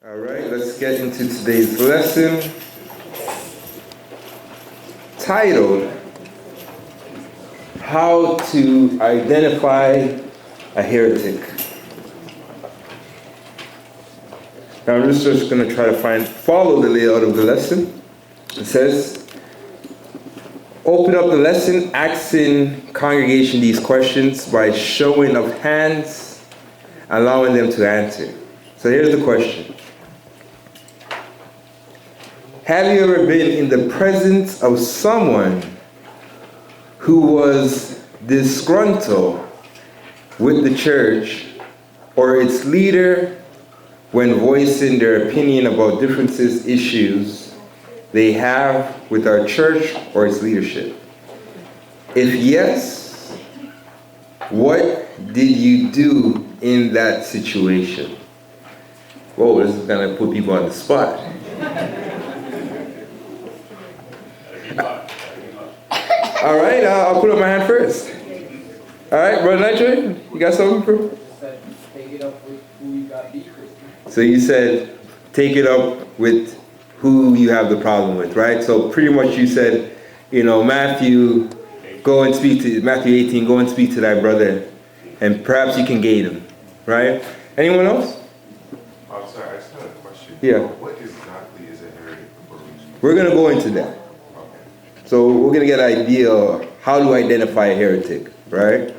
All right, let's get into today's lesson titled How to Identify a Heretic. Now I'm just going to try to follow the layout of the lesson. It says, open up the lesson asking congregation these questions by showing of hands, allowing them to answer. So here's the question. Have you ever been in the presence of someone who was disgruntled with the church or its leader when voicing their opinion about issues they have with our church or its leadership? If yes, what did you do in that situation? Whoa, this is going to put people on the spot. All right, I'll put up my hand first. All right, Brother Nigel, you got something for? Take it up with who you got beef with. So you said, take it up with who you have the problem with, right? So pretty much you said, Matthew 18, go and speak to thy brother, and perhaps you can gain him, right? Anyone else? I'm sorry, I just had a question. Yeah. What exactly is a heretic? We're going to go into that. So we're going to get an idea of how to identify a heretic, right?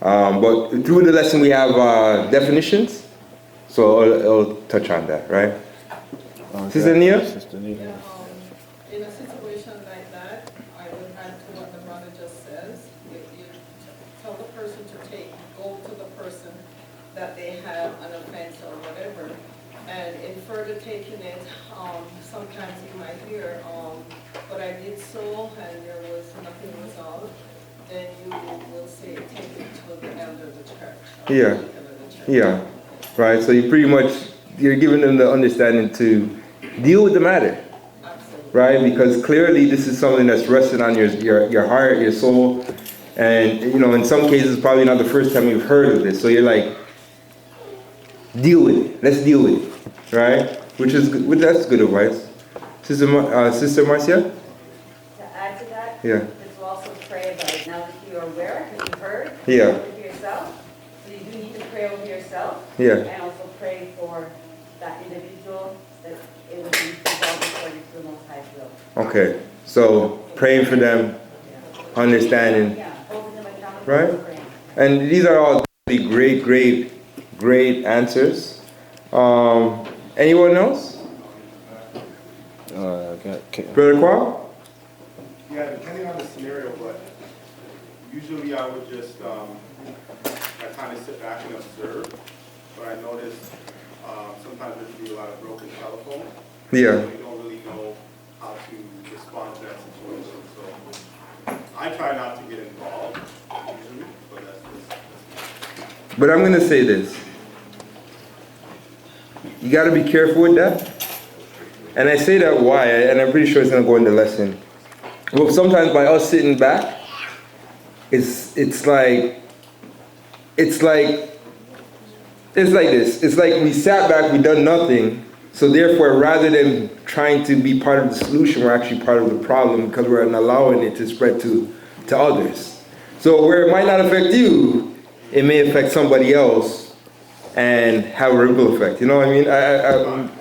But through the lesson we have definitions, so I'll touch on that, right? Sister Nia? In a situation like that, I would add to what the brother just says. If you tell the person to go to the person that they have an offense or whatever, and in further taking it, sometimes you might hear, but I did so and there was nothing resolved, then you will say, take it to the elder of the church. Yeah. Yeah. Right. So you're giving them the understanding to deal with the matter. Absolutely. Right? Because clearly this is something that's resting on your heart, your soul. And in some cases it's probably not the first time you've heard of this. So you're like, deal with it. Let's deal with it. Right? That's good advice. Sister Marcia? To add to that, Yeah. it's also pray about it. Now that you're aware, that you've heard, Yeah. for yourself. So you do need to pray over yourself. Yeah. And also pray for that individual, that it would be resolved according to the Most High's will. Okay. So praying for them, understanding. Yeah, holding them accountable. Right? For praying. And these are all great answers. Anyone else? Brother Kwam? Yeah, depending on the scenario, but usually I would just, I kind of sit back and observe, but I notice sometimes there can be a lot of broken telephones. Yeah. So you don't really know how to respond to that situation, so I try not to get involved usually, but that's But I'm going to say this. You got to be careful with that. And I say that why, and I'm pretty sure it's going to go in the lesson. Well, sometimes by us sitting back, it's like this. It's like we sat back, we done nothing. So therefore, rather than trying to be part of the solution, we're actually part of the problem because we're not allowing it to spread to others. So where it might not affect you, it may affect somebody else and have a ripple effect. You know what I mean?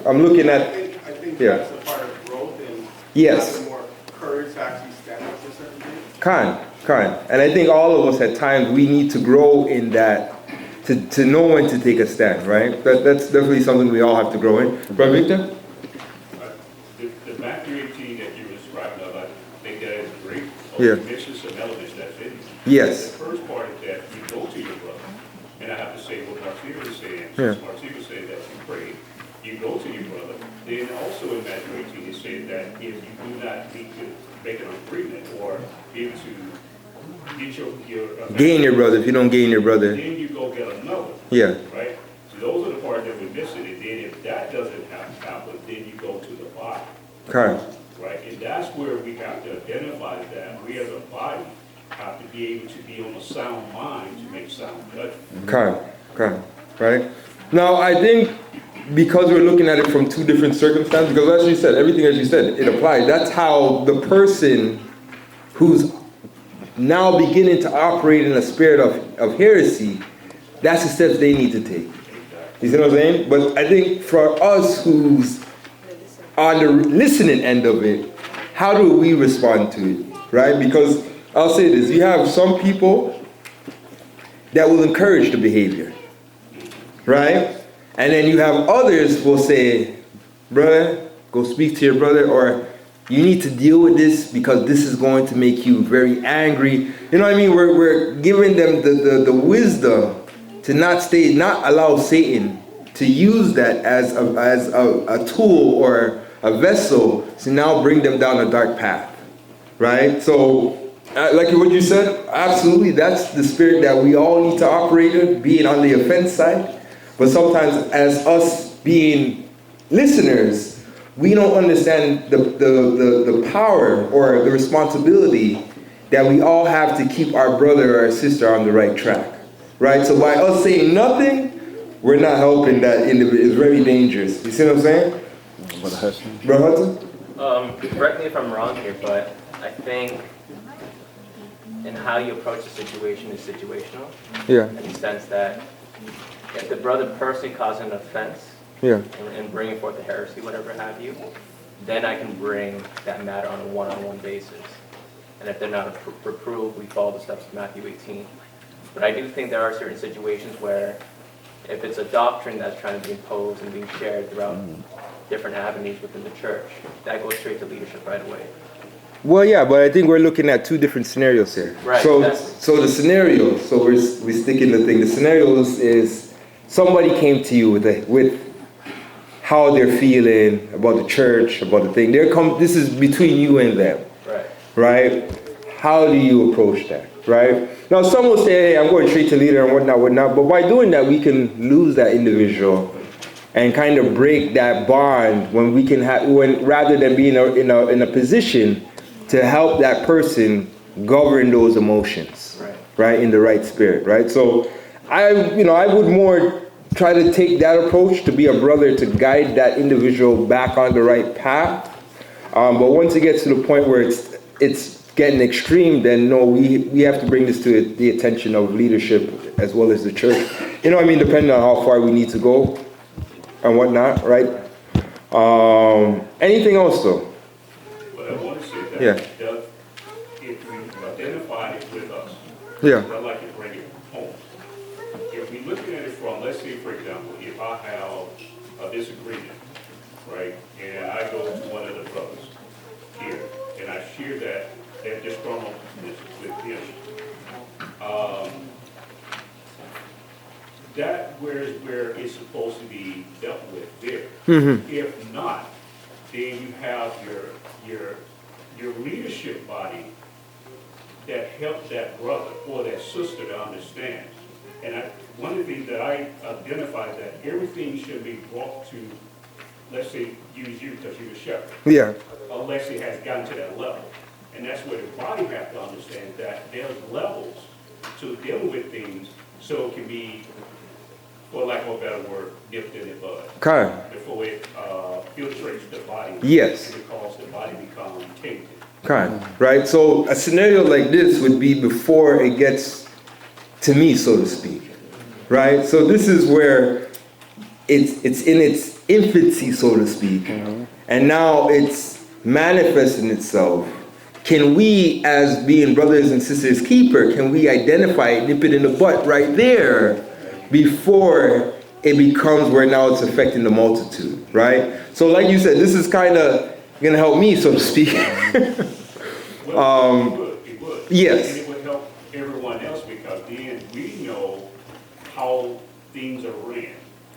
I'm looking at. I think Yeah. that's a part of growth and Yes. having more courage to actually stand up for certain things. Kind. And I think all of us at times, we need to grow in that, to know when to take a stand, right? That's definitely something we all have to grow in. Brother Victor? The Matthew 18 that you were describing, I think that is great. Yeah. You mentioned some elements that fit. Yes. The first part is that you go to your brother, and I have to say what Marcia was saying. Yeah. Marcia was saying that you pray, you go to your brother. Then also in Matthew 18 it says that if you do not need to make an agreement or be able to get your Gain your brother. If you don't gain your brother. then you go get another. Yeah. Right? So those are the parts that we're missing. And then if that doesn't happen, then you go to the body. Kind. Right? And that's where we have to identify that we as a body have to be able to be on a sound mind to make sound judgment. Kind. Right? Now, I think because we're looking at it from two different circumstances, because as you said, everything as you said, it applies. That's how the person who's now beginning to operate in a spirit of heresy, that's the steps they need to take. You see what I'm saying? But I think for us who's on the listening end of it, how do we respond to it, right? Because I'll say this, you have some people that will encourage the behavior, right? And then you have others who will say, brother, go speak to your brother, or you need to deal with this because this is going to make you very angry. You know what I mean? We're giving them the wisdom to not allow Satan to use that as a tool or a vessel to now bring them down a dark path, right? So, like what you said, absolutely, that's the spirit that we all need to operate in, being on the offense side. But sometimes as us being listeners, we don't understand the power or the responsibility that we all have to keep our brother or our sister on the right track, right? So by us saying nothing, we're not helping that individual. It's very dangerous. You see what I'm saying? Brother Hudson? Correct me if I'm wrong here, but I think in how you approach the situation is situational. Yeah. In the sense that if the brother personally caused an offense, Yeah. and bringing forth the heresy, whatever have you, then I can bring that matter on a one-on-one basis. And if they're not reproved, we follow the steps of Matthew 18. But I do think there are certain situations where if it's a doctrine that's trying to be imposed and being shared throughout different avenues within the church, that goes straight to leadership right away. Well, yeah, but I think we're looking at two different scenarios here. Right. So the scenario, so we stick in the thing. The scenarios is somebody came to you with how they're feeling about the church, about the thing. This is between you and them. Right. Right? How do you approach that? Right? Now, some will say, hey, I'm going straight to leader and whatnot. But by doing that, we can lose that individual and kind of break that bond when we can rather than being in a position to help that person govern those emotions, right, in the right spirit, right? So I would more try to take that approach to be a brother to guide that individual back on the right path. But once it gets to the point where it's getting extreme, then no, we have to bring this to the attention of leadership as well as the church. You know what I mean? Depending on how far we need to go and whatnot, right? Anything else though? But I want to say that Yeah. if we identify it with us, Yeah. I'd like to bring it home. If we look at it from, let's say, for example, if I have a disagreement, right, and I go to one of the brothers here, and I share that disgruntled with him, that where it's supposed to be dealt with there. Mm-hmm. If not, then you have your leadership body that helps that brother or that sister to understand. And one of the things that I identified that everything should be brought to, let's say, use you because you're the shepherd. Yeah. Unless it has gotten to that level. And that's where the body has to understand that there's levels to deal with things so it can be, for lack of a better word, dipped in the bud. Okay. Before it filtrates the body. Yes. And it causes the body to become tainted. Okay. Right? So a scenario like this would be before it gets to me, so to speak. Right? So this is where it's in its infancy, so to speak. Mm-hmm. And now it's manifesting itself. Can we, as being brothers and sisters keeper, can we identify it, nip it in the butt right there before it becomes where now it's affecting the multitude, right? So like you said, this is kind of going to help me, so to speak. Well, it would. Yes. And it would help everyone else because then we know how things are ran,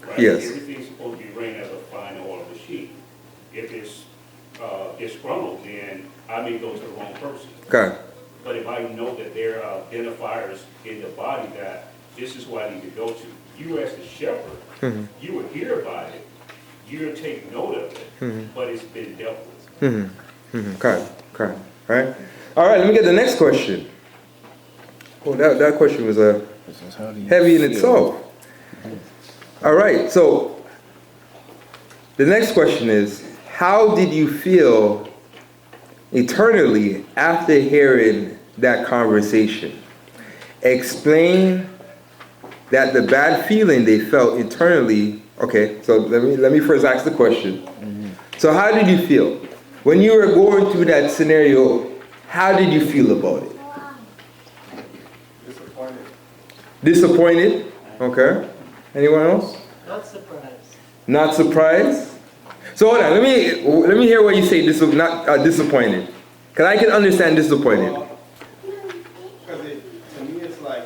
right? Yes. Everything's supposed to be ran as a fine oil machine. If it's disgruntled, then I may go to the wrong person. Okay. But if I know that there are identifiers in the body that this is what I need to go to, you as the shepherd, Mm-hmm. you would hear about it, you would take note of it, Mm-hmm. but it's been dealt with. Mm-hmm. Mm-hmm. Okay. Okay. All right. All right. Let me get the next question. Oh, that question was heavy in itself. All right. So the next question is, how did you feel eternally after hearing that conversation? Explain that the bad feeling they felt internally. Okay, so let me first ask the question. So how did you feel? When you were going through that scenario, how did you feel about it? Disappointed. Disappointed? Okay. Anyone else? Not surprised. Not surprised? So hold on, let me hear what you say. Disappointed. Cause I can understand disappointed. Because to me, it's like,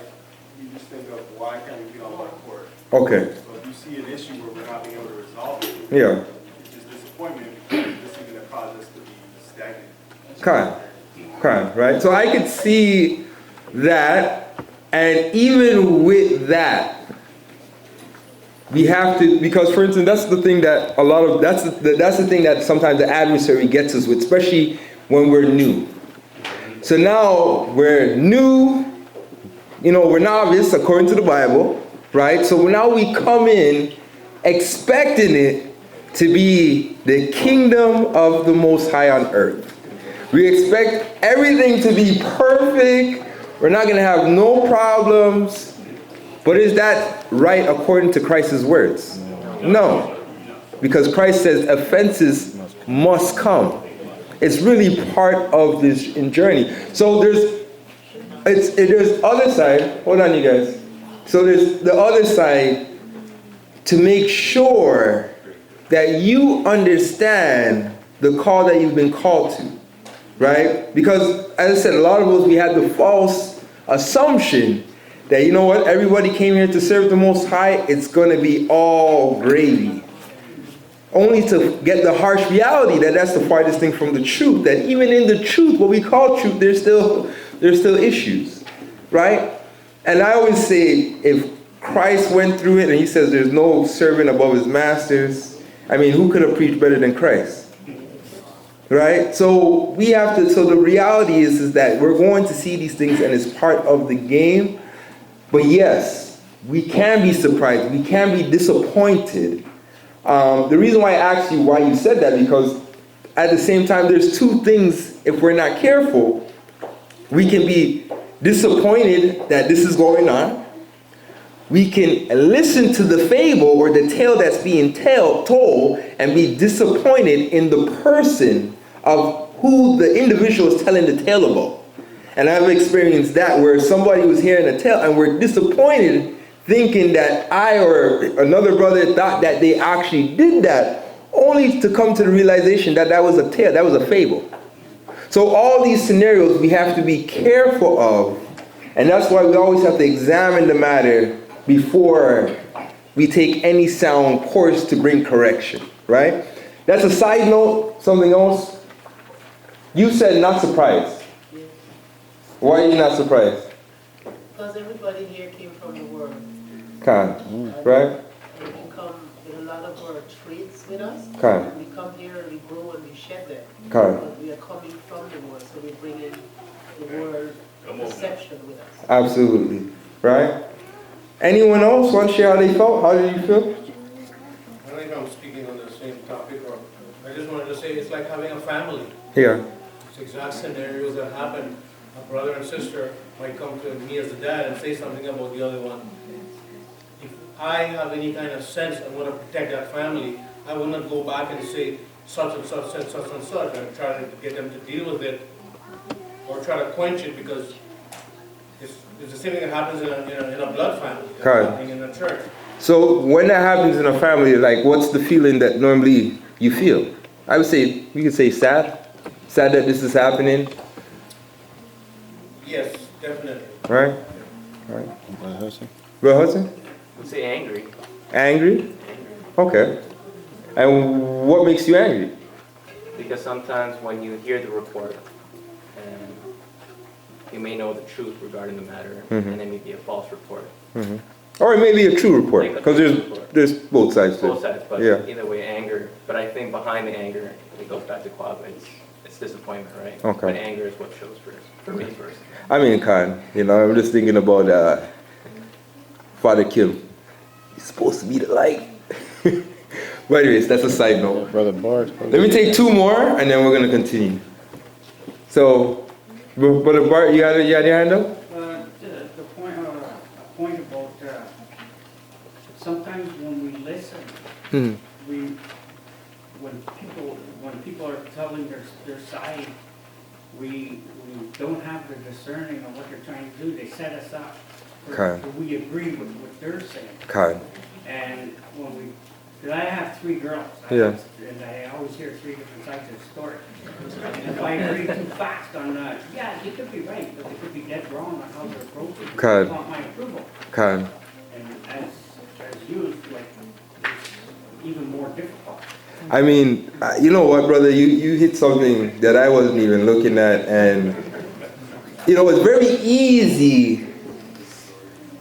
you just think of, why can't we get on one accord? Okay. So if you see an issue where we're not being able to resolve it, Yeah. it's just disappointment, this is going to cause us to be stagnant. Right? So I could see that, and even with that, we have to, because for instance, that's the thing that that's the thing that sometimes the adversary gets us with, especially when we're new. So now we're new, we're novice according to the Bible, right? So now we come in expecting it to be the kingdom of the Most High on earth. We expect everything to be perfect. We're not going to have no problems. But is that right according to Christ's words? No. Because Christ says offenses must come. It's really part of this journey. So there's other side. Hold on, you guys. So there's the other side to make sure that you understand the call that you've been called to. Right? Because, as I said, a lot of us, we had the false assumption that, everybody came here to serve the Most High, it's going to be all gravy. Only to get the harsh reality that that's the farthest thing from the truth, that even in the truth, what we call truth, there's still issues. Right? And I always say, if Christ went through it and he says there's no servant above his masters, who could have preached better than Christ? Right? So we have to, so the reality is that we're going to see these things and it's part of the game. But yes, we can be surprised. We can be disappointed. The reason why I asked you why you said that, because at the same time, there's two things, if we're not careful, we can be disappointed that this is going on. We can listen to the fable or the tale that's being told and be disappointed in the person of who the individual is telling the tale about. And I've experienced that where somebody was hearing a tale and we're disappointed thinking that I or another brother thought that they actually did that, only to come to the realization that that was a tale, that was a fable. So all these scenarios we have to be careful of, and that's why we always have to examine the matter before we take any sound course to bring correction, right? That's a side note. Something else. You said not surprised. Why are you not surprised? Because everybody here came from the world. Right? And we come with a lot of our traits with us. Kind. We come here and we grow and we shed them. Kind. But we are coming from the world, so we bring in the world perception with us. Absolutely. Right? Anyone else want to share how they felt? How did you feel? I don't think I'm speaking on the same topic, or I just wanted to say it's like having a family. Yeah. It's exact scenarios that happen. A brother and sister might come to me as the dad and say something about the other one. If I have any kind of sense and want to protect that family, I will not go back and say such and such said such and such and try to get them to deal with it or try to quench it, because it's the same thing that happens in a blood family, happening in a church. So when that happens in a family, like, what's the feeling that normally you feel? I would say, we could say sad. Sad that this is happening. Yes, definitely. Right? Brother Hudson? I would say angry. Angry? Okay. And what makes you angry? Because sometimes when you hear the report, and you may know the truth regarding the matter, and it may be a false report. Or it may be a true report, because there's both sides to it. Both sides, but Yeah. either way, anger. But I think behind the anger, it goes back to Quab, it's disappointment, right? Okay. But anger is what shows for me first. I'm just thinking about Father Kim. He's supposed to be the light. But anyways, that's a side note. Brother Bart. Let me take two more, and then we're going to continue. So, Brother Bart, you got your hand up? The point about sometimes when we listen, we when people are telling their side, we don't have the discerning of what they're trying to do. They set us up. We agree with what they're saying. Okay. And when we, because I have 3 girls, Yeah. and I always hear 3 different sides of the story. And if I agree too fast on, yeah, you could be right, but they could be dead wrong on how they're approaching it. Okay. It's not my approval. Okay. And as used, like, it's even more difficult. I mean, you know what, brother? You hit something that I wasn't even looking at, and you know, it's very easy.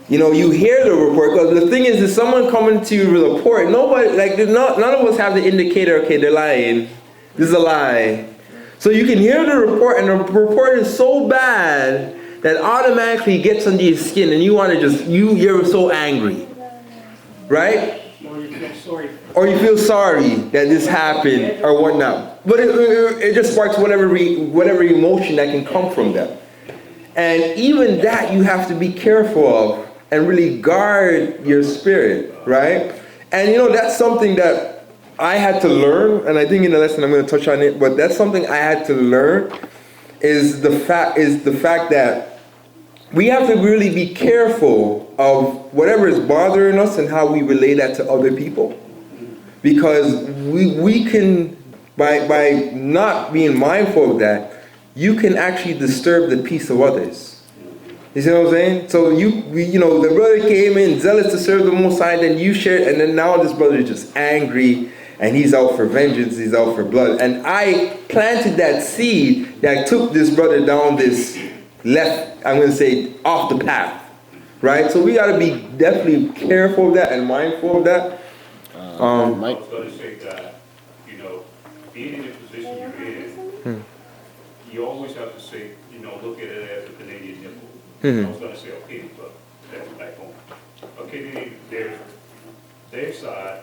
You know, you hear the report, because the thing is someone coming to you with a report, nobody, like, none of us have the indicator, okay, they're lying. This is a lie. So you can hear the report, and the report is so bad that automatically gets under your skin, and you want to just, you're so angry. Right? Or you feel sorry. Or you feel sorry that this happened, or whatnot. But it just sparks whatever emotion that can come from that. And even that you have to be careful of and really guard your spirit, right? And you know, that's something that I had to learn, and I think in the lesson I'm going to touch on it, but that's something I had to learn is the fact that we have to really be careful of whatever is bothering us and how we relate that to other people. Because we can, by not being mindful of that, you can actually disturb the peace of others. You see what I'm saying? So you know, the brother came in zealous to serve the Most High, then you shared, and then now this brother is just angry, and he's out for vengeance, he's out for blood. And I planted that seed that took this brother down this left, I'm going to say, off the path. Right? So we got to be definitely careful of that and mindful of that. I was going to say that, you know, being in the position you're in, you always have to say, you know, look at it as a Canadian nipple. I was going to say a penny, but that's back home. Okay, there's their side,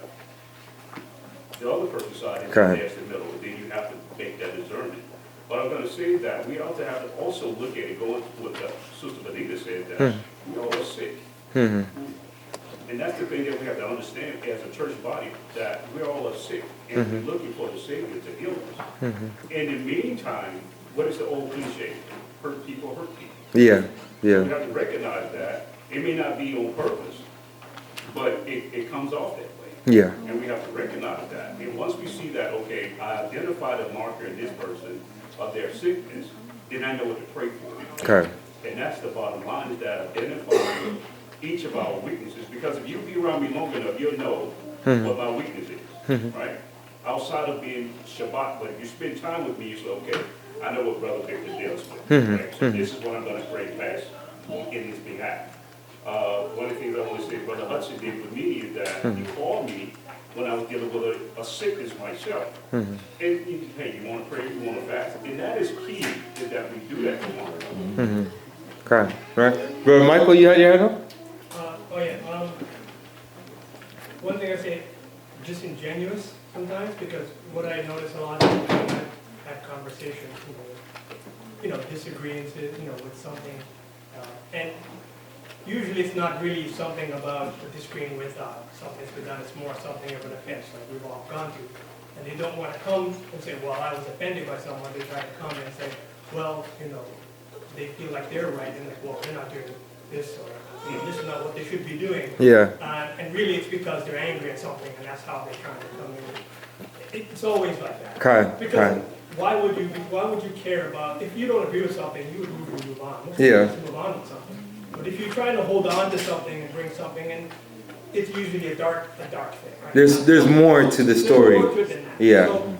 the other person's side, and there's the middle. Then you have to make that discernment. But I'm going to say that we ought to have to also look at it, going with what Sister Benita said, that we all are sick. And that's the thing that we have to understand as a church body, that we all are sick, and we're looking for the Savior to heal us. In the meantime, what is the old cliche? Hurt people hurt people. Yeah, yeah. We have to recognize that. It may not be on purpose, but it comes off that way. Yeah. And we have to recognize that. And once we see that, okay, I identified a marker in this person of their sickness, then I know what to pray for. Okay. And that's the bottom line, is that identifying each of our weaknesses. Because if you be around me long enough, you'll know what my weakness is, right? Outside of being Shabbat, but if you spend time with me, you say, okay, I know what Brother Victor deals with. Right? So this is what I'm going to pray past in his behalf. One of the things I want to say Brother Hudson did with me is that he called me when I was dealing with a sickness myself. And hey, you want to pray, you want to fast? And that is key, is that we do that for one another. Okay, right. Brother Michael, you had your hand up? One thing I say, disingenuous sometimes, because what I notice a lot of times I've had conversations, disagreements, with something, and usually it's not really something about disagreeing with something that's been done, it's more something of an offense, like we've all gone through. And they don't want to come and say, well, I was offended by someone. They try to come and say, well, they feel like they're right, and like, well, they're not doing this, or this is not what they should be doing. Yeah. And really it's because they're angry at something, and that's how they're trying to come in. It's always like that. Okay. Because why would you care about, if you don't agree with something, you would move on. Most Yeah. people move on with something. But if you're trying to hold on to something and bring something in, it's usually a dark thing, right? There's more to the story. There's more to it than that. Yeah. So,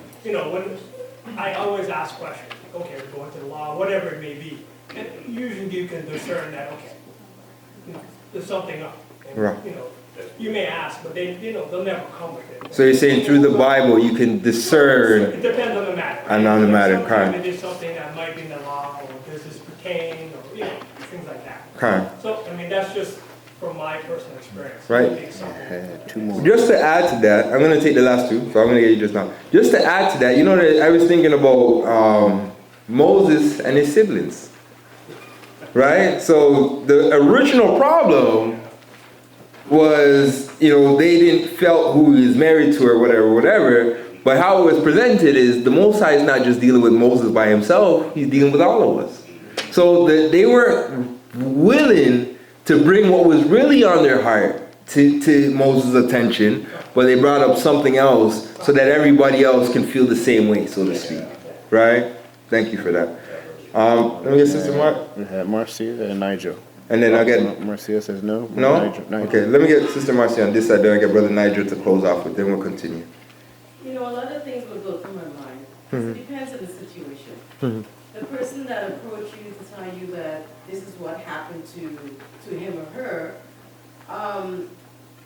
when I always ask questions, like, okay, we're going to the law, whatever it may be, and usually you can discern that, okay, there's something up. And, Right. You may ask, but they'll never come with it. So you're saying through the Bible you can discern. It depends on the matter. And on the matter, Sometimes okay. it is something that might be in the law, or does this pertain, or things like that. Okay. So, that's just from my personal experience. Right. It takes something. Just to add to that, I'm going to take the last two, so I'm going to get you just now. Just to add to that, you know that I was thinking about Moses and his siblings, right? So the original problem was, you know, they didn't felt who he was married to or whatever. But how it was presented is the Most High is not just dealing with Moses by himself, he's dealing with all of us. So they were willing to bring what was really on their heart to Moses' attention, but they brought up something else so that everybody else can feel the same way, so to speak. Right? Thank you for that. Let me get Sister Mark. We had Marcia and Nigel. And then I'll get... Marcia says no. No? Nigel. Okay, let me get Sister Marcia on this side, then I get Brother Nigel to close off with, then we'll continue. You know, a lot of things will go through my mind. Mm-hmm. It depends on the situation. Mm-hmm. The person that approached you to tell you that this is what happened to him or her,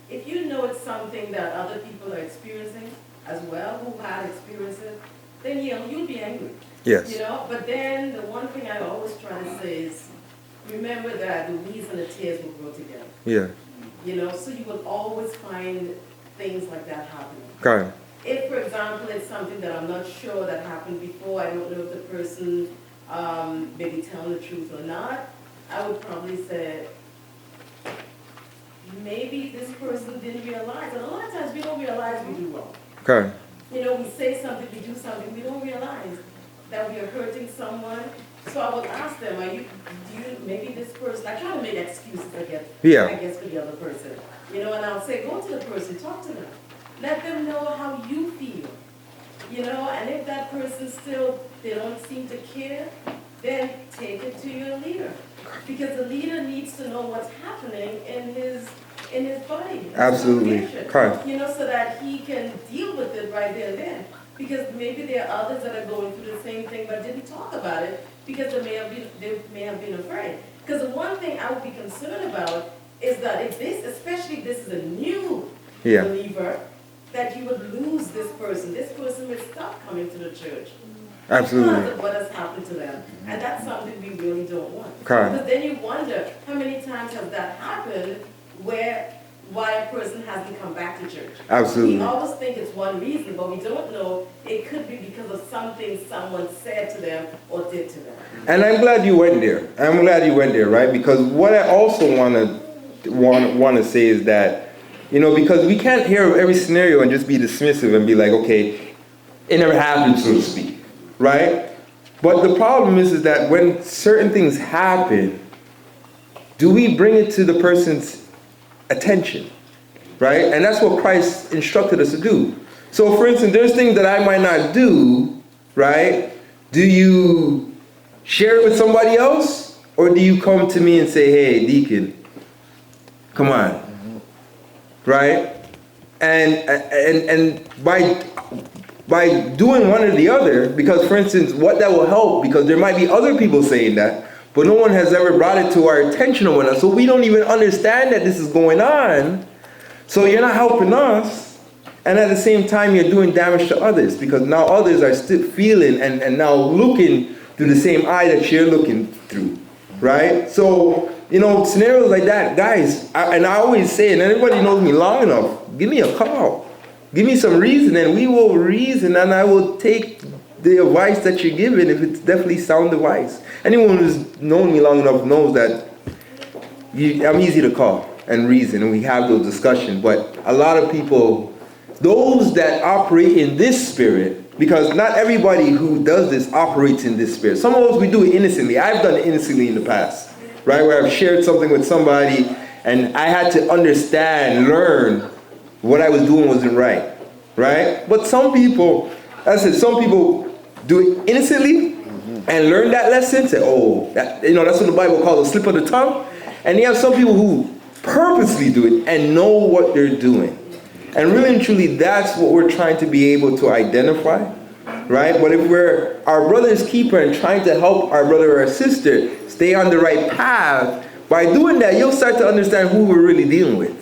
if you know it's something that other people are experiencing as well, who had experienced it, then you'll be angry. Yes. You know, but then the one thing I always try to say is, remember that the weeds and the tears will grow together. Yeah. You know, so you will always find things like that happening. Okay. If, for example, it's something that I'm not sure that happened before, I don't know if the person may be telling the truth or not, I would probably say, maybe this person didn't realize. And a lot of times we don't realize we do wrong. Okay. You know, we say something, we do something, we don't realize that we are hurting someone. So I would ask them, maybe this person, I try to make excuses, I guess, for the other person. You know, and I'll say, go to the person, talk to them. Let them know how you feel. You know, and if that person still, they don't seem to care, then take it to your leader. Because the leader needs to know what's happening in his body. Absolutely. Okay. You know, so that he can deal with it right there and then. Because maybe there are others that are going through the same thing but didn't talk about it because they may have been afraid. Because the one thing I would be concerned about is that if this, especially if this is a new believer, that you would lose this person. This person would stop coming to the church. Absolutely. Because of what has happened to them. And that's something we really don't want. Okay. Because then you wonder, how many times has that happened why a person hasn't come back to church? Absolutely. We always think it's one reason, but we don't know. It could be because of something someone said to them or did to them. And I'm glad you went there. Right? Because what I also want to say is that, you know, because we can't hear every scenario and just be dismissive and be like, okay, it never happened, so to speak, right? But the problem is that when certain things happen, do we bring it to the person's attention, right? And that's what Christ instructed us to do. So, for instance, there's things that I might not do, right? Do you share it with somebody else? Or do you come to me and say, hey, Deacon, come on. Right? And by doing one or the other, because for instance, what that will help, because there might be other people saying that, but no one has ever brought it to our attention or whatnot, so we don't even understand that this is going on. So you're not helping us, and at the same time you're doing damage to others, because now others are still feeling and now looking through the same eye that you're looking through, right? So, you know, scenarios like that, guys, I always say, and everybody knows me long enough, give me a call. Give me some reason, and we will reason, and I will take the advice that you're giving if it's definitely sound advice. Anyone who's known me long enough knows that I'm easy to call and reason, and we have those discussions. But a lot of people, those that operate in this spirit, because not everybody who does this operates in this spirit. Some of us, we do it innocently. I've done it innocently in the past. Right, where I've shared something with somebody and I had to understand, learn what I was doing wasn't right, right? But some people, some people do it innocently and learn that lesson, say, oh, that's what the Bible calls a slip of the tongue. And you have some people who purposely do it and know what they're doing. And really and truly, that's what we're trying to be able to identify. Right? But if we're our brother's keeper and trying to help our brother or our sister stay on the right path, by doing that, you'll start to understand who we're really dealing with.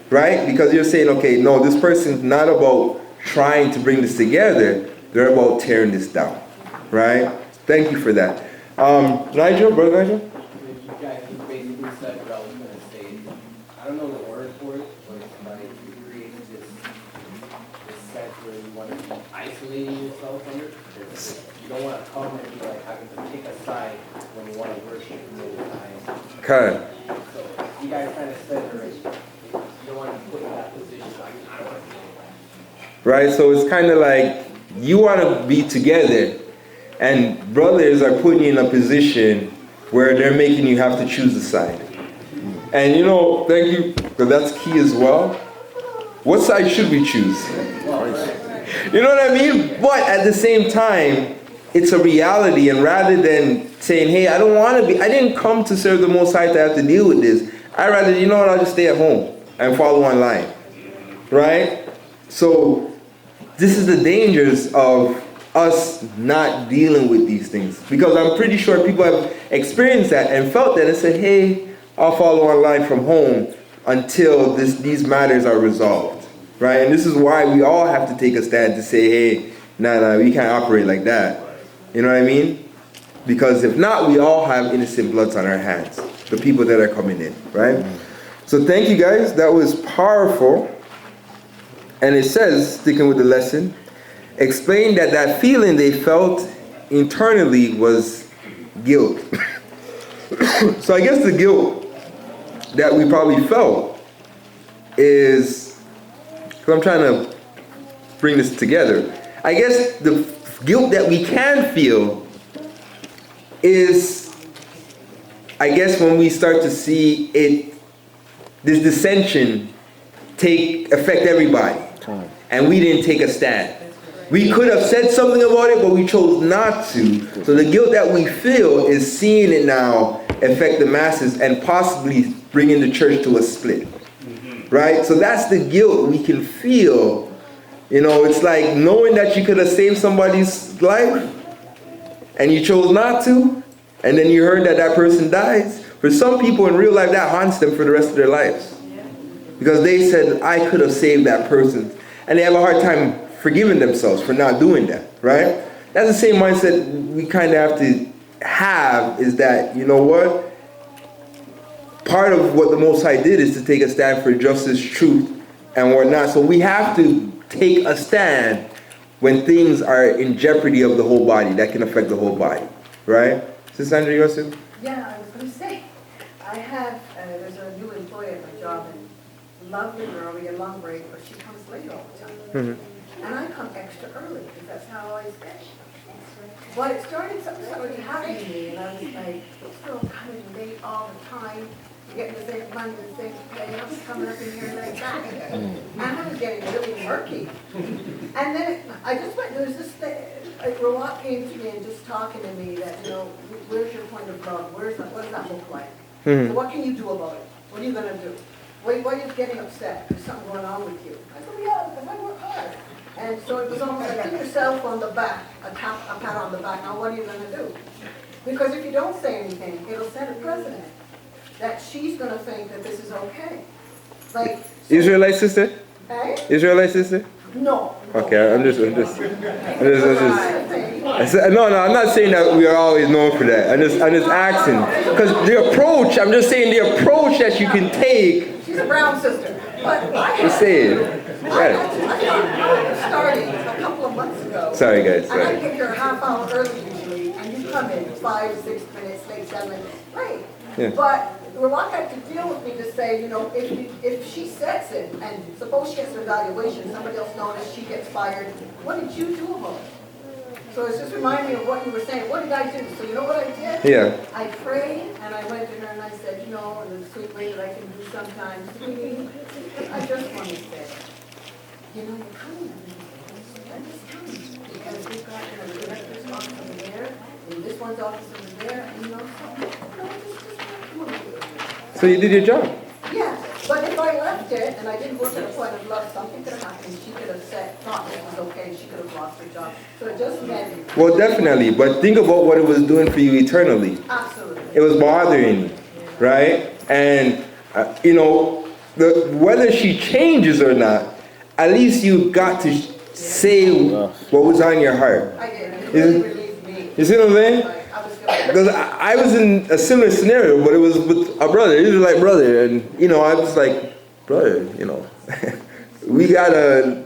Right? Because you're saying, okay, no, this person's not about trying to bring this together. They're about tearing this down. Right? Thank you for that. Nigel, Brother Nigel? You guys basically said what I was going to say. isolating yourself from it. You don't want to come and be like having to pick a side when you want to worship the Most High. Okay. So you guys kind of said already, you don't want to put in that position. I don't want to be in that. Right, so it's kind of like you want to be together, and brothers are putting you in a position where they're making you have to choose a side. And you know, thank you, because that's key as well. What side should we choose? You know what I mean? But at the same time, it's a reality, and rather than saying, hey, I don't want to be, I didn't come to serve the Most High to have to deal with this. I'd rather, you know what, I'll just stay at home and follow online. Right? So this is the dangers of us not dealing with these things. Because I'm pretty sure people have experienced that and felt that and said, hey, I'll follow online from home until these matters are resolved. Right? And this is why we all have to take a stand to say, hey, nah, we can't operate like that. You know what I mean? Because if not, we all have innocent bloods on our hands. The people that are coming in. Right? So thank you guys. That was powerful. And it says, sticking with the lesson, explain that feeling they felt internally was guilt. So I guess the guilt that we probably felt is, because I'm trying to bring this together, I guess the guilt that we can feel is, I guess when we start to see this dissension affect everybody. And we didn't take a stand. We could have said something about it, but we chose not to. So the guilt that we feel is seeing it now affect the masses and possibly bringing the church to a split. Right? So that's the guilt we can feel. You know, it's like knowing that you could have saved somebody's life and you chose not to, and then you heard that person dies. For some people in real life, that haunts them for the rest of their lives. Because they said, I could have saved that person. And they have a hard time forgiving themselves for not doing that, right? That's the same mindset we kind of have to have, is that, you know what? Part of what the Most High did is to take a stand for justice, truth, and whatnot. So we have to take a stand when things are in jeopardy of the whole body, that can affect the whole body, right? Sister Sandra, you want to say? Yeah, I was going to say, I have, there's a new employee at my job, and lovely girl, we get a long break, but she comes late all the time. Mm-hmm. And I come extra early, because that's how I always get. But it started, something started happening to me, and I was like, this girl coming late all the time, getting the same money, the same pay, I'm coming up in here like that. And I was getting really murky. And then I just went, there's this thing, like Rawat came to me and just talking to me that, you know, where's your point of love? What does that look like? Mm-hmm. So what can you do about it? What are you going to do? Why are you getting upset? There's something going on with you. I said, yeah, because I work hard. And so it was almost like, give yourself on the back, a pat on the back. Now what are you going to do? Because if you don't say anything, it'll set a precedent that she's going to think that this is okay. Like, so, Israelite sister? Eh? Israelite sister? No. Okay, I'm just no, I'm not saying that we are always known for that. I'm just asking. Because the approach, I'm just saying the approach that you can take. She's a brown sister. But I Just saying. I started a couple of months ago. Sorry, guys. And I Sorry. get here a half hour early usually, and you come in 5, 6 minutes late, 7 minutes late. Yeah. But Rawak had to deal with me to say, you know, if she sets it, and suppose she gets her evaluation, somebody else noticed, she gets fired, what did you do about it? So it's just reminding me of what you were saying. What did I do? So you know what I did? Yeah. I prayed, and I went to her and I said, you know, in the sweet way that I can do sometimes, sweetie, I just want to say, you know, you're coming. I'm just coming. Because we've got, you know, the director's office over there, and this one's office over there, and you know, So you did your job. yeah, but if I left it and I didn't work at a point of love, something could have happened. She could have thought it was okay, and she could have lost her job. So it just meant. Well, definitely. But think about what it was doing for you eternally. Absolutely. It was bothering you, right? And, you know, whether she changes or not, at least you got to say what was on your heart. I did. And it really relieved me. You see what I'm saying? Because I was in a similar scenario, but it was with a brother. He was like brother, and you know, I was like, brother, you know, we gotta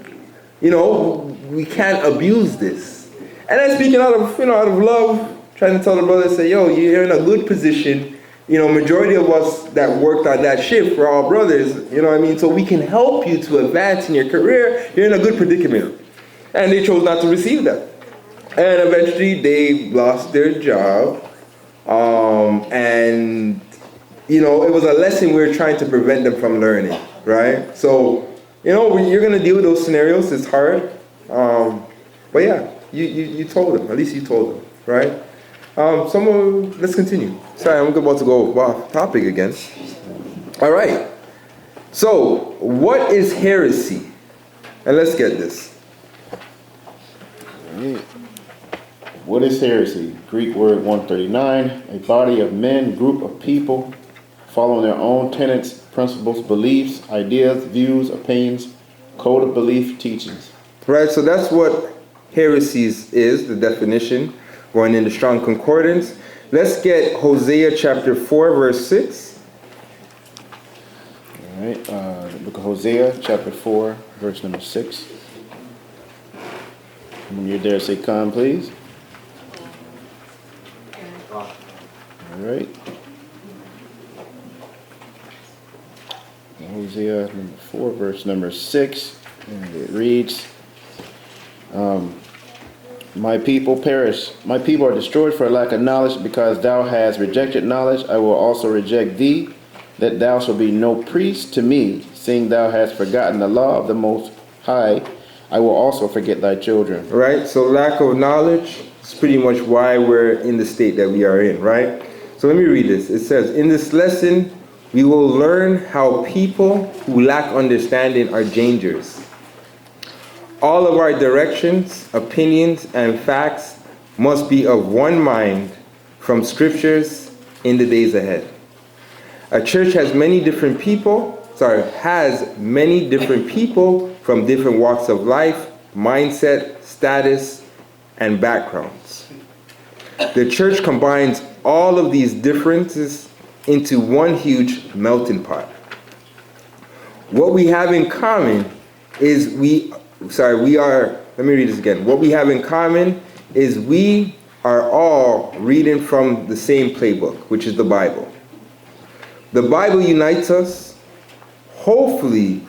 we can't abuse this. And I'm speaking out of love, trying to tell the brother, say, yo, you're in a good position. Majority of us that worked on that shift were all brothers, so we can help you to advance in your career. You're in a good predicament. And they chose not to receive that. And eventually they lost their job. And, it was a lesson we were trying to prevent them from learning, right? So, you're going to deal with those scenarios. It's hard. But yeah, you told them. At least you told them, right? Let's continue. Sorry, I'm about to go off topic again. All right. So, what is heresy? And let's get this. All right. What is heresy? Greek word 139, a body of men, group of people, following their own tenets, principles, beliefs, ideas, views, opinions, code of belief, teachings. Right, so that's what heresies is, the definition, going into Strong Concordance. Let's get Hosea chapter 4, verse 6. All right, the book of Hosea, chapter 4, verse number 6. When you're there, say come, please. All right. Hosea number 4, verse number 6, and it reads, my people perish. My people are destroyed for lack of knowledge, because thou hast rejected knowledge. I will also reject thee, that thou shalt be no priest to me, seeing thou hast forgotten the law of the Most High. I will also forget thy children. Right, so lack of knowledge is pretty much why we're in the state that we are in, right? So let me read this. It says, in this lesson, we will learn how people who lack understanding are dangerous. All of our directions, opinions, and facts must be of one mind from scriptures in the days ahead. A church has many different people from different walks of life, mindset, status, and backgrounds. The church combines all of these differences into one huge melting pot. What we have in common is What we have in common is we are all reading from the same playbook, which is the Bible. The Bible unites us. Hopefully,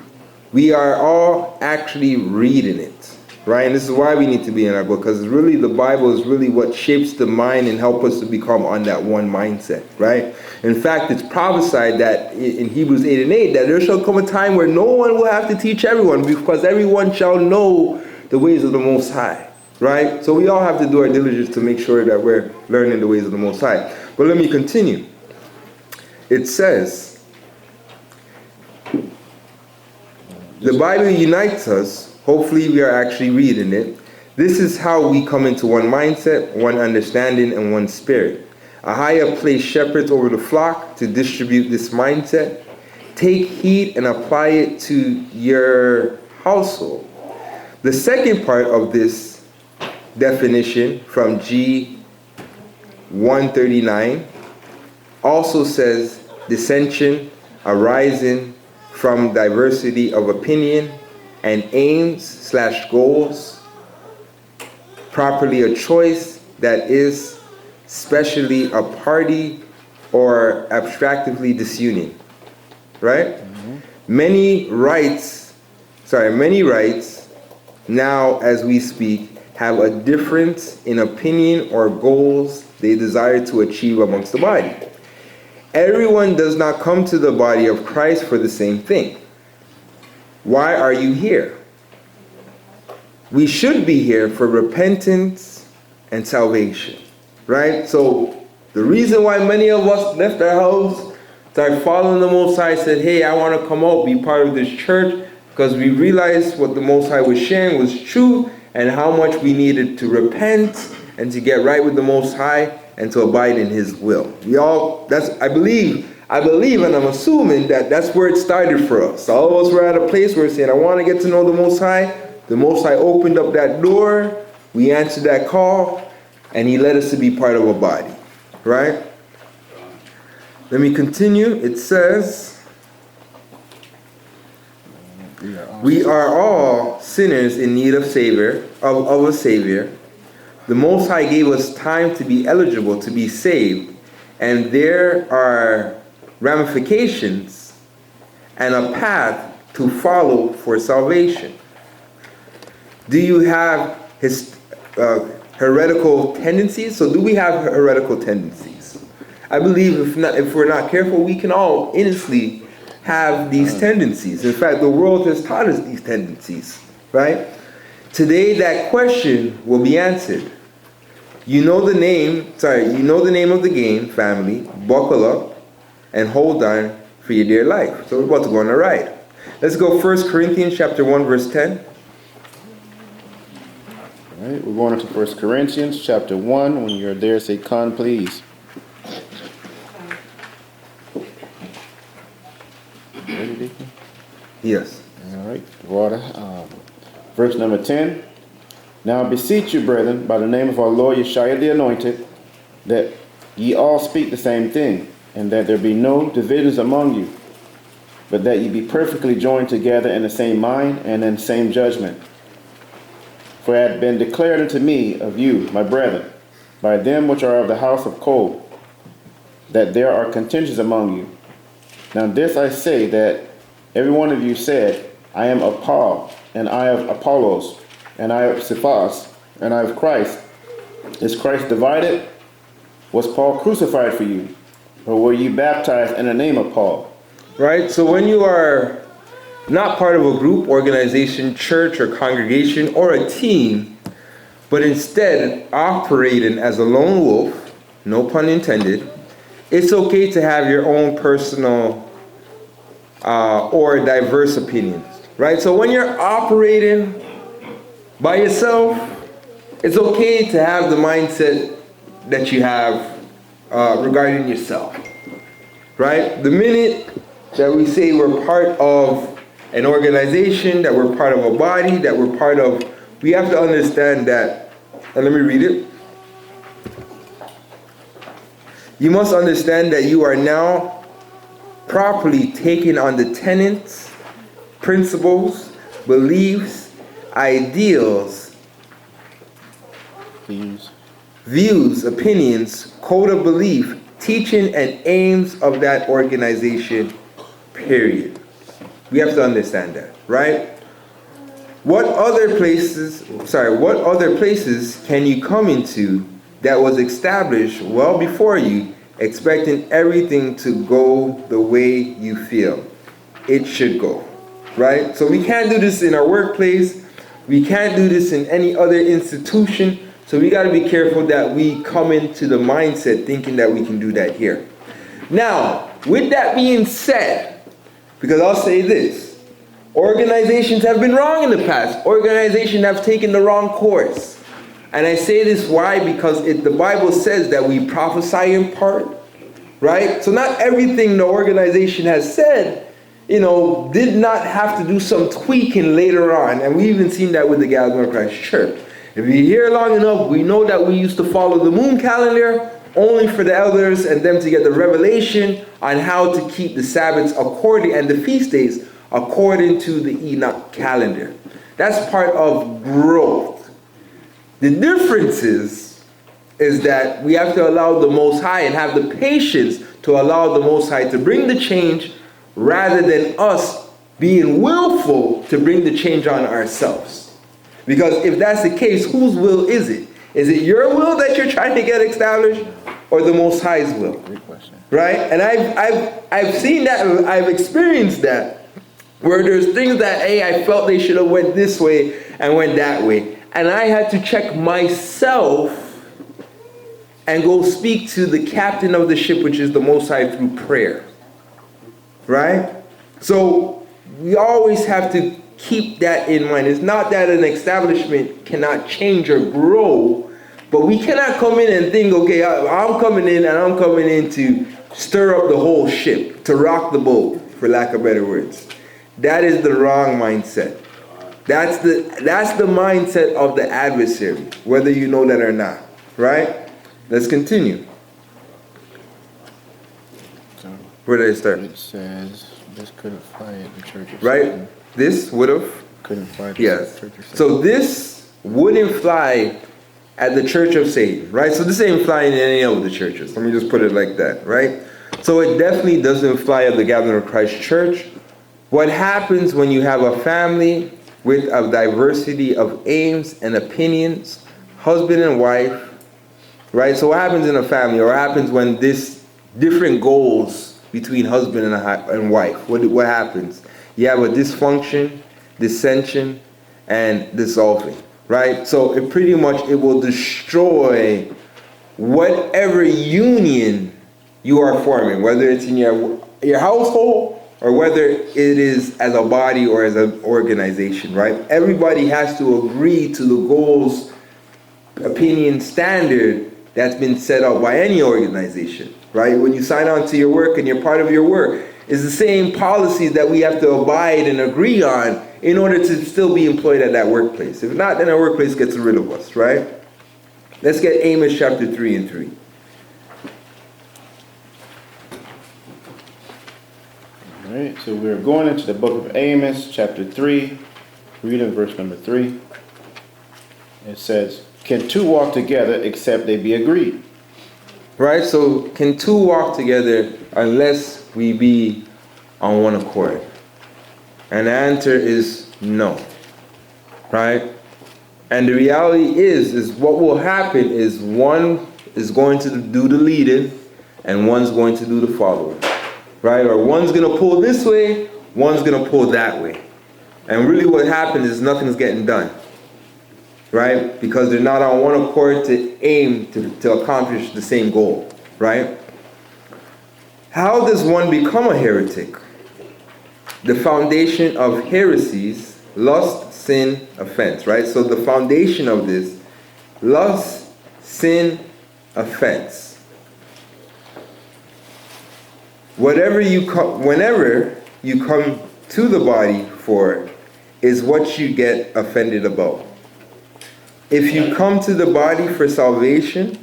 we are all actually reading it, right? And this is why we need to be in our book, because really the Bible is really what shapes the mind and help us to become on that one mindset, right? In fact, it's prophesied that in Hebrews 8 and 8, that there shall come a time where no one will have to teach everyone, because everyone shall know the ways of the Most High, right? So we all have to do our diligence to make sure that we're learning the ways of the Most High. But let me continue. It says, the Bible unites us. Hopefully we are actually reading it. This is how we come into one mindset, one understanding, and one spirit. A higher place shepherds over the flock to distribute this mindset. Take heed and apply it to your household. The second part of this definition from G 139 also says dissension arising from diversity of opinion and aims/goals, properly a choice that is specially a party or abstractively disunion, right? Mm-hmm. Many rights now as we speak have a difference in opinion or goals they desire to achieve amongst the body. Everyone does not come to the body of Christ for the same thing. Why are you here? We should be here for repentance and salvation, right? So the reason why many of us left our house, started following the Most High, said, hey, I want to come out, be part of this church, because we realized what the Most High was sharing was true, and how much we needed to repent and to get right with the Most High and to abide in His will. I believe, and I'm assuming that that's where it started for us. All of us were at a place where we're saying, I want to get to know the Most High. The Most High opened up that door. We answered that call, and He led us to be part of a body, right? Let me continue. It says, We are all sinners in need of of a Savior. The Most High gave us time to be eligible to be saved, and there are ramifications and a path to follow for salvation. Do you have heretical tendencies? So do we have heretical tendencies? I believe if we're not careful, we can all innocently have these tendencies. In fact, the world has taught us these tendencies, right? Today, that question will be answered. You know the name of the game, family. Buckle up and hold on for your dear life. So we're about to go on a ride. Let's go 1 Corinthians chapter 1, verse 10. All right, we're going into 1 Corinthians chapter 1. When you're there, say con, please. Ready, Deacon? Yes. All right, water. Verse number 10. Now I beseech you, brethren, by the name of our Lord Yeshua the Anointed, that ye all speak the same thing, and that there be no divisions among you, but that ye be perfectly joined together in the same mind and in the same judgment. For it had been declared unto me of you, my brethren, by them which are of the house of Gocc, that there are contentions among you. Now this I say, that every one of you said, I am of Paul, and I of Apollos, and I of Cephas, and I of Christ. Is Christ divided? Was Paul crucified for you? Or were you baptized in the name of Paul? Right, so when you are not part of a group, organization, church, or congregation, or a team, but instead operating as a lone wolf, no pun intended, it's okay to have your own personal or diverse opinions, right? So when you're operating by yourself, it's okay to have the mindset that you have regarding yourself, right? The minute that we say we're part of an organization, that we're part of a body, that we're part of, we have to understand that, and let me read it. You must understand that you are now properly taking on the tenets, principles, beliefs, ideals, views, opinions, code of belief, teaching, and aims of that organization, period. We have to understand that, right? What other places can you come into that was established well before you, expecting everything to go the way you feel it should go, right? So we can't do this in our workplace. We can't do this in any other institution. So we got to be careful that we come into the mindset thinking that we can do that here. Now, with that being said, because I'll say this, organizations have been wrong in the past. Organizations have taken the wrong course. And I say this why? Because the Bible says that we prophesy in part, right? So not everything the organization has said, did not have to do some tweaking later on. And we even seen that with the Gathering of Christ Church. If you're here long enough, we know that we used to follow the moon calendar only for the elders and them to get the revelation on how to keep the Sabbaths and the feast days according to the Enoch calendar. That's part of growth. The difference is that we have to allow the Most High and have the patience to allow the Most High to bring the change rather than us being willful to bring the change on ourselves. Because if that's the case, whose will is it? Is it your will that you're trying to get established or the Most High's will? Great question. Right? And I've seen that, I've experienced that, where there's things that, I felt they should have went this way and went that way. And I had to check myself and go speak to the captain of the ship, which is the Most High, through prayer. Right? So we always have to keep that in mind. It's not that an establishment cannot change or grow, but we cannot come in and think, okay, I'm coming in and I'm coming in to stir up the whole ship, to rock the boat, for lack of better words. That is the wrong mindset. That's the mindset of the adversary, whether you know that or not, right? Let's continue. Where did I start? It says, this couldn't find the church. Right? This would have? Couldn't fly. Yes. So this wouldn't fly at the church of Satan, right? So this ain't flying in any of the churches. Let me just put it like that, right? So it definitely doesn't fly at the Gathering of Christ Church. What happens when you have a family with a diversity of aims and opinions, husband and wife, right? So what happens in a family, or what happens when this different goals between husband and wife? What happens? You have a dysfunction, dissension, and dissolving, right? So it pretty much, it will destroy whatever union you are forming, whether it's in your household or whether it is as a body or as an organization, right? Everybody has to agree to the goals, opinion, standard that's been set up by any organization, right? When you sign on to your work and you're part of your work, it's the same policies that we have to abide and agree on in order to still be employed at that workplace. If not, then our workplace gets rid of us, right? Let's get Amos chapter 3 and 3. All right, so we're going into the book of Amos, chapter 3, reading verse number 3. It says, "Can two walk together except they be agreed?" Right, so can two walk together unless we be on one accord? And the answer is no, right? And the reality is what will happen is one is going to do the leading and one's going to do the following, right? Or one's going to pull this way, one's going to pull that way. And really what happens is nothing's getting done, right? Because they're not on one accord to aim to accomplish the same goal, right? How does one become a heretic? The foundation of heresies, lust, sin, offense, right? So the foundation of this, lust, sin, offense. Whenever you come to the body for is what you get offended about. If you come to the body for salvation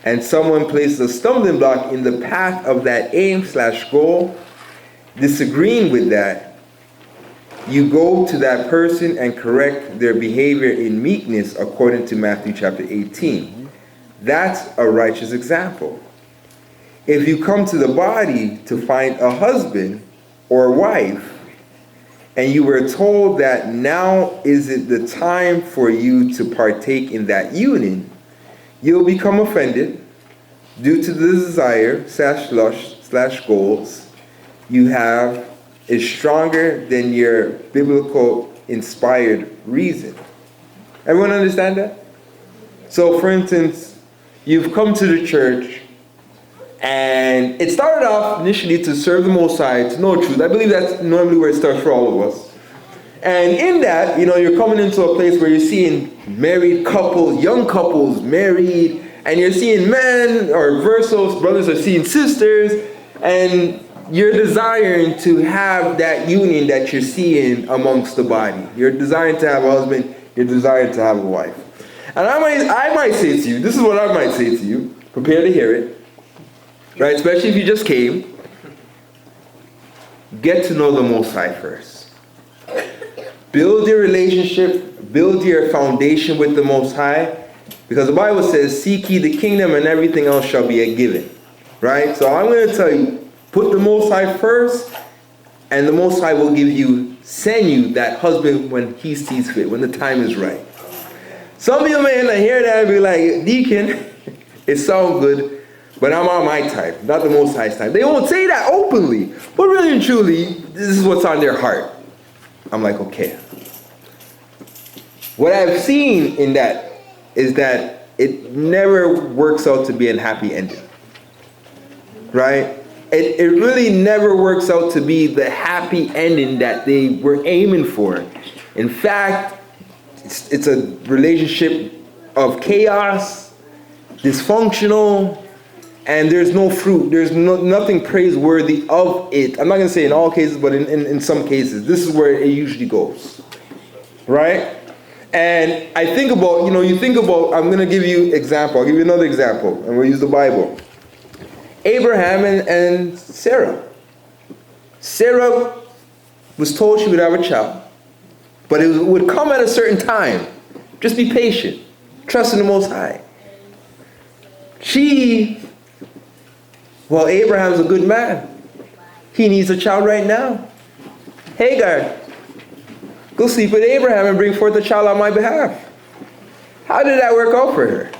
and someone places a stumbling block in the path of that aim/goal, disagreeing with that, you go to that person and correct their behavior in meekness according to Matthew chapter 18. That's a righteous example. If you come to the body to find a husband or wife, and you were told that now isn't the time for you to partake in that union, you'll become offended due to the desire/lust/goals you have is stronger than your biblical inspired reason. Everyone understand that? So for instance, you've come to the church and it started off initially to serve the Most High, to know truth. I believe that's normally where it starts for all of us. And in that, you're coming into a place where you're seeing married couples, young couples married, and you're seeing men or versos, brothers are seeing sisters, and you're desiring to have that union that you're seeing amongst the body. You're desiring to have a husband, you're desiring to have a wife. And I might say to you, this is what I might say to you, prepare to hear it, right? Especially if you just came. Get to know the Most High first. Build your relationship, build your foundation with the Most High, because the Bible says, seek ye the kingdom and everything else shall be a given, right? So I'm going to tell you, put the Most High first, and the Most High will send you that husband when he sees fit, when the time is right. Some of you may hear that and be like, Deacon, it sounds good, but I'm on my time, not the Most High's time. They won't say that openly, but really and truly, this is what's on their heart. I'm like, okay. What I've seen in that is that it never works out to be a happy ending, right? It really never works out to be the happy ending that they were aiming for. In fact, it's a relationship of chaos, dysfunctional, and there's no fruit. There's nothing praiseworthy of it. I'm not going to say in all cases, but in some cases. This is where it usually goes, right? And I think about, I'm going to give you example. I'll give you another example, and we'll use the Bible. Abraham and Sarah. Sarah was told she would have a child, but it would come at a certain time. Just be patient. Trust in the Most High. Abraham's a good man. He needs a child right now. Hagar, go sleep with Abraham and bring forth a child on my behalf. How did that work out for her?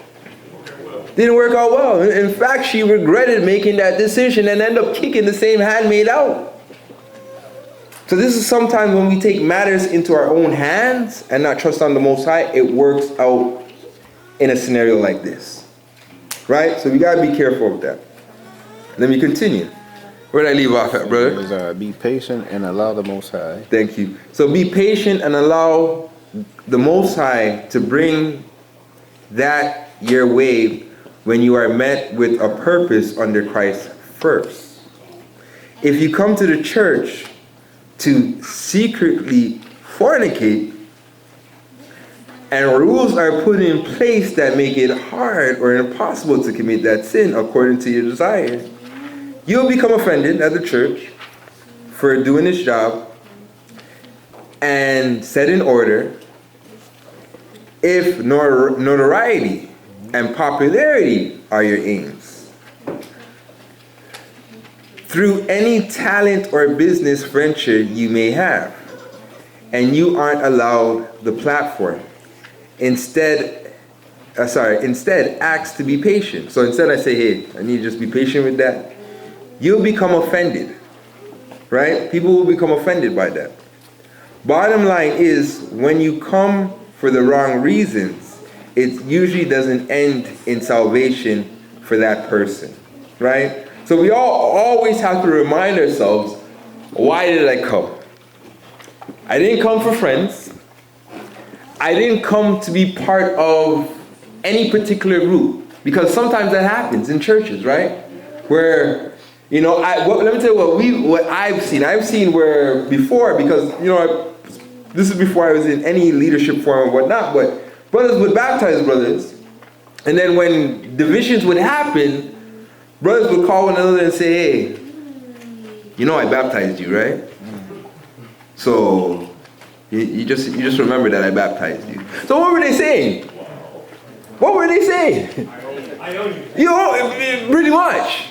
Didn't work out well. In fact, she regretted making that decision and ended up kicking the same handmaid out. So this is sometimes when we take matters into our own hands and not trust on the Most High, it works out in a scenario like this. Right? So we got to be careful with that. Let me continue. Where did I leave off at, brother? Be patient and allow the Most High. Thank you. So be patient and allow the Most High to bring that your way when you are met with a purpose under Christ first. If you come to the church to secretly fornicate, and rules are put in place that make it hard or impossible to commit that sin according to your desire, you'll become offended at the church for doing its job and set in order if notoriety and popularity are your aims. Through any talent or business venture you may have, and you aren't allowed the platform. Instead, ask to be patient. So instead I say, hey, I need to just be patient with that. You'll become offended, right? People will become offended by that. Bottom line is, when you come for the wrong reasons, it usually doesn't end in salvation for that person, right? So we all always have to remind ourselves, why did I come? I didn't come for friends. I didn't come to be part of any particular group, because sometimes that happens in churches, right? Where, let me tell you what I've seen. I've seen where before, because, this is before I was in any leadership forum and whatnot, but brothers would baptize brothers, and then when divisions would happen, brothers would call one another and say, hey, I baptized you, right? So you just remember that I baptized you. So what were they saying? What were they saying? I own you. Pretty much.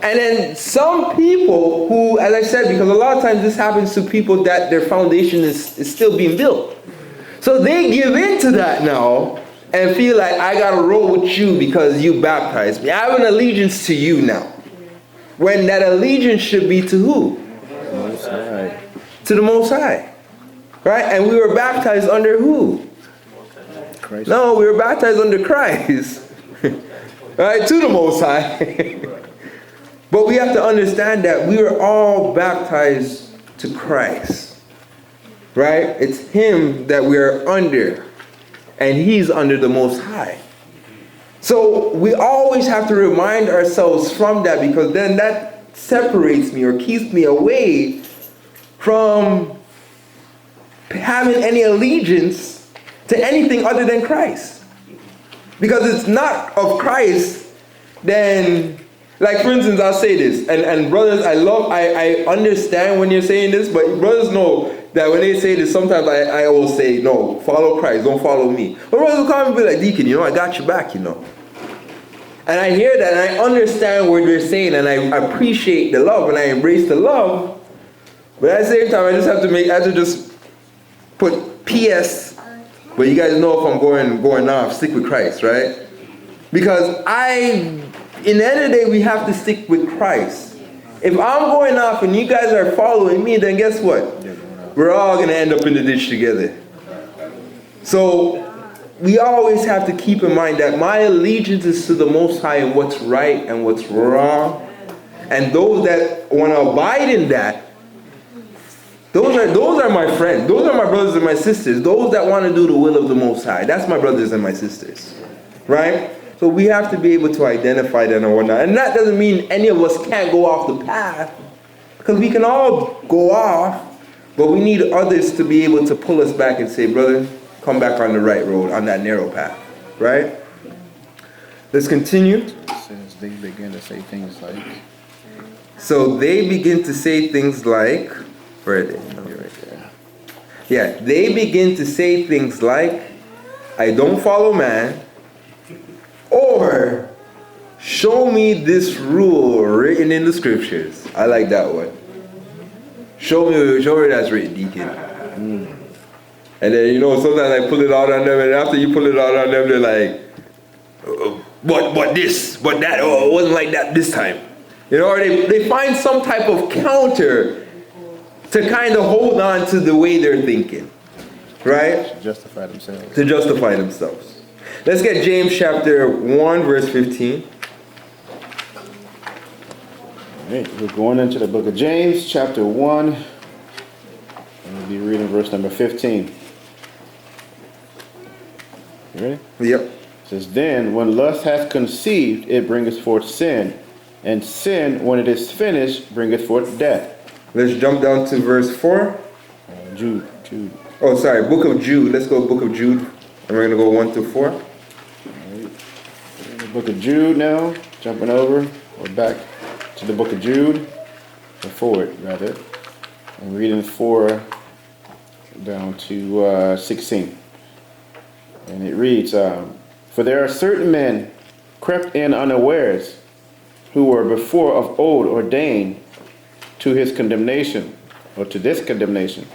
And then some people who, as I said, because a lot of times this happens to people that their foundation is still being built. So they give in to that now and feel like, I got to roll with you because you baptized me. I have an allegiance to you now. When that allegiance should be to who? Most High. To the Most High. Right? And we were baptized under who? Christ. No, we were baptized under Christ. Right? To the Most High. But we have to understand that we were all baptized to Christ. Right? It's Him that we are under. And He's under the Most High. So we always have to remind ourselves from that, because then that separates me or keeps me away from having any allegiance to anything other than Christ. Because it's not of Christ, then, like for instance, I'll say this, and brothers, I understand when you're saying this, but brothers know that when they say this, sometimes I always say, no, follow Christ, don't follow me. But brothers will come and be like, Deacon, I got your back, And I hear that, and I understand what they're saying, and I appreciate the love, and I embrace the love. But at the same time, I have to just put PS, but you guys know if I'm going off, stick with Christ, right? Because in the end of the day, we have to stick with Christ. If I'm going off and you guys are following me, then guess what? We're all going to end up in the ditch together. So we always have to keep in mind that my allegiance is to the Most High and what's right and what's wrong. And those that want to abide in that, those are my friends. Those are my brothers and my sisters. Those that want to do the will of the Most High. That's my brothers and my sisters. Right? So we have to be able to identify that and whatnot. And that doesn't mean any of us can't go off the path. Because we can all go off. But we need others to be able to pull us back and say, brother, come back on the right road, on that narrow path. Right? Let's continue. It says they begin to say things like. So they begin to say things like, where are they? Yeah, they begin to say things like, I don't follow man, or show me this rule written in the scriptures. I like that one. Show me that's written, Deacon. And then, sometimes I pull it out on them, and after you pull it out on them, they're like, but this, but that, oh, it wasn't like that this time. Or they find some type of counter to kind of hold on to the way they're thinking. Right? To justify themselves. To justify themselves. Let's get James chapter 1, verse 15. All right, we're going into the book of James, chapter 1. And we'll be reading verse number 15. You ready? Yep. It says, then when lust hath conceived, it bringeth forth sin. And sin, when it is finished, bringeth forth death. Let's jump down to verse 4. Jude. Oh, sorry, book of Jude. Let's go book of Jude. And we're going to go 1 through 4. All right. The book of Jude now. Jumping over. We're back to the book of Jude. Or forward, rather. And reading 4 down to 16. And it reads, for there are certain men crept in unawares, who were before of old ordained to his condemnation, or to this condemnation.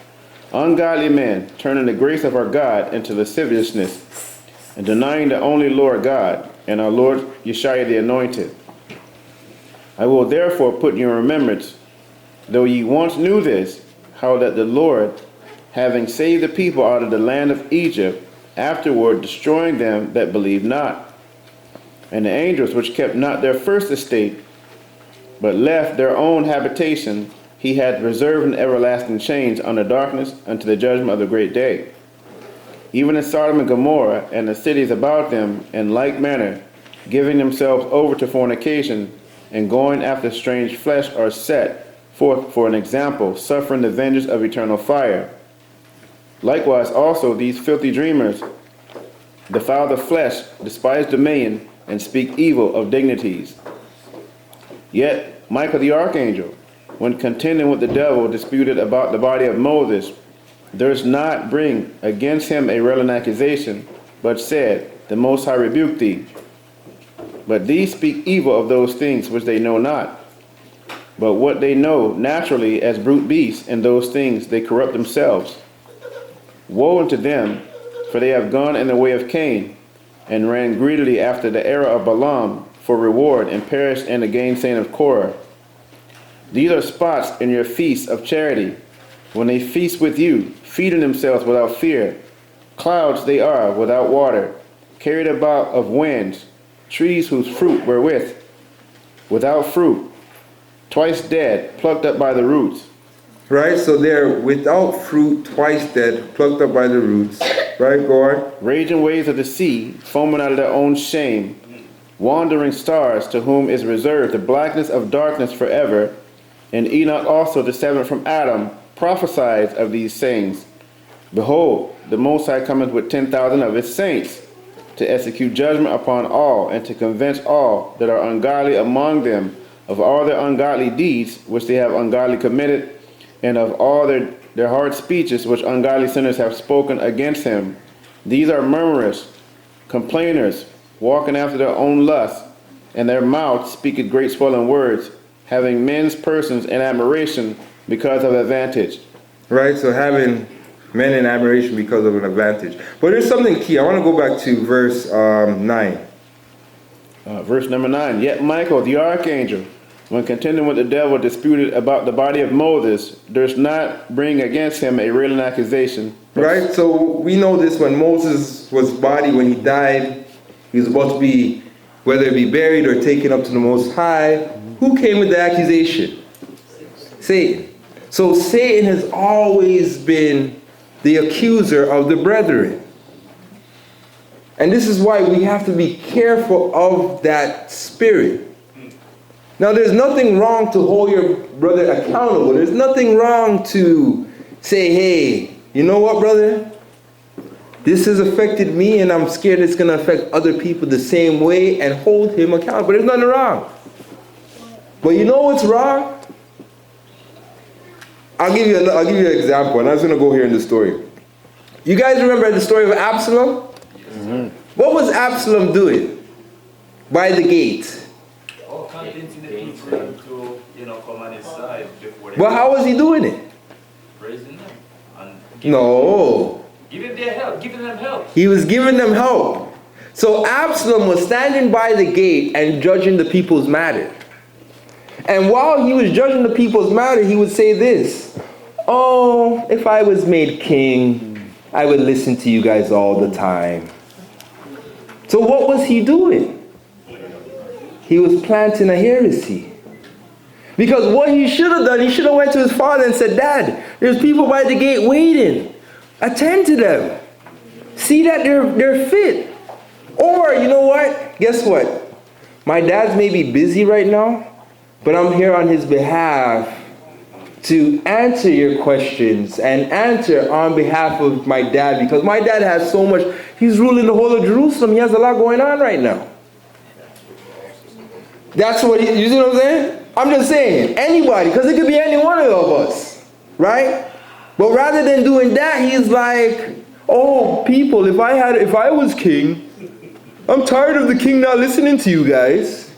Ungodly men, turning the grace of our God into lasciviousness, and denying the only Lord God, and our Lord Yeshua the Anointed. I will therefore put in your remembrance, though ye once knew this, how that the Lord, having saved the people out of the land of Egypt, afterward destroying them that believed not, and the angels which kept not their first estate, but left their own habitation, he had reserved in everlasting chains under darkness unto the judgment of the great day. Even in Sodom and Gomorrah and the cities about them, in like manner, giving themselves over to fornication, and going after strange flesh, are set forth for an example, suffering the vengeance of eternal fire. Likewise also these filthy dreamers defile the flesh, despise dominion, and speak evil of dignities. Yet Michael the archangel, when contending with the devil, disputed about the body of Moses, durst not bring against him a railing accusation, but said, the Most High rebuked thee. But these speak evil of those things which they know not. But what they know naturally as brute beasts, in those things they corrupt themselves. Woe unto them, for they have gone in the way of Cain, and ran greedily after the error of Balaam for reward, and perished in the gainsaying of Korah. These are spots in your feasts of charity, when they feast with you, feeding themselves without fear. Clouds they are without water, carried about of winds, trees whose fruit wherewith, without fruit, twice dead, plucked up by the roots. Right, so they're without fruit, twice dead, plucked up by the roots. Right, go on. Raging waves of the sea, foaming out of their own shame. Wandering stars, to whom is reserved the blackness of darkness forever. And Enoch also, the seventh from Adam, prophesied of these sayings. Behold, the Most High cometh with 10,000 of his saints, to execute judgment upon all, and to convince all that are ungodly among them of all their ungodly deeds which they have ungodly committed, and of all their hard speeches which ungodly sinners have spoken against him. These are murmurers, complainers, walking after their own lusts, and their mouth speaketh great swelling words, having men's persons in admiration because of advantage. Right, so having men in admiration because of an advantage. But there's something key. I want to go back to verse 9. Verse number 9. Yet Michael, the archangel, when contending with the devil, disputed about the body of Moses, durst not bring against him a railing accusation. Right, so we know this when Moses was body, when he died, he was about to be, whether it be buried or taken up to the Most High. Who came with the accusation? Satan. So Satan has always been the accuser of the brethren. And this is why we have to be careful of that spirit. Now, there's nothing wrong to hold your brother accountable. There's nothing wrong to say, hey, you know what, brother? This has affected me, and I'm scared it's going to affect other people the same way, and hold him accountable. There's nothing wrong. But you know what's wrong? I'll give you an example, and I was going to go here in the story. You guys remember the story of Absalom? Mm-hmm. What was Absalom doing by the gate? Oh, convincing the people to, come on his side before they... But how was he doing it? Praising them. And No. giving them help. He was giving them help. So Absalom was standing by the gate and judging the people's matter. And while he was judging the people's matter, he would say this: oh, if I was made king, I would listen to you guys all the time. So what was he doing? He was planting a heresy. Because what he should have done, he should have went to his father and said, Dad, there's people by the gate waiting. Attend to them. See that they're fit. Or, you know what? Guess what? My dad's maybe busy right now, but I'm here on his behalf to answer your questions and answer on behalf of my dad, because my dad has so much. He's ruling the whole of Jerusalem. He has a lot going on right now. That's what you see what I'm saying? I'm just saying, anybody, because it could be any one of us, right? But rather than doing that, he's like, oh, people, if I was king, I'm tired of the king not listening to you guys.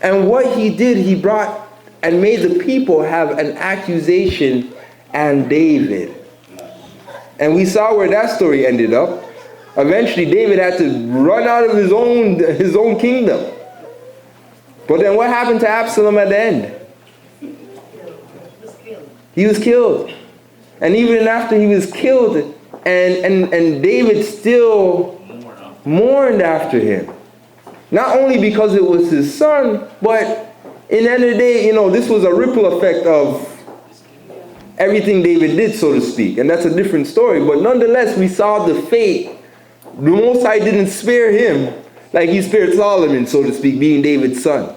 And what he did, he brought and made the people have an accusation and David. And we saw where that story ended up. Eventually, David had to run out of his own kingdom. But then what happened to Absalom at the end? He was killed. And even after he was killed, and David still mourned after him. Not only because it was his son, but in the end of the day, this was a ripple effect of everything David did, so to speak. And that's a different story. But nonetheless, we saw the fate. The Most High didn't spare him like he spared Solomon, so to speak, being David's son.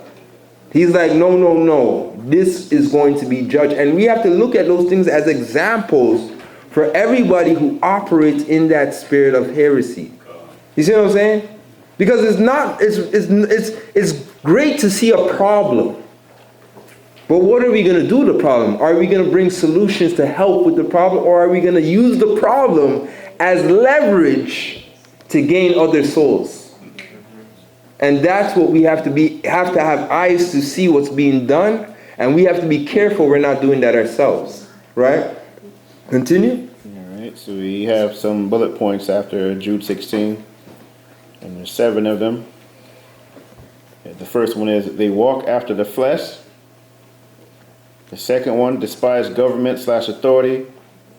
He's like, no. This is going to be judged. And we have to look at those things as examples for everybody who operates in that spirit of heresy. You see what I'm saying? Because it's great to see a problem. But what are we going to do with the problem? Are we going to bring solutions to help with the problem? Or are we going to use the problem as leverage to gain other souls? And that's what we have to have eyes to see what's being done. And we have to be careful we're not doing that ourselves. Right? Continue. All right, so we have some bullet points after Jude 16. And there's 7 of them. The first one is, they walk after the flesh. The second one, despise government/authority,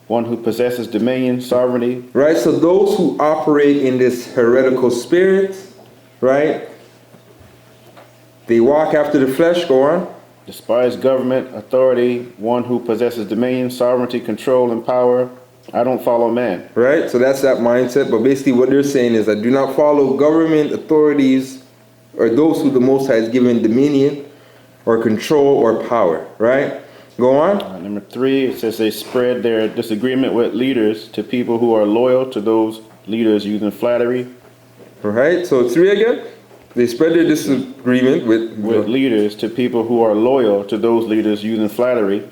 one who possesses dominion, sovereignty. Right, so those who operate in this heretical spirit, right, they walk after the flesh, go on. Despise government, authority, one who possesses dominion, sovereignty, control, and power. I don't follow man. Right, so that's that mindset. But basically what they're saying is that do not follow government, authorities, or those who the Most High has given dominion or control or power. Right? Go on. Number 3, it says they spread their disagreement with leaders to people who are loyal to those leaders using flattery. Right, so 3 again. They spread their disagreement with leaders to people who are loyal to those leaders using flattery.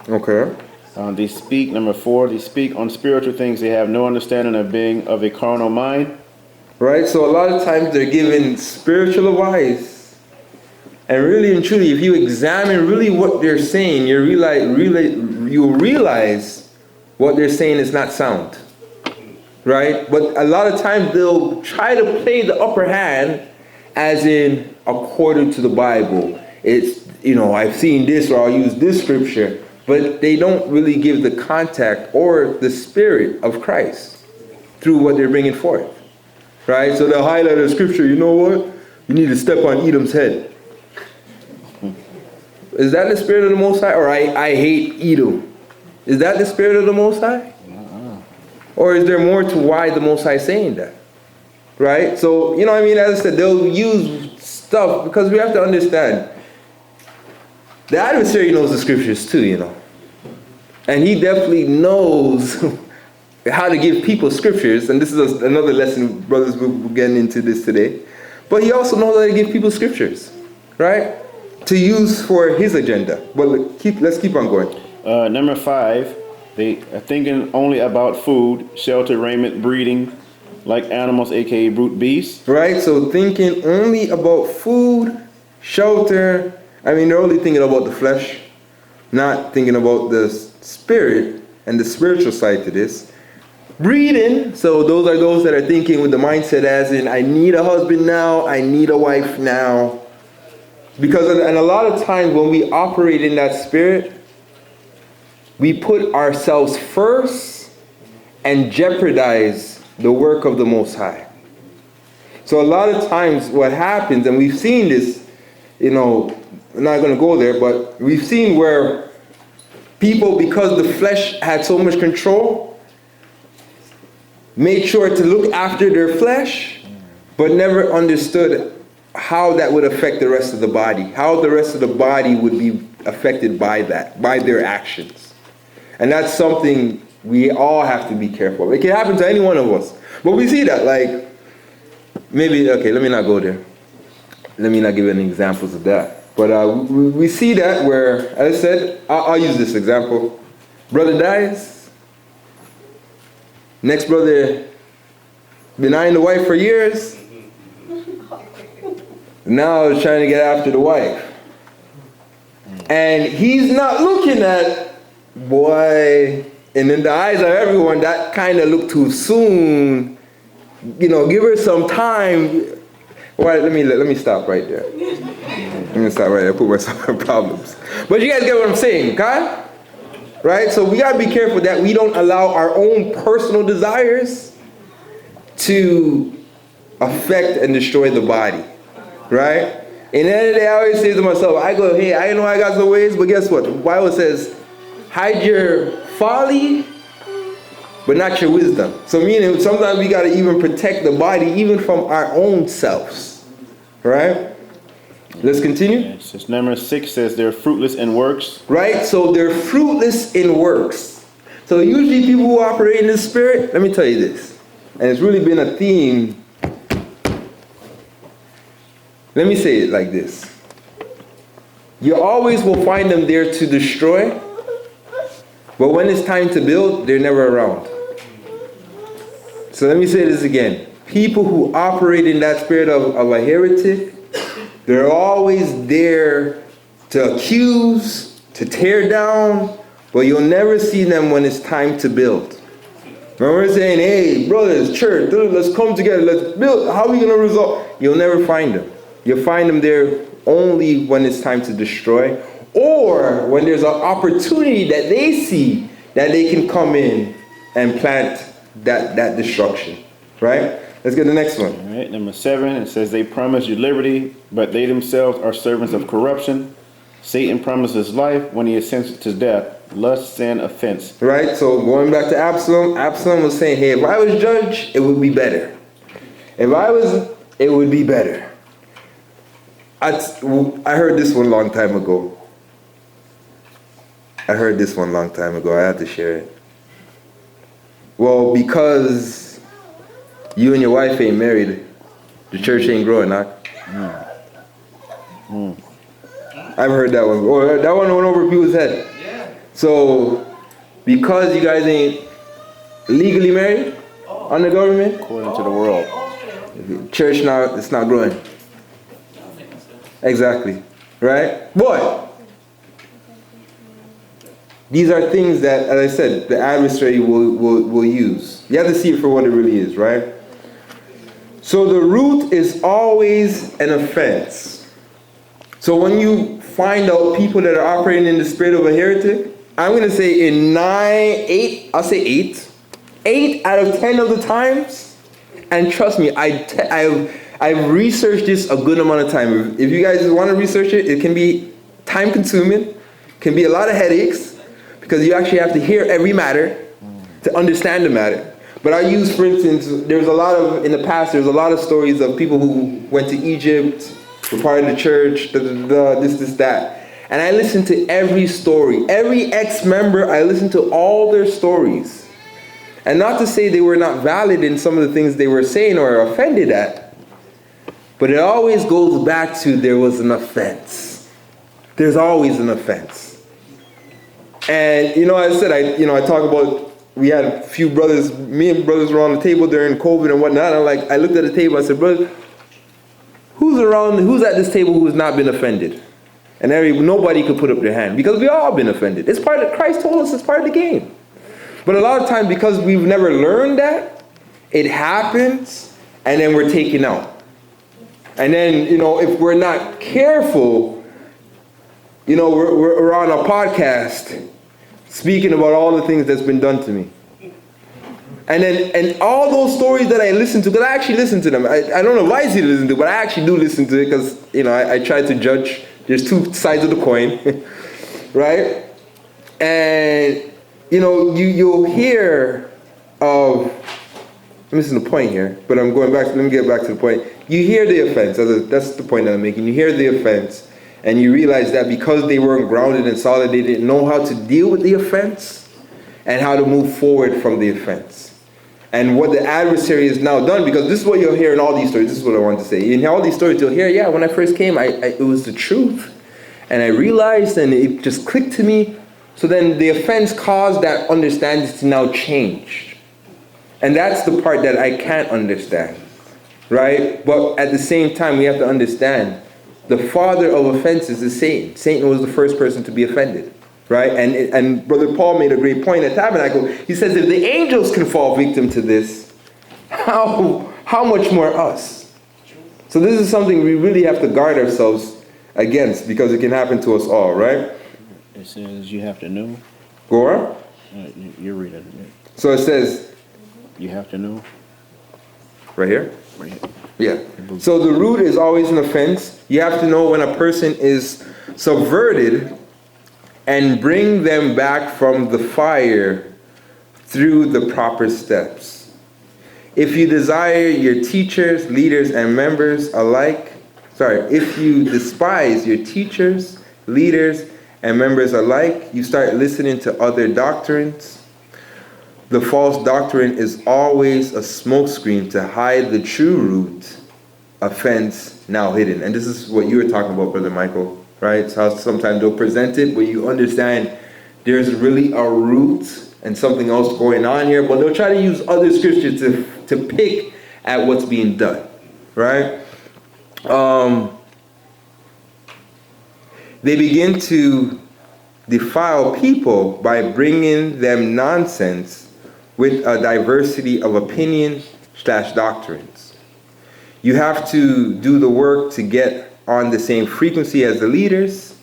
Okay. They speak, number 4, they speak on spiritual things they have no understanding of, being of a carnal mind. Right, so a lot of times they're given spiritual advice. And really and truly, if you examine really what they're saying, you realize what they're saying is not sound. Right? But a lot of times they'll try to play the upper hand as in according to the Bible. It's, I've seen this, or I'll use this scripture. But they don't really give the contact or the spirit of Christ through what they're bringing forth. Right? So they'll highlight the scripture, you know what? You need to step on Edom's head. Is that the spirit of the Most High? Or I hate Edom. Is that the spirit of the Most High? Or is there more to why the Most High is saying that? Right? So, as I said, they'll use stuff because we have to understand. The adversary knows the scriptures too, And he definitely knows how to give people scriptures. And this is another lesson, brothers, we're getting into this today. But he also knows how to give people scriptures, right? To use for his agenda. But let's keep on going. Number 5, They are thinking only about food, shelter, raiment, breeding, like animals, aka brute beasts. Right? So thinking only about food, shelter. I mean, they're only thinking about the flesh, not thinking about the spirit and the spiritual side to this. Breeding, so those are those that are thinking with the mindset as in, I need a husband now, I need a wife now. Because, and a lot of times when we operate in that spirit, we put ourselves first and jeopardize the work of the Most High. So a lot of times what happens, and we've seen this, I'm not going to go there, but we've seen where people, because the flesh had so much control, made sure to look after their flesh, but never understood how that would affect the rest of the body, how the rest of the body would be affected by that, by their actions. And that's something we all have to be careful of. It can happen to any one of us. But we see that, like, maybe, okay, let me not go there. Let me not give any examples of that. But we see that where, as I said, I'll use this example. Brother dies. Next brother been eyeing the wife for years. Now he's trying to get after the wife. And he's not looking at, boy, and in the eyes of everyone, that kind of looked too soon. Give her some time. Well, let me stop right there. Let me stop right there. Put myself in problems. But you guys get what I'm saying, okay? Right? So we got to be careful that we don't allow our own personal desires to affect and destroy the body. Right? And then I always say to myself, I know I got some ways, but guess what? The Bible says, hide your folly, but not your wisdom. So meaning sometimes we got to even protect the body even from our own selves. Right? Let's continue. Yes, number 6 says they're fruitless in works. Right? So they're fruitless in works. So usually people who operate in the spirit, let me tell you this, and it's really been a theme. Let me say it like this. You always will find them there to destroy, but when it's time to build, they're never around. So let me say this again. People who operate in that spirit of a heretic, they're always there to accuse, to tear down, but you'll never see them when it's time to build. Remember saying, hey, brothers, church, let's come together, let's build. How are we going to resolve? You'll never find them. You'll find them there only when it's time to destroy, or when there's an opportunity that they see that they can come in and plant that destruction. Right? Let's get the next one. All right, number 7, it says they promise you liberty, but they themselves are servants of corruption. Satan promises life when he is sentenced to death, lust, sin, offense. Right, so going back to Absalom, Absalom was saying, hey, if I was judge, it would be better. It would be better. I heard this one a long time ago. I had to share it. Well, because you and your wife ain't married, the church ain't growing, huh? I've heard that one. Oh, that one went over people's head. Yeah. So, because you guys ain't legally married under government, according to the world, church now, it's not growing. Exactly. Right? But these are things that, as I said, the adversary will use. You have to see it for what it really is, right? So the root is always an offense. So when you find out people that are operating in the spirit of a heretic, I'm going to say in 8 out of 10 of the times, and trust me, I've researched this a good amount of time. If you guys want to research it, it can be time consuming, can be a lot of headaches, because you actually have to hear every matter to understand the matter. But I use, for instance, in the past, there's a lot of stories of people who went to Egypt, were part of the church, this, that. And I listened to every story. Every ex-member, I listened to all their stories. And not to say they were not valid in some of the things they were saying or offended at, but it always goes back to there was an offense. There's always an offense. And I said, I talk about, we had a few brothers, me and brothers were on the table during COVID and whatnot. I looked at the table, I said, brother, who's at this table who has not been offended? And nobody could put up their hand, because we all been offended. It's part of, Christ told us it's part of the game. But a lot of times, because we've never learned that, it happens, and then we're taken out. And then, if we're not careful, we're on a podcast speaking about all the things that's been done to me. And all those stories that I listen to, because I actually listen to them. I don't know why it's easy to listen to, but I actually do listen to it because, I try to judge. There's two sides of the coin, right? And, you'll hear of, I'm missing the point here, but I'm going back, let me get back to the point. You hear the offense, that's the point that I'm making. You hear the offense, and you realize that because they weren't grounded and solid, they didn't know how to deal with the offense and how to move forward from the offense. And what the adversary has now done, because this is what you'll hear in all these stories, this is what I want to say. In all these stories, you'll hear, yeah, when I first came, it was the truth. And I realized, and it just clicked to me. So then the offense caused that understanding to now change. And that's the part that I can't understand, right? But at the same time, we have to understand the father of offenses is Satan. Satan was the first person to be offended. Right? And Brother Paul made a great point at Tabernacle. He says, if the angels can fall victim to this, how much more us? So this is something we really have to guard ourselves against, because it can happen to us all, right? It says you have to know. Go on. You're reading it. So it says, you have to know. Right here? Right here. Yeah. So the root is always an offense. You have to know when a person is subverted and bring them back from the fire through the proper steps. If you desire your teachers, leaders, and members alike, if you despise your teachers, leaders, and members alike, you start listening to other doctrines. The false doctrine is always a smokescreen to hide the true root offense now hidden. And this is what you were talking about, Brother Michael. Right? So sometimes they'll present it, but you understand there's really a root and something else going on here, but they'll try to use other scriptures to pick at what's being done. Right? They begin to defile people by bringing them nonsense with a diversity of opinion/doctrines. You have to do the work to get on the same frequency as the leaders,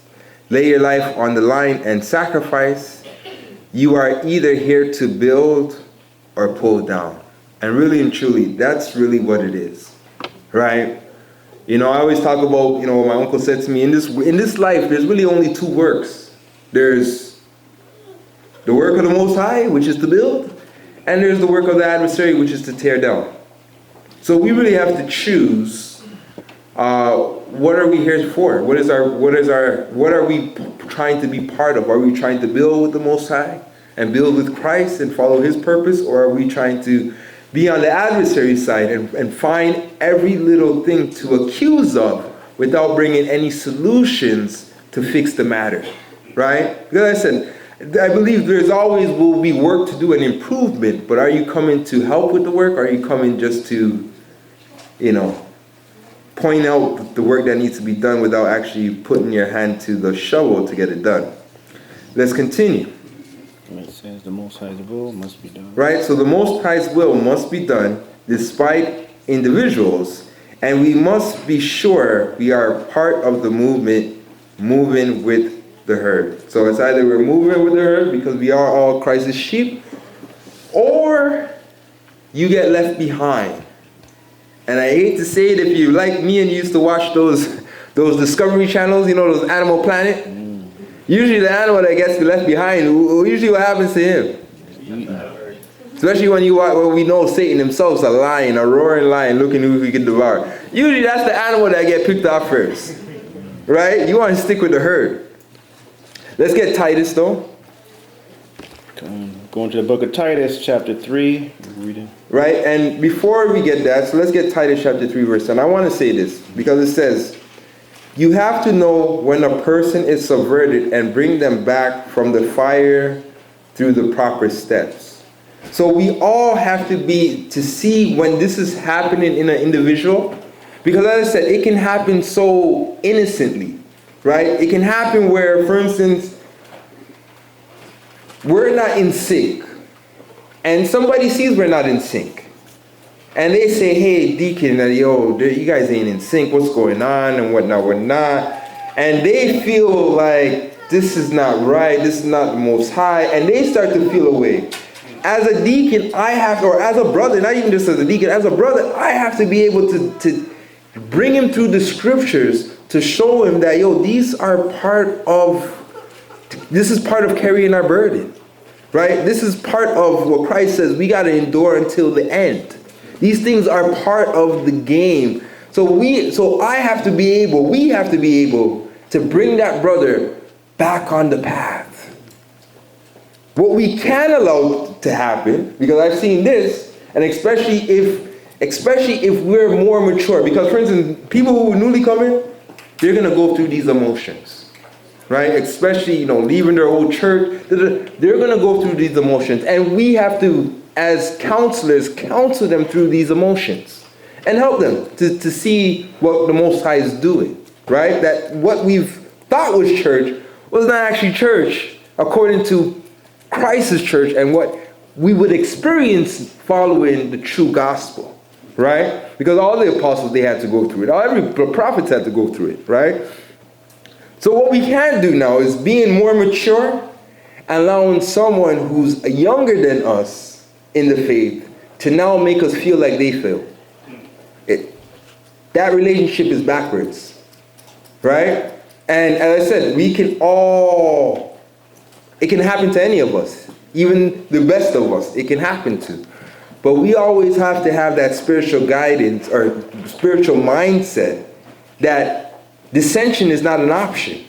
lay your life on the line and sacrifice. You are either here to build or pull down. And really and truly, that's really what it is, right? I always talk about, what my uncle said to me, in this life, there's really only two works. There's the work of the Most High, which is to build, and there's the work of the adversary, which is to tear down. So we really have to choose, what are we here for? What are we trying to be part of? Are we trying to build with the Most High and build with Christ and follow His purpose? Or are we trying to be on the adversary side and find every little thing to accuse of without bringing any solutions to fix the matter? Right? Because I said, I believe there's always will be work to do and improvement, but are you coming to help with the work? Or are you coming just to, point out the work that needs to be done without actually putting your hand to the shovel to get it done? Let's continue. It says the Most High's will must be done. Right? So the Most High's will must be done despite individuals, and we must be sure we are part of the movement, moving with the herd. So it's either we're moving with the herd because we are all Christ's sheep, or you get left behind. And I hate to say it, if you like me and you used to watch those Discovery channels, those Animal Planet, usually the animal that gets left behind, usually what happens to him? Especially when we know Satan himself's a lion, a roaring lion looking who he can devour. Usually that's the animal that get picked off first. Right? You want to stick with the herd. Let's get Titus though. Going to the book of Titus, chapter 3. Reading. Right? And before we get that, so let's get Titus chapter 3, verse 10. I want to say this because it says, You have to know when a person is subverted and bring them back from the fire through the proper steps. So we all have to see when this is happening in an individual, because as I said, it can happen so innocently, right? It can happen where, for instance, we're not in sync, and somebody sees we're not in sync. And they say, hey, Deacon, yo, you guys ain't in sync. What's going on and whatnot, whatnot. And they feel like this is not right. This is not the Most High. And they start to feel away. As a deacon, or as a brother, not even just as a deacon, as a brother, I have to be able to bring him through the scriptures to show him that, yo, this is part of carrying our burden, right? This is part of what Christ says we got to endure until the end. These things are part of the game. So we have to be able to bring that brother back on the path. What we can allow to happen, because I've seen this, and especially if we're more mature, because for instance, people who newly come in, they're gonna go through these emotions, right? Especially, leaving their old church, they're gonna go through these emotions, and we have to, as counselors, counsel them through these emotions and help them to see what the Most High is doing, right? That what we've thought was church was not actually church according to Christ's church and what we would experience following the true gospel, right? Because all the apostles, they had to go through it. Every prophets had to go through it, right? So what we can do now is being more mature, allowing someone who's younger than us in the faith to now make us feel like they feel. That relationship is backwards, right? And as I said, it can happen to any of us, even the best of us, it can happen to. But we always have to have that spiritual guidance or spiritual mindset that dissension is not an option.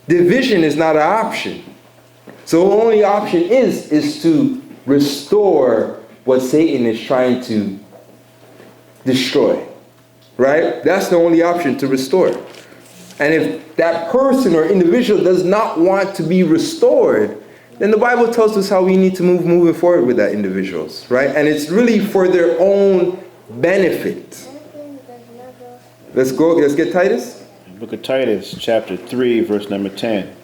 Division is not an option. So the only option is to restore what Satan is trying to destroy, right? That's the only option, to restore. And if that person or individual does not want to be restored, then the Bible tells us how we need to moving forward with that individuals, right? And it's really for their own benefit. Let's get Titus. Book of Titus, chapter 3, verse number 10.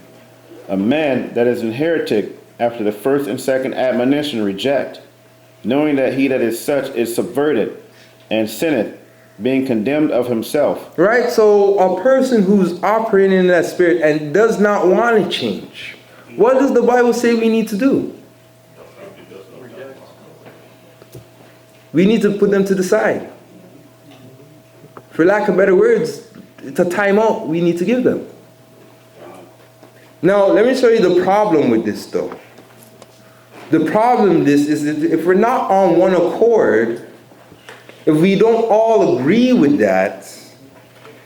A man that is an heretic, after the first and second admonition reject, knowing that he that is such is subverted and sinneth, being condemned of himself. Right, so a person who's operating in that spirit and does not want to change, what does the Bible say we need to do? We need to put them to the side. For lack of better words, it's a timeout we need to give them. Now, let me show you the problem with this, though. The problem with this is that if we're not on one accord, if we don't all agree with that,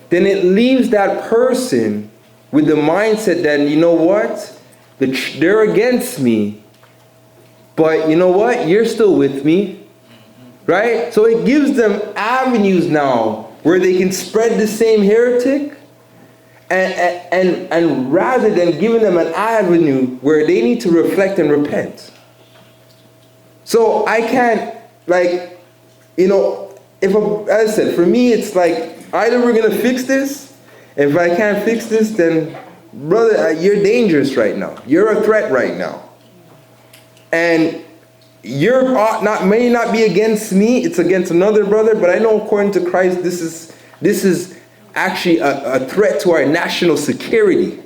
then it leaves that person with the mindset that, you know what? They're against me, but you know what? You're still with me, right? So it gives them avenues now where they can spread the same heretic, and rather than giving them an avenue where they need to reflect and repent. So I can't, as I said, for me it's like, either we're going to fix this, and if I can't fix this, then brother, you're dangerous right now. You're a threat right now. And may not be against me, it's against another brother, but I know according to Christ, this is actually a threat to our national security.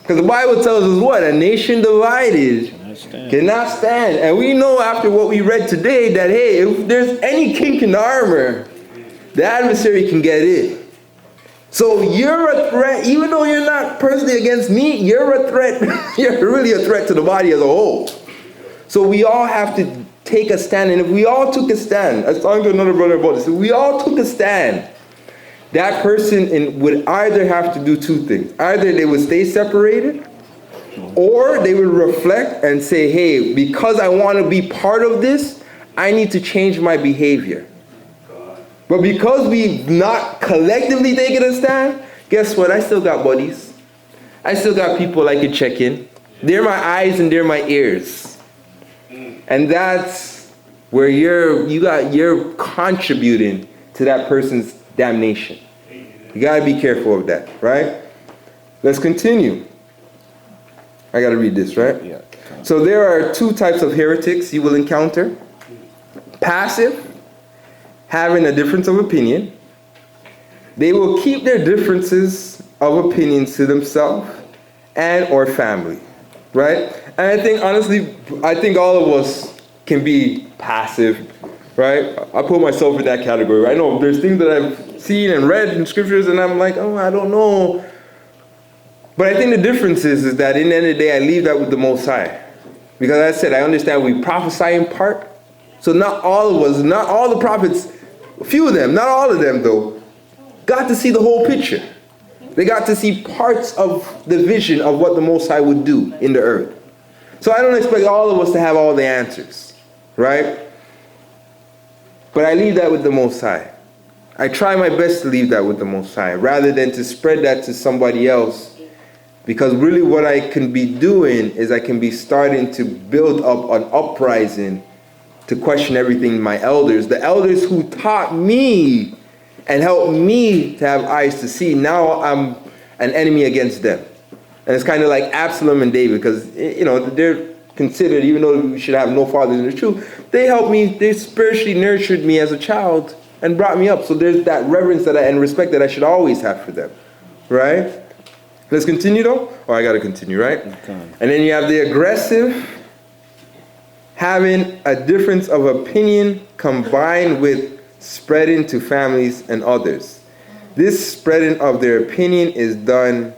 Because the Bible tells us what? A nation divided cannot stand. And we know after what we read today that, hey, if there's any kink in the armor, the adversary can get in. So you're a threat, even though you're not personally against me, you're a threat. You're really a threat to the body as a whole. So we all have to take a stand. And if we all took a stand, I was talking to another brother about this, if we all took a stand, that person would either have to do two things. Either they would stay separated, or they would reflect and say, hey, because I want to be part of this, I need to change my behavior. But because we've not collectively taken a stand, guess what? I still got buddies. I still got people I could check in. They're my eyes and they're my ears. And that's where you're contributing to that person's damnation. You gotta be careful of that, right? Let's continue. I gotta read this, right? Yeah. So there are two types of heretics you will encounter. Passive, having a difference of opinion. They will keep their differences of opinions to themselves and or family, right? And I think, honestly, all of us can be passive, right? I put myself in that category. I know there's things that I've seen and read in scriptures and I'm like, oh, I don't know. But I think the difference is that in the end of the day, I leave that with the Most High. Because as I said, I understand we prophesy in part. So not all of us, not all the prophets, a few of them, not all of them though, got to see the whole picture. They got to see parts of the vision of what the Most High would do in the earth. So I don't expect all of us to have all the answers, right? But I leave that with the Most High. I try my best to leave that with the Most High rather than to spread that to somebody else. Because really what I can be doing is I can be starting to build up an uprising to question everything my elders. The elders who taught me and helped me to have eyes to see, now I'm an enemy against them. And it's kind of like Absalom and David, because they're considered, even though we should have no fathers in the truth, they helped me, they spiritually nurtured me as a child and brought me up. So there's that reverence and respect that I should always have for them, right? Let's continue though? Oh, I got to continue, right? Okay. And then you have the aggressive, having a difference of opinion combined with spreading to families and others. This spreading of their opinion is done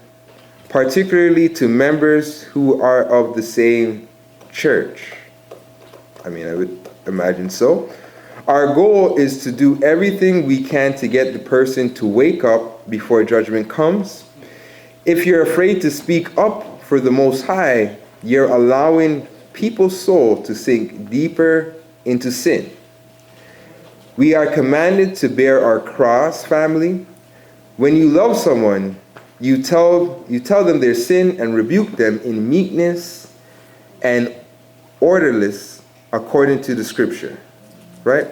particularly to members who are of the same church. I mean, I would imagine so. Our goal is to do everything we can to get the person to wake up before judgment comes. If you're afraid to speak up for the Most High, you're allowing people's soul to sink deeper into sin. We are commanded to bear our cross, family. When you love someone, you tell them their sin and rebuke them in meekness and orderliness according to the scripture. Right?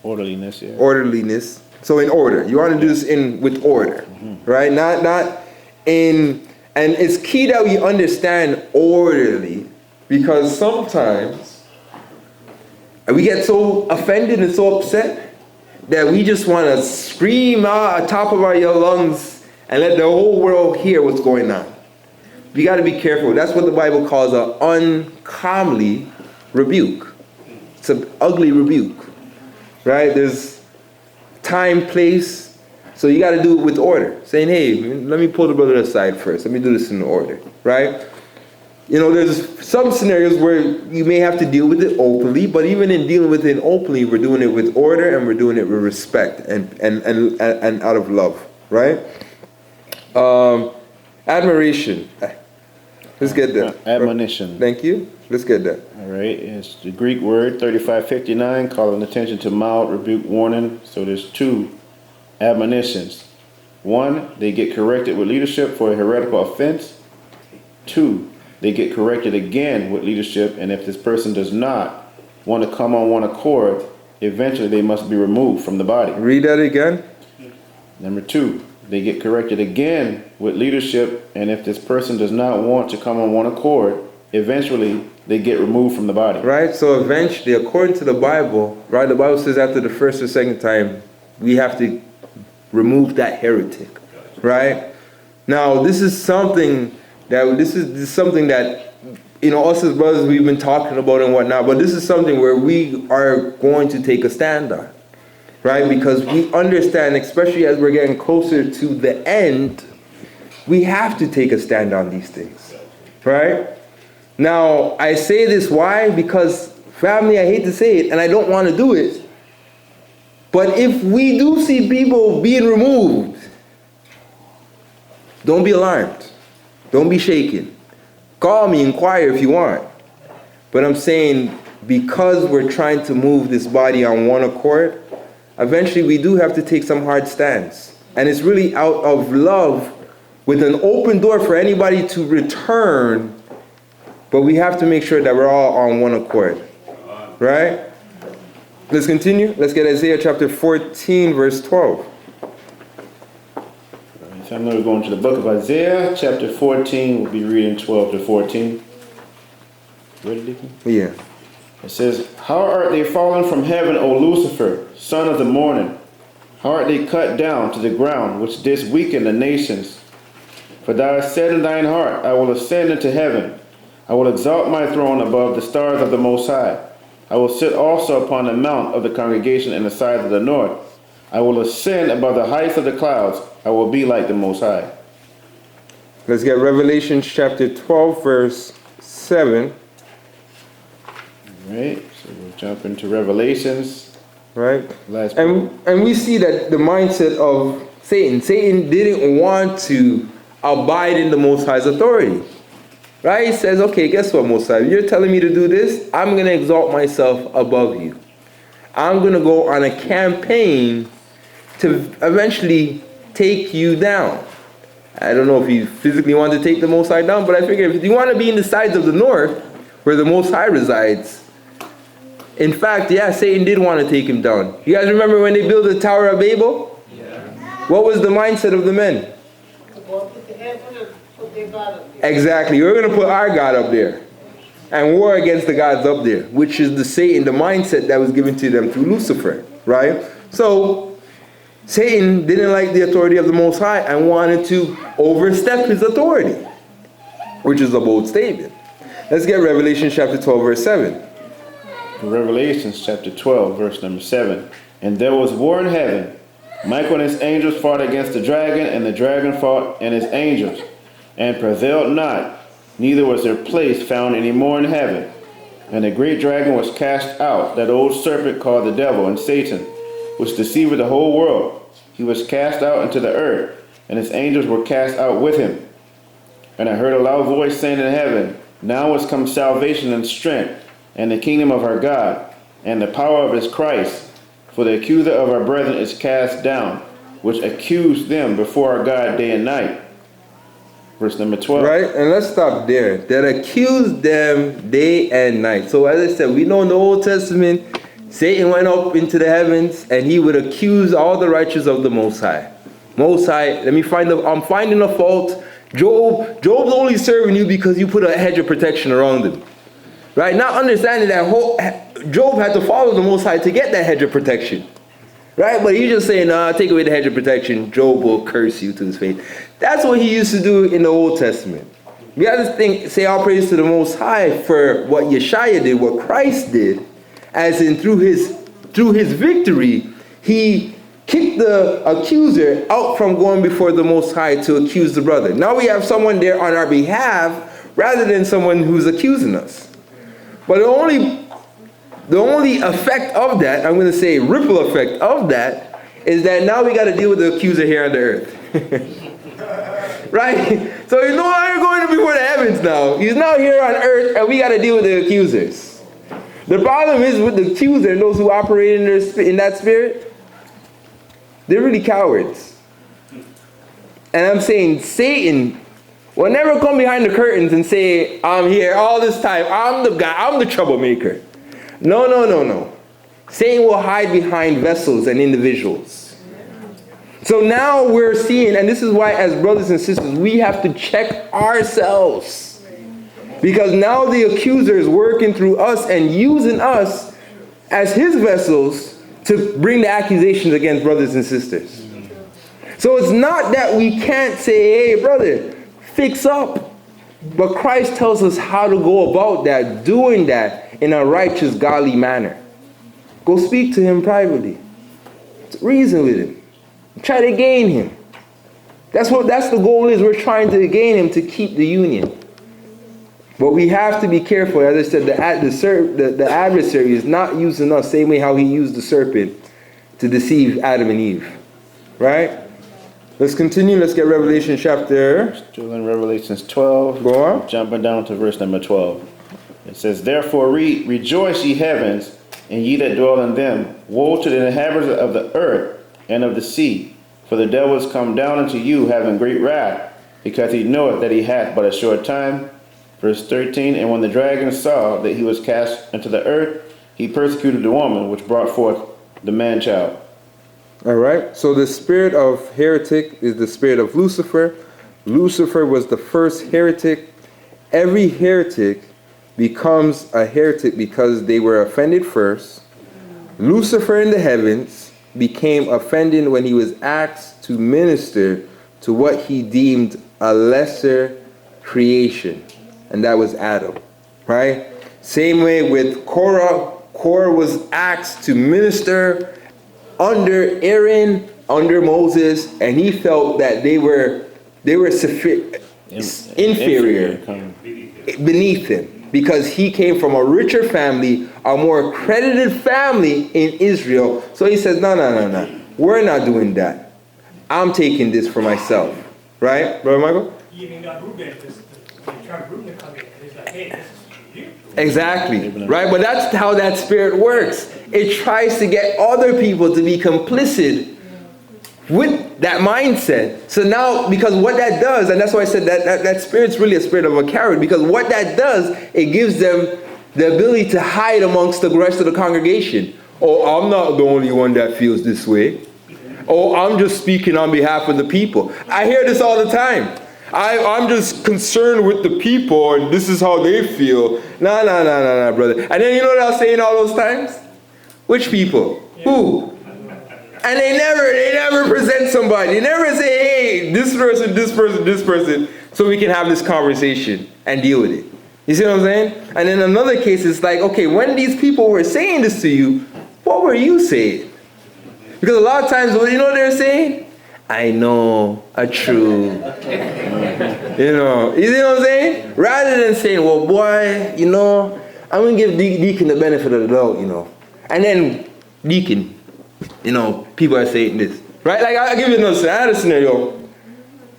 Orderliness, yeah. Orderliness. So in order. You want to do this with order. Mm-hmm. Right? Not in, and it's key that we understand orderly, because sometimes we get so offended and so upset that we just want to scream out at top of our lungs and let the whole world hear what's going on. We got to be careful. That's what the Bible calls an uncomely rebuke. It's an ugly rebuke, right? There's time, place. So you got to do it with order. Saying, hey, let me pull the brother aside first. Let me do this in order, right? There's some scenarios where you may have to deal with it openly, but even in dealing with it openly, we're doing it with order and we're doing it with respect and out of love, right? Admiration. Let's get that. Admonition. Thank you. Let's get that. All right. It's the Greek word 3559, calling attention to mild rebuke, warning. So there's two admonitions. One, they get corrected with leadership for a heretical offense. Two, they get corrected again with leadership, and if this person does not want to come on one accord, eventually they must be removed from the body. Read that again. Number two, they get corrected again with leadership, and if this person does not want to come on one accord, eventually they get removed from the body. Right, so eventually, according to the Bible, right, the Bible says after the first or second time, we have to remove that heretic, right? Now, this is something that, us as brothers, we've been talking about and whatnot, but this is something where we are going to take a stand on, right? Because we understand, especially as we're getting closer to the end, we have to take a stand on these things, right? Now, I say this why? Because, family, I hate to say it, and I don't want to do it, but if we do see people being removed, don't be alarmed. Don't be shaken. Call me, inquire if you want. But I'm saying, because we're trying to move this body on one accord, eventually we do have to take some hard stands. And it's really out of love with an open door for anybody to return, but we have to make sure that we're all on one accord. Right? Let's continue. Let's get Isaiah chapter 14, verse 12. So I'm going to go into the book of Isaiah, chapter 14. We'll be reading 12 to 14. Ready, Deacon? Yeah. It says, how art they fallen from heaven, O Lucifer, son of the morning? How art they cut down to the ground, which didst weaken the nations? For thou hast said in thine heart, I will ascend into heaven. I will exalt my throne above the stars of the Most High. I will sit also upon the mount of the congregation in the sides of the north. I will ascend above the heights of the clouds. I will be like the Most High. Let's get Revelation chapter 12, verse 7. All right, so we'll jump into Revelations. Right? Last and we see that the mindset of Satan didn't want to abide in the Most High's authority. Right? He says, okay, guess what, Most High? You're telling me to do this? I'm going to exalt myself above you. I'm going to go on a campaign to eventually take you down. I don't know if you physically want to take the Most High down, but I figure if you want to be in the sides of the north, where the Most High resides, in fact, yeah, Satan did want to take him down. You guys remember when they built the Tower of Babel? Yeah. What was the mindset of the men? Exactly. We're going to put our God up there and war against the gods up there, which is the mindset that was given to them through Lucifer, right? So Satan didn't like the authority of the Most High and wanted to overstep his authority, which is a bold statement. Let's get Revelation chapter 12, verse 7. Revelation chapter 12, verse number 7. And there was war in heaven. Michael and his angels fought against the dragon, and the dragon fought and his angels, and prevailed not, neither was their place found any more in heaven. And the great dragon was cast out, that old serpent called the devil and Satan, which deceiveth the whole world. He was cast out into the earth, and his angels were cast out with him. And I heard a loud voice saying in heaven, now is come salvation and strength, and the kingdom of our God, and the power of his Christ. For the accuser of our brethren is cast down, which accused them before our God day and night. Verse number 12. Right, and let's stop there. That accused them day and night. So as I said, we know in the Old Testament, Satan went up into the heavens and he would accuse all the righteous of the Most High. Most High, I'm finding a fault. Job's only serving you because you put a hedge of protection around him. Right? Not understanding that Job had to follow the Most High to get that hedge of protection. Right? But he's just saying, take away the hedge of protection, Job will curse you to his face. That's what he used to do in the Old Testament. We got to say all praise to the Most High for what Yeshua did, what Christ did, as in through his victory, he kicked the accuser out from going before the Most High to accuse the brother. Now we have someone there on our behalf rather than someone who's accusing us. But the only effect of that, I'm going to say ripple effect of that, is that now we got to deal with the accuser here on the earth. Right? So he's no longer going before the heavens now. He's now here on earth and we got to deal with the accusers. The problem is with the accuser and those who operate in that spirit, they're really cowards. And I'm saying Satan will never come behind the curtains and say, I'm here all this time. I'm the guy. I'm the troublemaker. No. Satan will hide behind vessels and individuals. So now we're seeing, and this is why as brothers and sisters, we have to check ourselves. Because now the accuser is working through us and using us as his vessels to bring the accusations against brothers and sisters. So it's not that we can't say, hey brother, fix up. But Christ tells us how to go about that, doing that in a righteous, godly manner. Go speak to him privately. Reason with him. Try to gain him. That's the goal is. We're trying to gain him to keep the union. But we have to be careful. As I said, the adversary is not using us same way how he used the serpent to deceive Adam and Eve. Right? Let's continue. Let's get Revelation chapter. Still in Revelations 12. Go on. Jumping down to verse number 12. It says, therefore rejoice ye heavens, and ye that dwell in them. Woe to the inhabitants of the earth and of the sea, for the devil is come down unto you, having great wrath, because he knoweth that he hath but a short time. Verse 13, and when the dragon saw that he was cast into the earth, he persecuted the woman which brought forth the man-child. All right, so the spirit of heretic is the spirit of Lucifer. Lucifer was the first heretic. Every heretic becomes a heretic because they were offended first. Lucifer in the heavens became offended when he was asked to minister to what he deemed a lesser creation, and that was Adam, right? Same way with Korah. Korah was asked to minister under Aaron, under Moses, and he felt that they were inferior beneath him because he came from a richer family, a more accredited family in Israel. So he says, no, we're not doing that. I'm taking this for myself. Right, Brother Michael? He even got Reuben, the tribe of Reuben to come in, and he's like, hey, this is you. Exactly, right? But that's how that spirit works. It tries to get other people to be complicit with that mindset. So now, because what that does, and that's why I said that spirit's really a spirit of a coward, because what that does, it gives them the ability to hide amongst the rest of the congregation. Oh, I'm not the only one that feels this way. Oh, I'm just speaking on behalf of the people. I hear this all the time. I'm just concerned with the people, and this is how they feel. Nah, brother. And then you know what I was saying all those times? Which people? Yeah. Who? And they never present somebody. They never say, hey, this person, so we can have this conversation and deal with it. You see what I'm saying? And in another case, it's like, okay, when these people were saying this to you, what were you saying? Because a lot of times, you know what they're saying? I know a true. You see what I'm saying? Rather than saying, well, boy, I'm going to give Deacon the benefit of the doubt, And then Deacon, people are saying this. Right? Like, I'll give you another scenario. I had a scenario.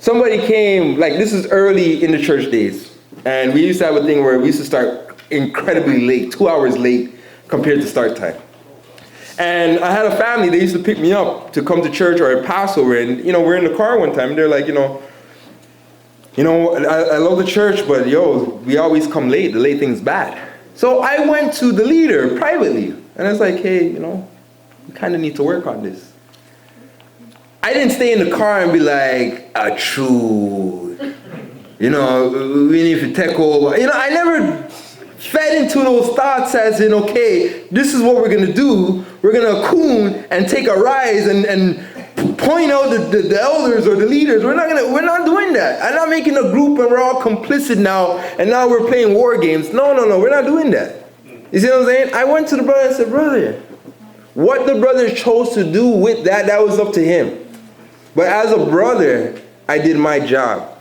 Somebody came, like, this is early in the church days. And we used to have a thing where we used to start incredibly late, 2 hours late compared to start time. And I had a family, they used to pick me up to come to church or at Passover. And, we're in the car one time, and they're like, I love the church, but, we always come late. The late thing's bad. So I went to the leader privately. And I was like, hey, we kind of need to work on this. I didn't stay in the car and be like, true. We need to take over. I never fed into those thoughts as in, okay, this is what we're going to do. We're going to coon and take a rise and point out the elders or the leaders. We're not doing that. I'm not making a group and we're all complicit now and now we're playing war games. No, we're not doing that. You see what I'm saying? I went to the brother and said, brother, what the brother chose to do with that was up to him. But as a brother, I did my job.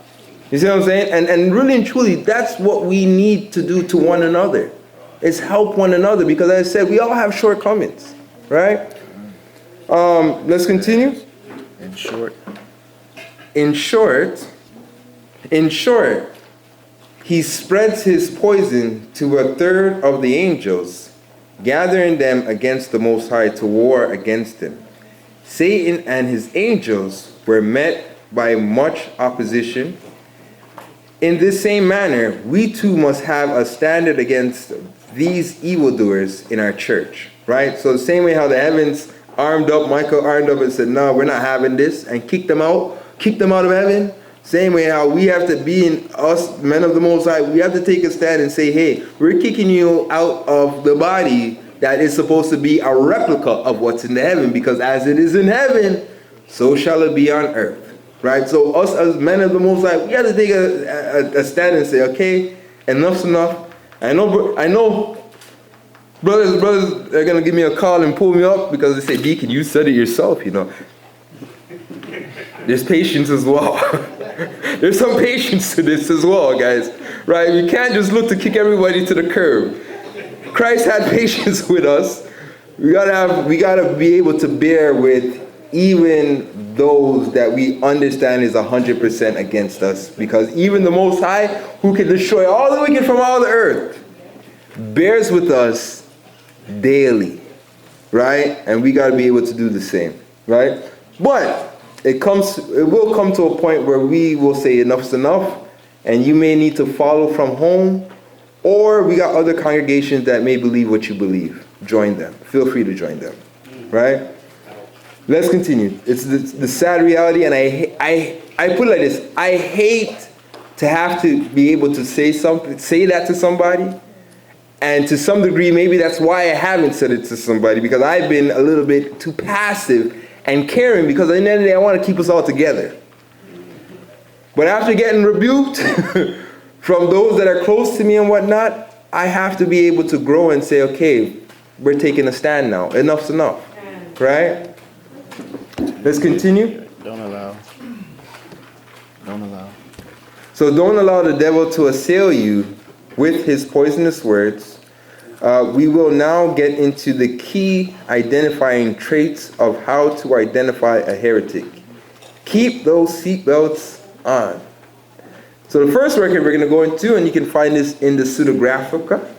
You see what I'm saying? And really and truly, that's what we need to do to one another. Is help one another. Because as I said, we all have shortcomings. Right? Let's continue. In short, he spreads his poison to a third of the angels, gathering them against the Most High to war against him. Satan and his angels were met by much opposition. In this same manner, we too must have a standard against these evildoers in our church, right? So the same way how the heavens Michael armed up and said, no, we're not having this, and kicked them out of heaven. Same way how we have to be in us, men of the Most High, we have to take a stand and say, hey, we're kicking you out of the body that is supposed to be a replica of what's in the heaven, because as it is in heaven, so shall it be on earth. Right? So us as men of the Most High, we have to take a stand and say, okay, enough's enough. I know brothers are going to give me a call and pull me up because they say, Deacon, you said it yourself, There's patience as well. There's some patience to this as well, guys. Right? We can't just look to kick everybody to the curb. Christ had patience with us. We gotta be able to bear with even those that we understand is 100% against us, because even the Most High, who can destroy all the wicked from all the earth, bears with us daily, right? And we got to be able to do the same, right? But it will come to a point where we will say enough's enough, and you may need to follow from home, or we got other congregations that may believe what you believe. Join them. Feel free to join them. Right? Let's continue. It's the sad reality, and I put it like this. I hate to have to be able to say that to somebody, and to some degree, maybe that's why I haven't said it to somebody, because I've been a little bit too passive and caring, because at the end of the day, I want to keep us all together. But after getting rebuked from those that are close to me and whatnot, I have to be able to grow and say, okay, we're taking a stand now. Enough's enough. Right? Let's continue. Don't allow. So don't allow the devil to assail you with his poisonous words. We will now get into the key identifying traits of how to identify a heretic. Keep those seatbelts on. So the first record we're going to go into, and you can find this in the Pseudographica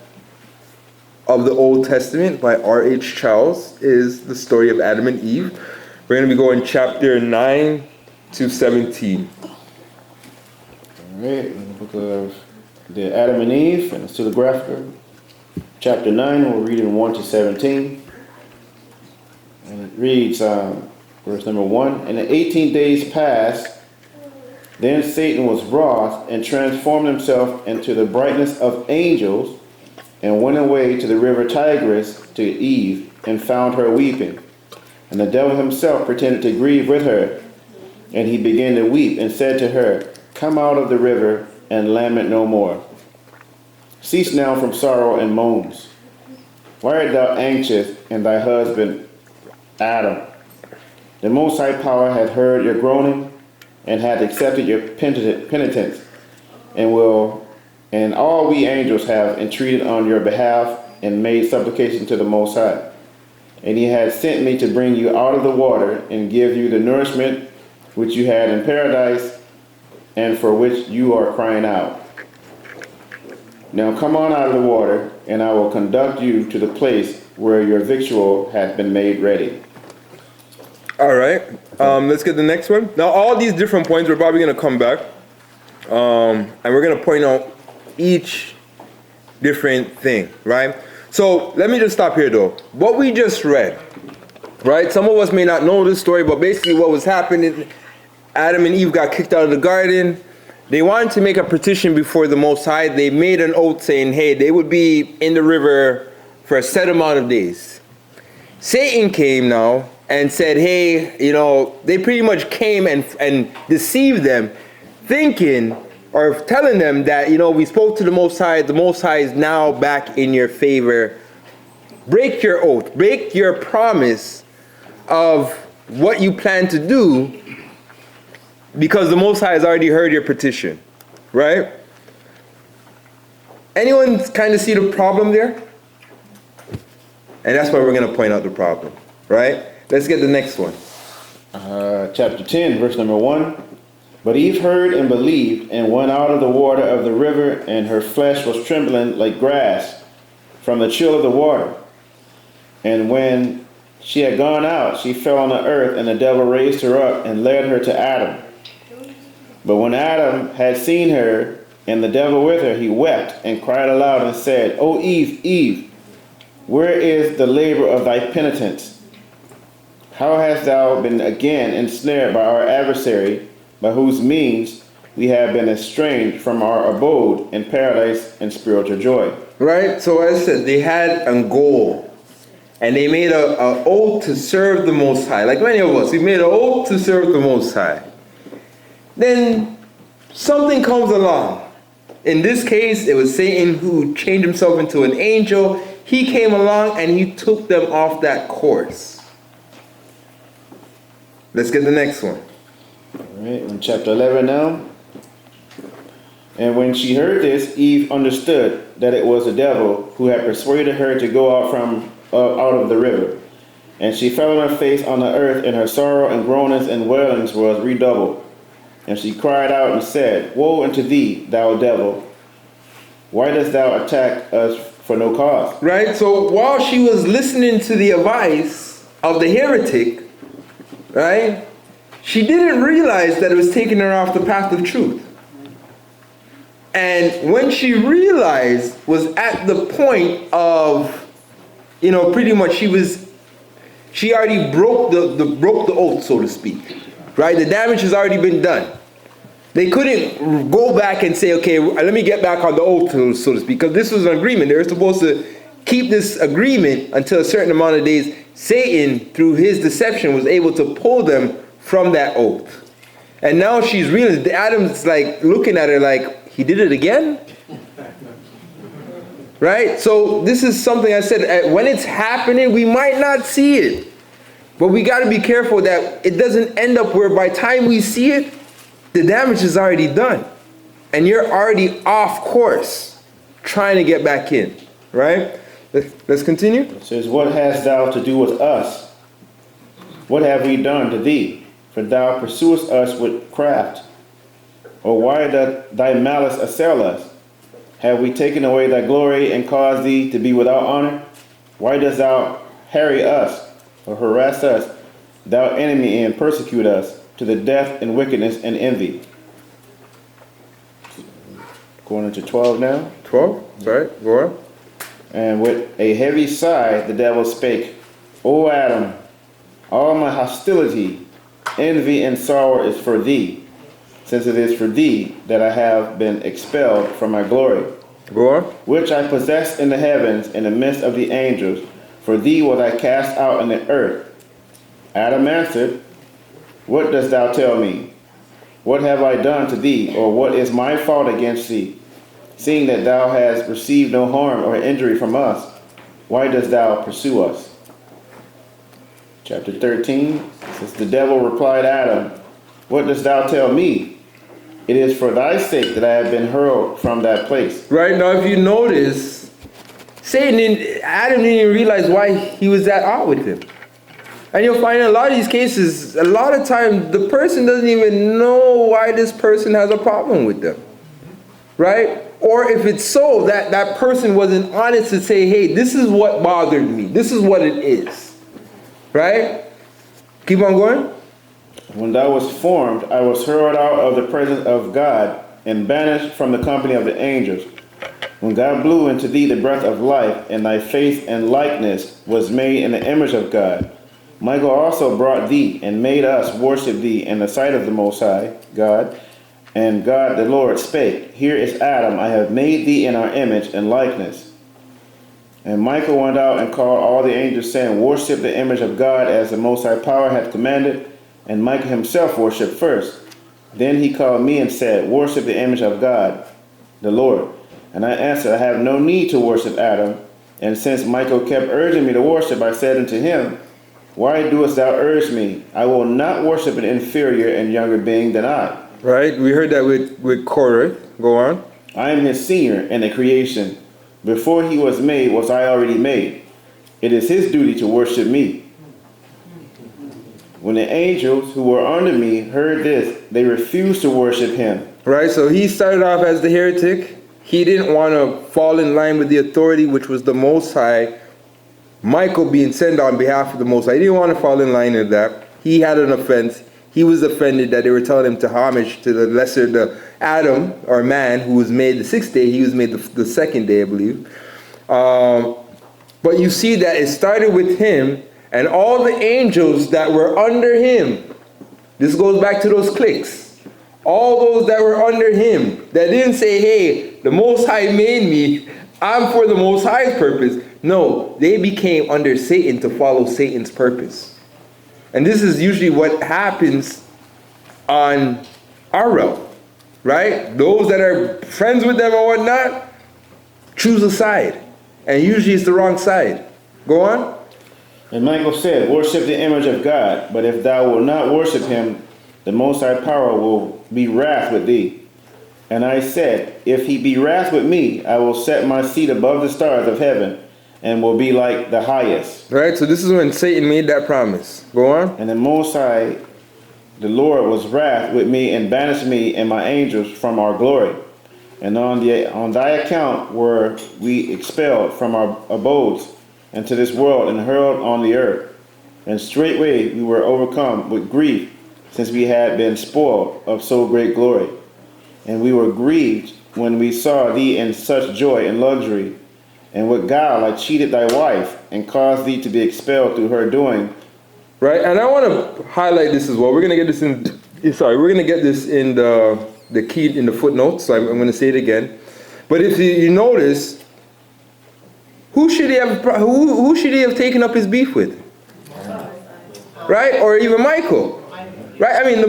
of the Old Testament by R.H. Charles, is the story of Adam and Eve. We're going to be going chapter 9 to 17. All right, in the book of the Adam and Eve and the Pseudographica, chapter 9, we're reading 1 to 17. And it reads, verse number 1, "And the 18 days passed, then Satan was wroth and transformed himself into the brightness of angels, and went away to the river Tigris to Eve, and found her weeping. And the devil himself pretended to grieve with her, and he began to weep, and said to her, Come out of the river, and lament no more. Cease now from sorrow and moans. Why art thou anxious, and thy husband Adam? The Most High Power hath heard your groaning, and hath accepted your penitence, and all we angels have entreated on your behalf, and made supplication to the Most High. And he has sent me to bring you out of the water, and give you the nourishment which you had in paradise, and for which you are crying out. Now come on out of the water, and I will conduct you to the place where your victual hath been made ready." All right. Let's get the next one. Now, all these different points, we're probably going to come back. And we're going to point out each different thing, right? So let me just stop here, though. What we just read, right? Some of us may not know this story, but basically what was happening, Adam and Eve got kicked out of the garden. They wanted to make a petition before the Most High. They made an oath saying, hey, they would be in the river for a set amount of days. Satan came now and said, hey, they pretty much came and deceived them, thinking or telling them that, we spoke to the Most High is now back in your favor. Break your oath, break your promise of what you plan to do, because the Most High has already heard your petition, right? Anyone kind of see the problem there? And that's why we're going to point out the problem, right? Let's get the next one. Chapter 10, verse number 1. "But Eve heard and believed, and went out of the water of the river, and her flesh was trembling like grass from the chill of the water. And when she had gone out, she fell on the earth, and the devil raised her up and led her to Adam. But when Adam had seen her, and the devil with her, he wept and cried aloud and said, O Eve, Eve, where is the labor of thy penitence? How hast thou been again ensnared by our adversary, by whose means we have been estranged from our abode in paradise and spiritual joy?" Right? So as I said, they had a goal. And they made an oath to serve the Most High. Like many of us, we made an oath to serve the Most High. Then something comes along. In this case, it was Satan who changed himself into an angel. He came along and he took them off that course. Let's get the next one. All right, in chapter 11 now. "And when she heard this, Eve understood that it was the devil who had persuaded her to go out of the river. And she fell on her face on the earth, and her sorrow and groanings and wailings was redoubled. And she cried out and said, Woe unto thee, thou devil! Why dost thou attack us for no cause?" Right? So while she was listening to the advice of the heretic, right, she didn't realize that it was taking her off the path of truth. And when she realized, was at the point of, pretty much she already broke the oath, so to speak. Right? The damage has already been done. They couldn't go back and say, okay, let me get back on the oath, so to speak, because this was an agreement. They were supposed to keep this agreement until a certain amount of days. Satan, through his deception, was able to pull them from that oath. And now she's realized, Adam's like looking at her like, he did it again? Right? So this is something I said, when it's happening, we might not see it. But we got to be careful that it doesn't end up where by the time we see it, the damage is already done. And you're already off course trying to get back in. Right? Let's continue. It says, what hast thou to do with us? What have we done to thee? For thou pursuest us with craft. Or why doth thy malice assail us? Have we taken away thy glory and caused thee to be without honor? Why dost thou harry us or harass us, thou enemy, and persecute us to the death and wickedness and envy? Going into 12 now. 12? Sorry, go on. And with a heavy sigh the devil spake, O Adam, all my hostility, envy, and sorrow is for thee, since it is for thee that I have been expelled from my glory, go on, which I possess in the heavens in the midst of the angels. For thee was I cast out in the earth. Adam answered, what dost thou tell me? What have I done to thee, or what is my fault against thee? Seeing that thou hast received no harm or injury from us, why dost thou pursue us? Chapter 13 says, the devil replied Adam, what dost thou tell me? It is for thy sake that I have been hurled from that place. Right, now if you notice, Adam didn't even realize why he was at odds with him. And you'll find in a lot of these cases, a lot of times the person doesn't even know why this person has a problem with them. Right? Or if it's so that person wasn't honest to say, hey, this is what bothered me. This is what it is. Right? Keep on going. When thou wast formed, I was hurled out of the presence of God and banished from the company of the angels. When God blew into thee the breath of life, and thy face and likeness was made in the image of God, Michael also brought thee and made us worship thee in the sight of the Most High, God. And God the Lord spake, here is Adam, I have made thee in our image and likeness. And Michael went out and called all the angels, saying, worship the image of God as the Most High Power hath commanded. And Michael himself worshipped first. Then he called me and said, worship the image of God, the Lord. And I answered, I have no need to worship Adam. And since Michael kept urging me to worship, I said unto him, why doest thou urge me? I will not worship an inferior and younger being than I. Right, we heard that with Korah. Go on. I am his senior in the creation. Before he was made, was I already made. It is his duty to worship me. When the angels who were under me heard this, they refused to worship him. Right, so he started off as the heretic. He didn't want to fall in line with the authority, which was the Most High. Michael being sent on behalf of the Most High. He didn't want to fall in line with that. He had an offense. He was offended that they were telling him to homage to the Adam, or man, who was made the 6th day. He was made the 2nd day, I believe. But you see that it started with him and all the angels that were under him. This goes back to those cliques. All those that were under him that didn't say, hey, the Most High made me, I'm for the Most High's purpose. No, they became under Satan to follow Satan's purpose. And this is usually what happens on our realm, right? Those that are friends with them or whatnot, choose a side. And usually it's the wrong side. Go on. And Michael said, worship the image of God, but if thou wilt not worship him, the Most High Power will be wrath with thee. And I said, if he be wrath with me, I will set my seat above the stars of heaven, and will be like the highest. Right, so this is when Satan made that promise. Go on. And the Most High, the Lord, was wrath with me, and banished me and my angels from our glory. And on thy account were we expelled from our abodes into this world, and hurled on the earth. And straightway we were overcome with grief, since we had been spoiled of so great glory. And we were grieved when we saw thee in such joy and luxury. And with guile I cheated thy wife, and caused thee to be expelled through her doing. Right, and I want to highlight this as well. We're going to get this we're going to get this in the key in the footnotes, so I'm going to say it again. But if you notice, who should he have taken up his beef with? Right? Or even Michael. Right? I mean,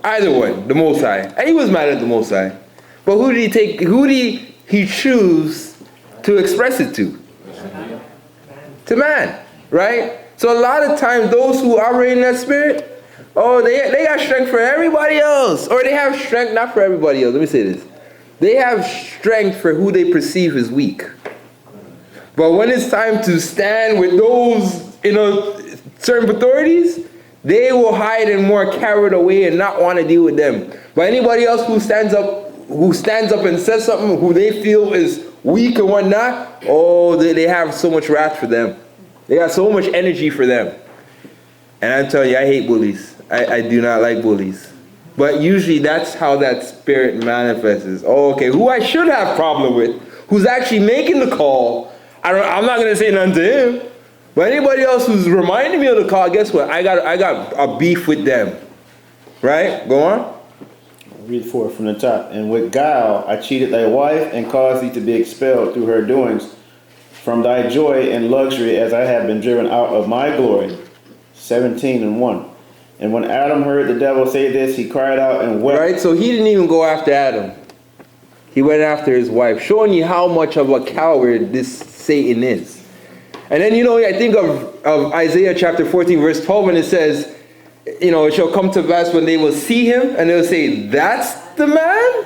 either one, the Most High. And he was mad at the Most High. But who did he choose to express it to? To man. Right? So a lot of times those who operate in that spirit, they got strength for everybody else. Or they have strength not for everybody else. Let me say this. They have strength for who they perceive as weak. But when it's time to stand with those, certain authorities, they will hide and more carried away and not want to deal with them. But anybody else who stands up and says something who they feel is weak and whatnot, they have so much wrath for them. They got so much energy for them. And I'm telling you, I hate bullies. I do not like bullies. But usually that's how that spirit manifests. Okay, who I should have problem with, who's actually making the call, I'm not going to say nothing to him. But anybody else who's reminding me of the call, guess what? I got a beef with them. Right? Go on. I'll read forward from the top. And with guile I cheated thy wife, and caused thee to be expelled through her doings from thy joy and luxury, as I have been driven out of my glory. 17:1. And when Adam heard the devil say this, he cried out and wept. Right? So he didn't even go after Adam. He went after his wife, showing you how much of a coward this Satan is. And then, I think of Isaiah chapter 14, verse 12, and it says, it shall come to pass when they will see him, and they'll say, that's the man?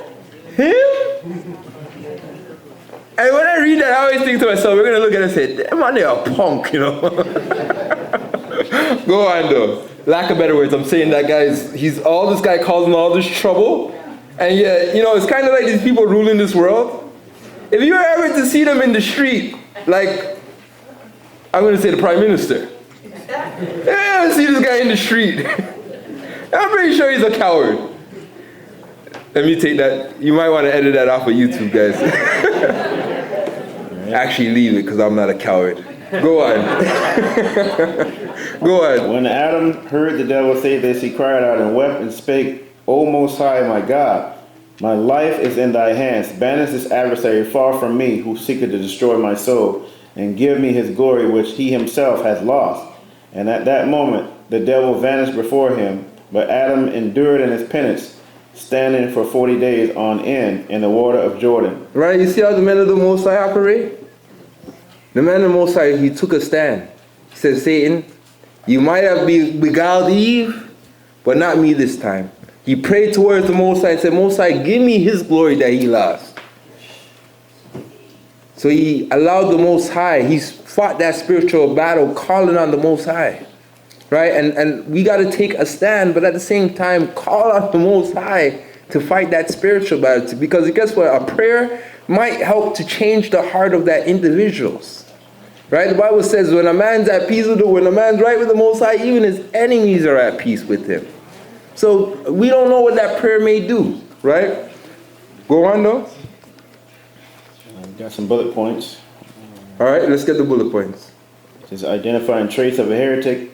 Him? And when I read that, I always think to myself, we're going to look at it and say, that man, they're a punk, Go on, though. Lack of better words, I'm saying that he's all this guy causing all this trouble. And yet, it's kind of like these people ruling this world. If you were ever to see them in the street, like, I'm going to say the Prime Minister. If you ever see this guy in the street, I'm pretty sure he's a coward. Let me take that. You might want to edit that off of YouTube, guys. Actually, leave it, because I'm not a coward. Go on. Go on. When Adam heard the devil say this, he cried out and wept and spake, O Most High, my God, my life is in thy hands. Banish this adversary far from me, who seeketh to destroy my soul, and give me his glory which he himself hath lost. And at that moment the devil vanished before him, but Adam endured in his penance, standing for 40 days on end in the water of Jordan. Right, you see how the men of the Most High operate? The man of the Most High, he took a stand. He said, Satan, you might have beguiled Eve, but not me this time. He prayed towards the Most High and said, Most High, give me his glory that he lost. So he allowed the Most High, he fought that spiritual battle, calling on the Most High. Right? And we got to take a stand, but at the same time, call on the Most High to fight that spiritual battle. Because guess what? A prayer might help to change the heart of that individuals. Right? The Bible says when a man's at peace when a man's right with the Most High, even his enemies are at peace with him. So we don't know what that prayer may do. Right? Go on though. Got some bullet points. All right, let's get the bullet points. Just identifying traits of a heretic.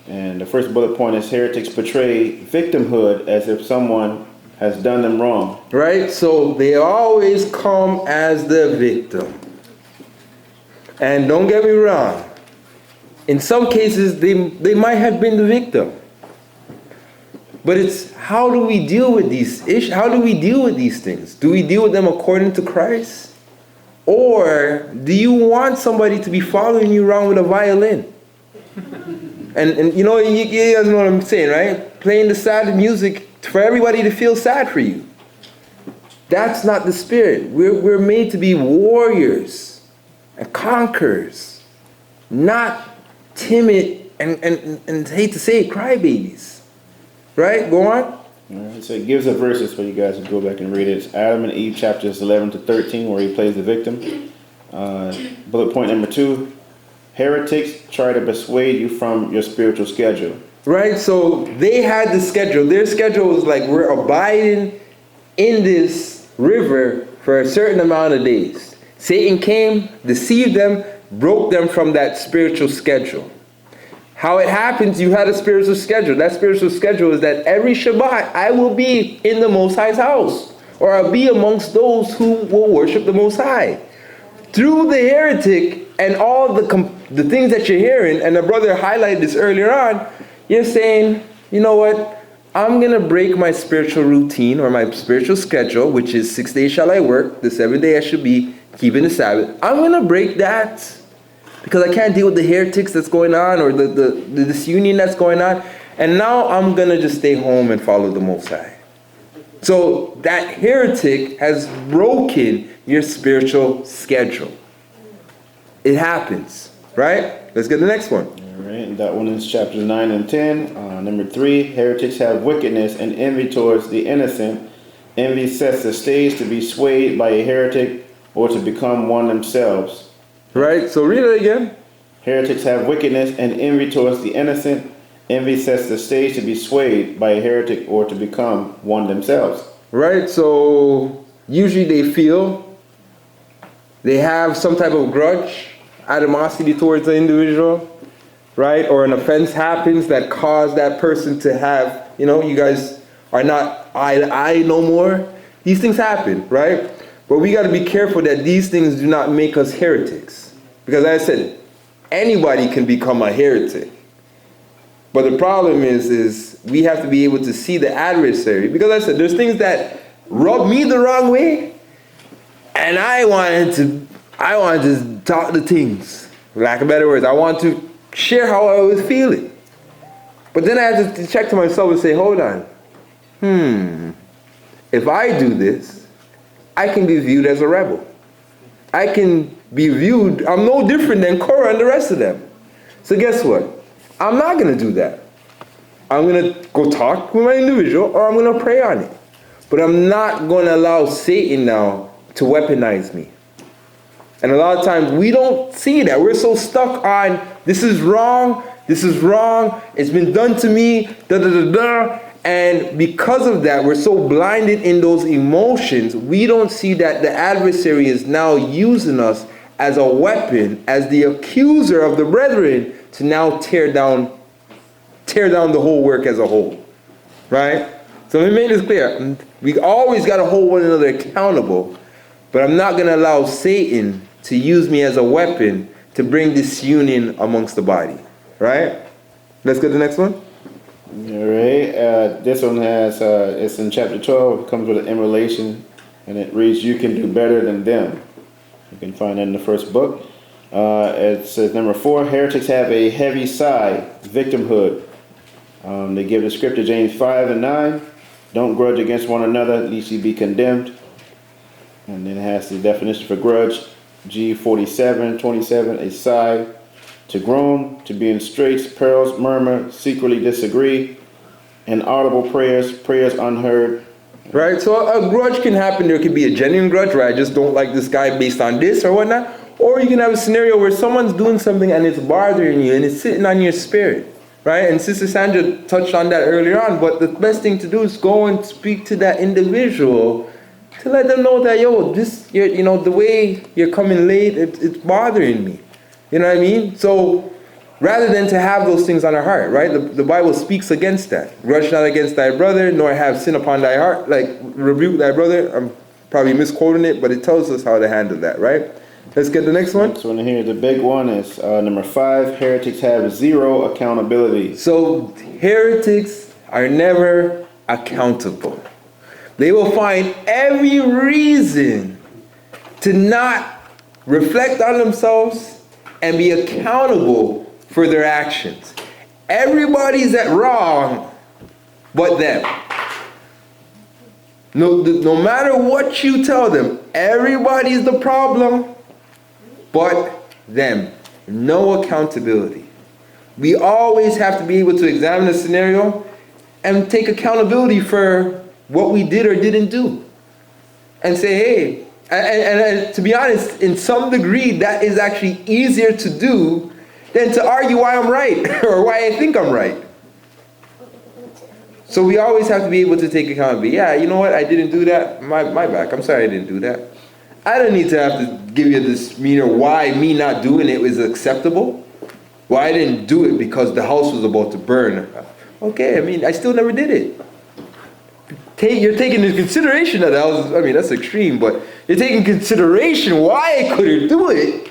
And the first bullet point is heretics portray victimhood as if someone has done them wrong. Right? So they always come as the victim. And don't get me wrong. In some cases, they might have been the victim. But it's how do we deal with these issues? How do we deal with these things? Do we deal with them according to Christ? Or do you want somebody to be following you around with a violin? And you guys know what I'm saying, right? Playing the sad music for everybody to feel sad for you. That's not the spirit. We're made to be warriors and conquerors, not timid and hate to say it, crybabies. Right? Go on. All right, so it gives the verses for you guys to go back and read it. It's Adam and Eve chapters 11 to 13 where he plays the victim. Bullet point number 2, heretics try to persuade you from your spiritual schedule. right? So they had the schedule. Their schedule was like, we're abiding in this river for a certain amount of days. Satan came, deceived them, broke them from that spiritual schedule. How it happens, you had a spiritual schedule. That spiritual schedule is that every Shabbat I will be in the Most High's house, or I'll be amongst those who will worship the Most High. Through the heretic and all the things that you're hearing, and the brother highlighted this earlier on, you're saying, you know what? I'm going to break my spiritual routine or my spiritual schedule, which is 6 days shall I work, the 7th day I should be keeping the Sabbath. I'm going to break that because I can't deal with the heretics that's going on or the disunion that's going on. And now I'm going to just stay home and follow the Most High. So that heretic has broken your spiritual schedule. It happens, right? Let's get the next one. All right, that one is chapters 9 and 10. Number 3, heretics have wickedness and envy towards the innocent. Envy sets the stage to be swayed by a heretic or to become one themselves. Right, so read it again. Heretics have wickedness and envy towards the innocent. Envy sets the stage to be swayed by a heretic or to become one themselves. Right, so usually they feel they have some type of grudge, animosity towards the individual, right? Or an offense happens that caused that person to have, you guys are not eye to eye no more. These things happen, right? But we got to be careful that these things do not make us heretics. Because as I said, anybody can become a heretic. But the problem is we have to be able to see the adversary. Because I said, there's things that rub me the wrong way, and I wanted to talk the things. For lack of better words, I want to share how I was feeling. But then I had to check to myself and say, hold on. If I do this, I can be viewed as a rebel. I can be viewed, I'm no different than Korah and the rest of them. So guess what? I'm not going to do that. I'm going to go talk with my individual, or I'm going to pray on it. But I'm not going to allow Satan now to weaponize me. And a lot of times we don't see that. We're so stuck on, this is wrong, it's been done to me, And because of that, we're so blinded in those emotions, we don't see that the adversary is now using us as a weapon, as the accuser of the brethren, to now tear down the whole work as a whole. Right? So let me make this clear. We always got to hold one another accountable, but I'm not going to allow Satan to use me as a weapon to bring disunion amongst the body. Right? Let's go to the next one. All right. This one has, it's in chapter 12. It comes with an immolation, and it reads, you can do better than them. You can find that in the first book. It says, number 4, heretics have a heavy side, victimhood. They give the scripture, James 5 and 9. Don't grudge against one another, lest ye be condemned. And then it has the definition for grudge, G47:27, a side. To groan, to be in straits, perils, murmur, secretly disagree, inaudible prayers, prayers unheard. Right, so a grudge can happen. There could be a genuine grudge, right? I just don't like this guy based on this or whatnot. Or you can have a scenario where someone's doing something and it's bothering you and it's sitting on your spirit, right? And Sister Sandra touched on that earlier on, but the best thing to do is go and speak to that individual to let them know that, the way you're coming late, it's bothering me. You know what I mean? So rather than to have those things on our heart, right? The Bible speaks against that. Grudge not against thy brother, nor have sin upon thy heart. Like, rebuke thy brother. I'm probably misquoting it, but it tells us how to handle that, right? Let's get the next one. Next one here, the big one is number 5. Heretics have zero accountability. So heretics are never accountable. They will find every reason to not reflect on themselves and be accountable for their actions. Everybody's at wrong but them. No matter what you tell them, everybody's the problem but them. No accountability. We always have to be able to examine the scenario and take accountability for what we did or didn't do. And say, hey, and to be honest, in some degree, that is actually easier to do than to argue why I'm right or why I think I'm right. So we always have to be able to take accountability. Yeah, you know what? I didn't do that. My back. I'm sorry I didn't do that. I don't need to have to give you this meaning why me not doing it was acceptable. Why I didn't do it because the house was about to burn. Okay, I mean, I still never did it. You're taking into consideration that I mean, that's extreme, but you're taking consideration why I couldn't do it.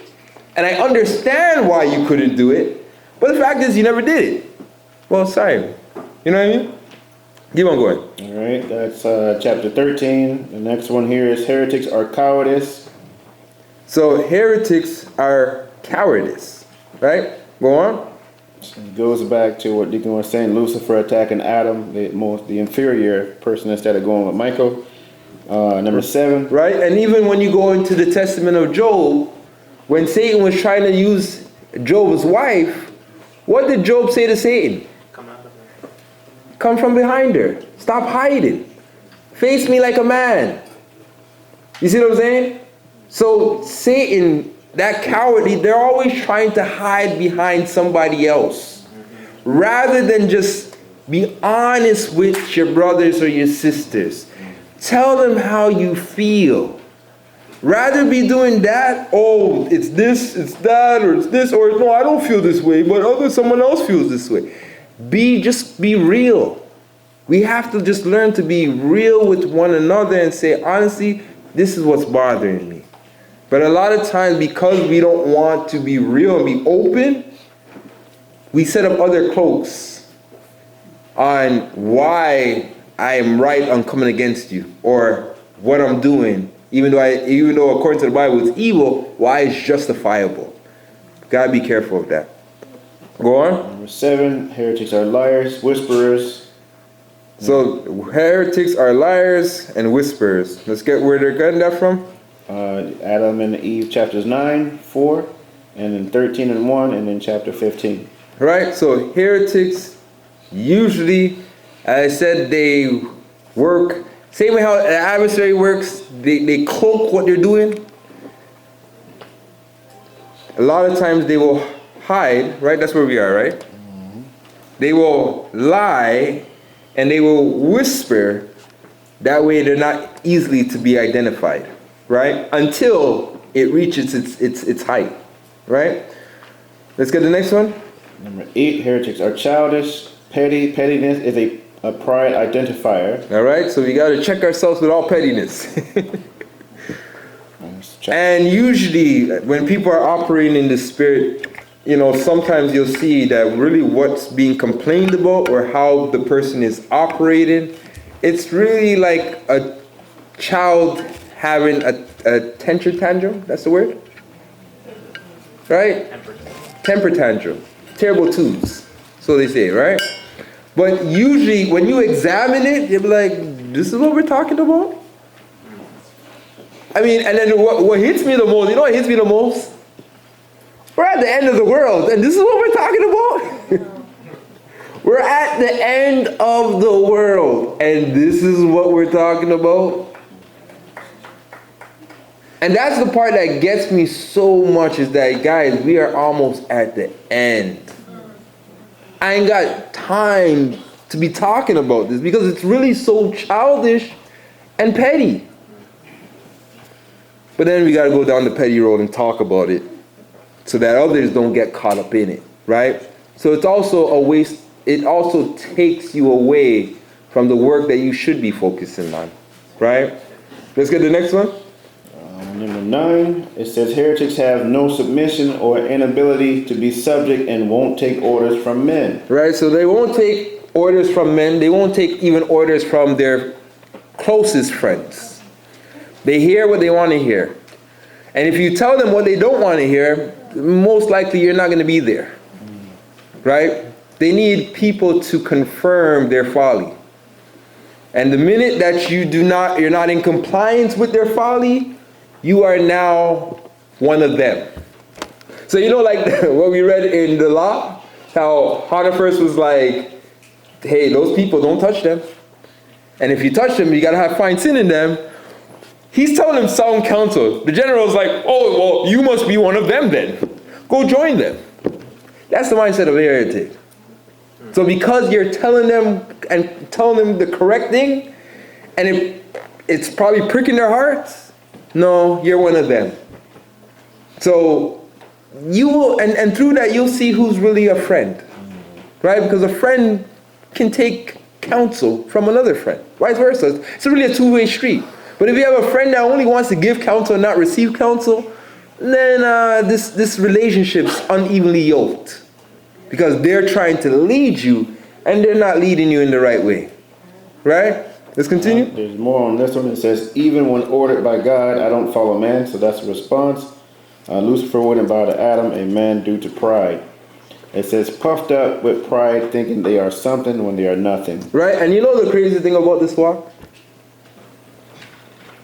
And I understand why you couldn't do it. But the fact is you never did it. Well, sorry. You know what I mean? Keep on going. All right, that's chapter 13. The next one here is heretics are cowardice. So heretics are cowardice, right? Go on. So it goes back to what Deacon was saying, Lucifer attacking Adam, the inferior person, instead of going with Michael. Number 7. Right, and even when you go into the testament of Job, when Satan was trying to use Job's wife, what did Job say to Satan? Come from behind her. Stop hiding. Face me like a man. You see what I'm saying? So Satan, that cowardly, they're always trying to hide behind somebody else. Rather than just be honest with your brothers or your sisters. Tell them how you feel. Rather be doing that, oh, it's this, it's that, or it's this, or no, I don't feel this way, but someone else feels this way. Just be real. We have to just learn to be real with one another and say, honestly, this is what's bothering me. But a lot of times, because we don't want to be real and be open, we set up other cloaks on why I am right on coming against you, or what I'm doing, even though according to the Bible it's evil, why it's justifiable. Gotta be careful of that. Go on. Number 7, heretics are liars, whisperers. So heretics are liars and whisperers. Let's get where they're getting that from. Adam and Eve, chapters 9, 4, and then 13 and 1, and then chapter 15. Right, so heretics usually, as I said, they work, same way how an adversary works, they cloak what they're doing. A lot of times they will hide, right? That's where we are, right? Mm-hmm. They will lie and they will whisper. That way they're not easily to be identified, right? Until it reaches its height, right? Let's get the next one. Number 8, heretics are childish. Pettiness is a pride identifier. All right, so we got to check ourselves with all pettiness. And usually when people are operating in the spirit, sometimes you'll see that really what's being complained about or how the person is operating, it's really like a child having a temper tantrum. That's the word? Right? Temper tantrum. Terrible twos. So they say, right? But usually when you examine it, you'll be like, this is what we're talking about? I mean, and then what hits me the most, you know what hits me the most? We're at the end of the world, and this is what we're talking about? We're at the end of the world, and this is what we're talking about? And that's the part that gets me so much, is that, guys, we are almost at the end. I ain't got time to be talking about this, because it's really so childish and petty. But then we got to go down the petty road and talk about it so that others don't get caught up in it, right? So it's also a waste. It also takes you away from the work that you should be focusing on, right? Let's get the next one. Number 9, it says heretics have no submission or inability to be subject and won't take orders from men. Right, so they won't take orders from men. They won't take even orders from their closest friends. They hear what they want to hear. And if you tell them what they don't want to hear, most likely you're not going to be there. Right? They need people to confirm their folly. And the minute that you're not in compliance with their folly, you are now one of them. So like what we read in the law, how Potiphar was like, hey, those people, don't touch them. And if you touch them, you got to find sin in them. He's telling him sound counsel. The general's like, oh, well, you must be one of them then. Go join them. That's the mindset of a heretic. So because you're telling them the correct thing, and it's probably pricking their hearts, no, you're one of them. So you will, and through that you'll see who's really a friend, right? Because a friend can take counsel from another friend, vice versa. It's really a two-way street. But if you have a friend that only wants to give counsel and not receive counsel, then this relationship's unevenly yoked, because they're trying to lead you and they're not leading you in the right way, right? Let's continue. There's more on this one. It says, even when ordered by God, I don't follow man. So that's the response. Lucifer wouldn't bow to Adam, a man due to pride. It says, puffed up with pride, thinking they are something when they are nothing. Right, and you know the crazy thing about this walk?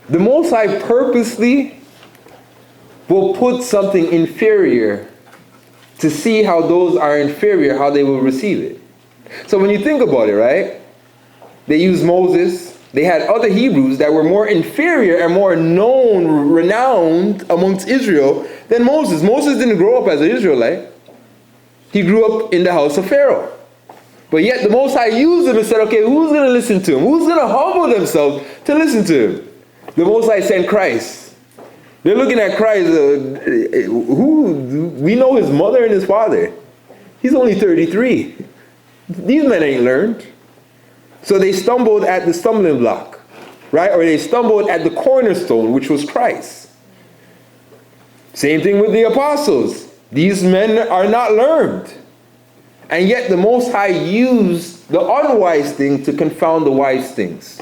The Most High purposely will put something inferior to see how those are inferior, how they will receive it. So when you think about it, right? They used Moses. They had other Hebrews that were more inferior and more known, renowned amongst Israel than Moses. Moses didn't grow up as an Israelite. He grew up in the house of Pharaoh. But yet the Most High used him and said, okay, who's going to listen to him? Who's going to humble themselves to listen to him? The Most High sent Christ. They're looking at Christ. We know his mother and his father. He's only 33. These men ain't learned. So they stumbled at the stumbling block, right? Or they stumbled at the cornerstone, which was Christ. Same thing with the apostles. These men are not learned. And yet the Most High used the unwise thing to confound the wise things.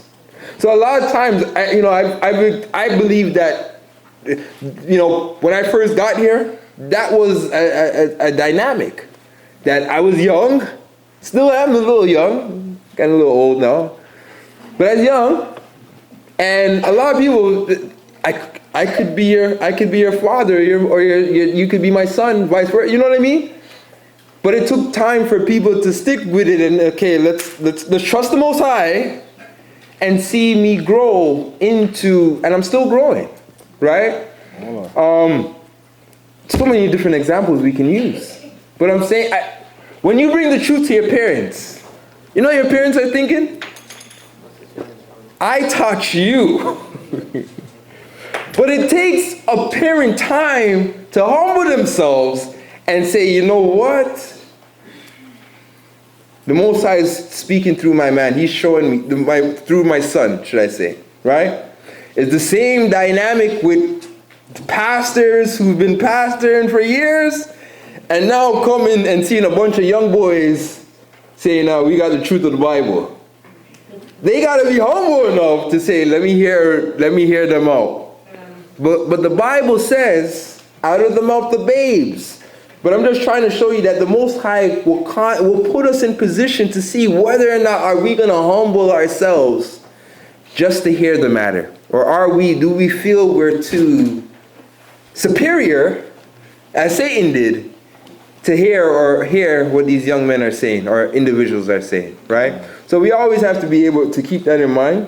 So a lot of times, I believe that, when I first got here, that was a dynamic. That I was young, still am a little young, getting a little old now, but I was young, and a lot of people, I could be your father, or you could be my son, vice versa. You know what I mean? But it took time for people to stick with it, and okay, let's trust the Most High, and see me grow into, and I'm still growing, right? So many different examples we can use. But I'm saying, when you bring the truth to your parents, you know what your parents are thinking? I taught you. But it takes a parent time to humble themselves and say, you know what? The Most High is speaking through my man. He's showing me, through my son, should I say, right? It's the same dynamic with pastors who've been pastoring for years and now coming and seeing a bunch of young boys saying, we got the truth of the Bible. They got to be humble enough to say, let me hear them out. But the Bible says, out of the mouth of babes. But I'm just trying to show you that the Most High will put us in position to see whether or not are we going to humble ourselves just to hear the matter. Or do we feel we're too superior, as Satan did, to hear what these young men are saying, or individuals are saying, right? So we always have to be able to keep that in mind.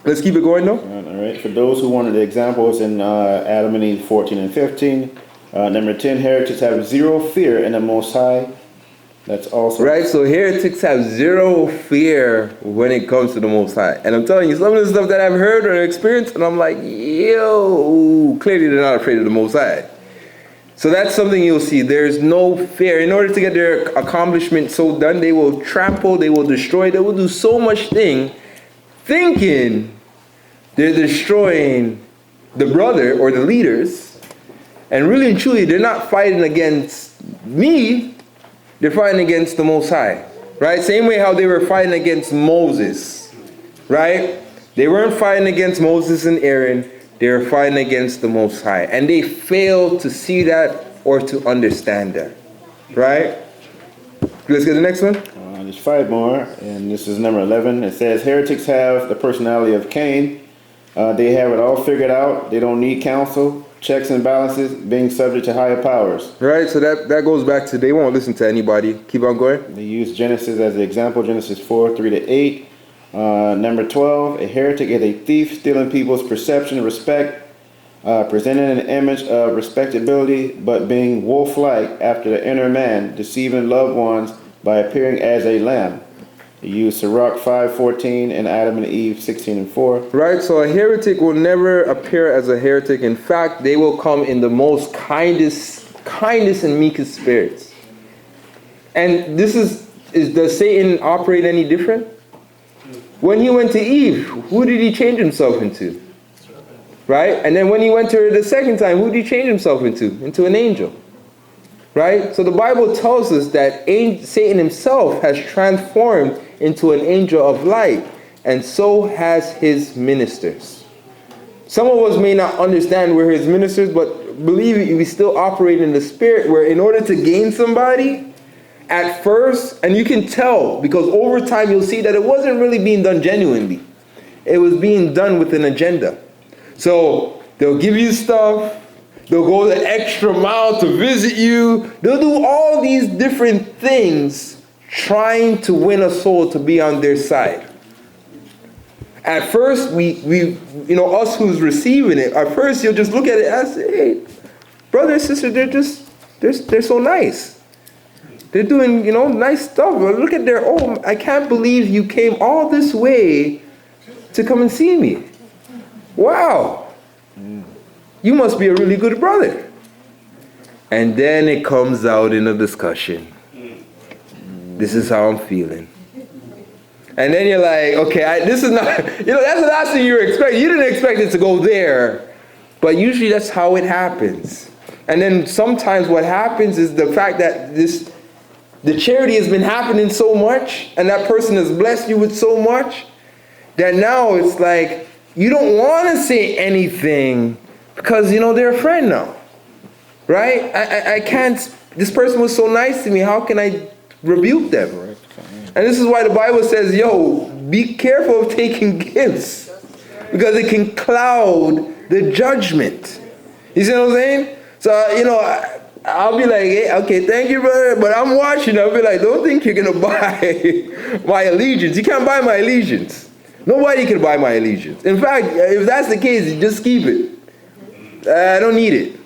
Let's keep it going, though. All right. For those who wanted the examples in Adam and Eve 14 and 15, number 10, heretics have zero fear in the Most High. That's also right. So heretics have zero fear when it comes to the Most High. And I'm telling you, some of the stuff that I've heard or experienced, and I'm like, yo, clearly they're not afraid of the Most High. So that's something you'll see. There's no fear. In order to get their accomplishment so done, they will trample, they will destroy, they will do so much thing, thinking they're destroying the brother or the leaders. And really and truly, they're not fighting against me. They're fighting against the Most High, right? Same way how they were fighting against Moses, right? They weren't fighting against Moses and Aaron. They were fighting against the Most High. And they failed to see that or to understand that, right? Let's get the next one. There's 5 more, and this is number 11. It says, heretics have the personality of Cain. They have it all figured out. They don't need counsel, checks and balances, being subject to higher powers. Right, so that goes back to they won't listen to anybody. Keep on going. They use Genesis as an example, Genesis 4, 3-8. Number 12, a heretic is a thief, stealing people's perception and respect, presenting an image of respectability, but being wolf-like after the inner man, deceiving loved ones by appearing as a lamb. He used Sirach 5:14 and Adam and Eve 16:4. Right, so a heretic will never appear as a heretic. In fact, they will come in the most kindest and meekest spirits. And does Satan operate any different? When he went to Eve, who did he change himself into? Right? And then when he went to her the second time, who did he change himself into? Into an angel. Right? So the Bible tells us that Satan himself has transformed into an angel of light, and so has his ministers. Some of us may not understand we're his ministers, but believe me, we still operate in the spirit where in order to gain somebody, at first, and you can tell, because over time you'll see that it wasn't really being done genuinely. It was being done with an agenda. So they'll give you stuff, they'll go the extra mile to visit you, they'll do all these different things trying to win a soul to be on their side. At first, we us who's receiving it, at first you'll just look at it and say, hey, brother and sister, they're so nice. They're doing, nice stuff. Look at I can't believe you came all this way to come and see me. Wow. You must be a really good brother. And then it comes out in a discussion. This is how I'm feeling. And then you're like, okay, this is not, that's the last thing you were expecting. You didn't expect it to go there. But usually that's how it happens. And then sometimes what happens is the fact that the charity has been happening so much, and that person has blessed you with so much, that now it's like, you don't want to say anything because, they're a friend now. Right? I can't, this person was so nice to me, how can I rebuke them? And this is why the Bible says, be careful of taking gifts, because it can cloud the judgment. You see what I'm saying? So, I'll be like, hey, okay, thank you, brother, but I'm watching. I'll be like, don't think you're going to buy my allegiance. You can't buy my allegiance. Nobody can buy my allegiance. In fact, if that's the case, just keep it. I don't need it.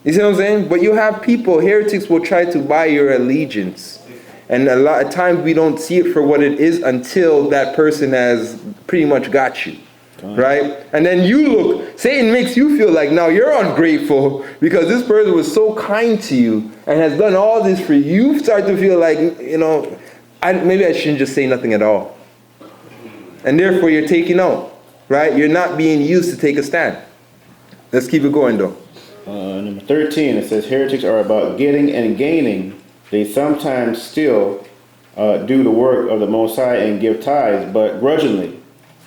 You see what I'm saying? But you have people, heretics will try to buy your allegiance. And a lot of times we don't see it for what it is until that person has pretty much got you. Right? And then Satan makes you feel like now you're ungrateful because this person was so kind to you and has done all this for you. You start to feel like, maybe I shouldn't just say nothing at all. And therefore you're taken out. Right? You're not being used to take a stand. Let's keep it going though. Number 13, it says heretics are about getting and gaining. They sometimes still do the work of the Most High and give tithes, but grudgingly.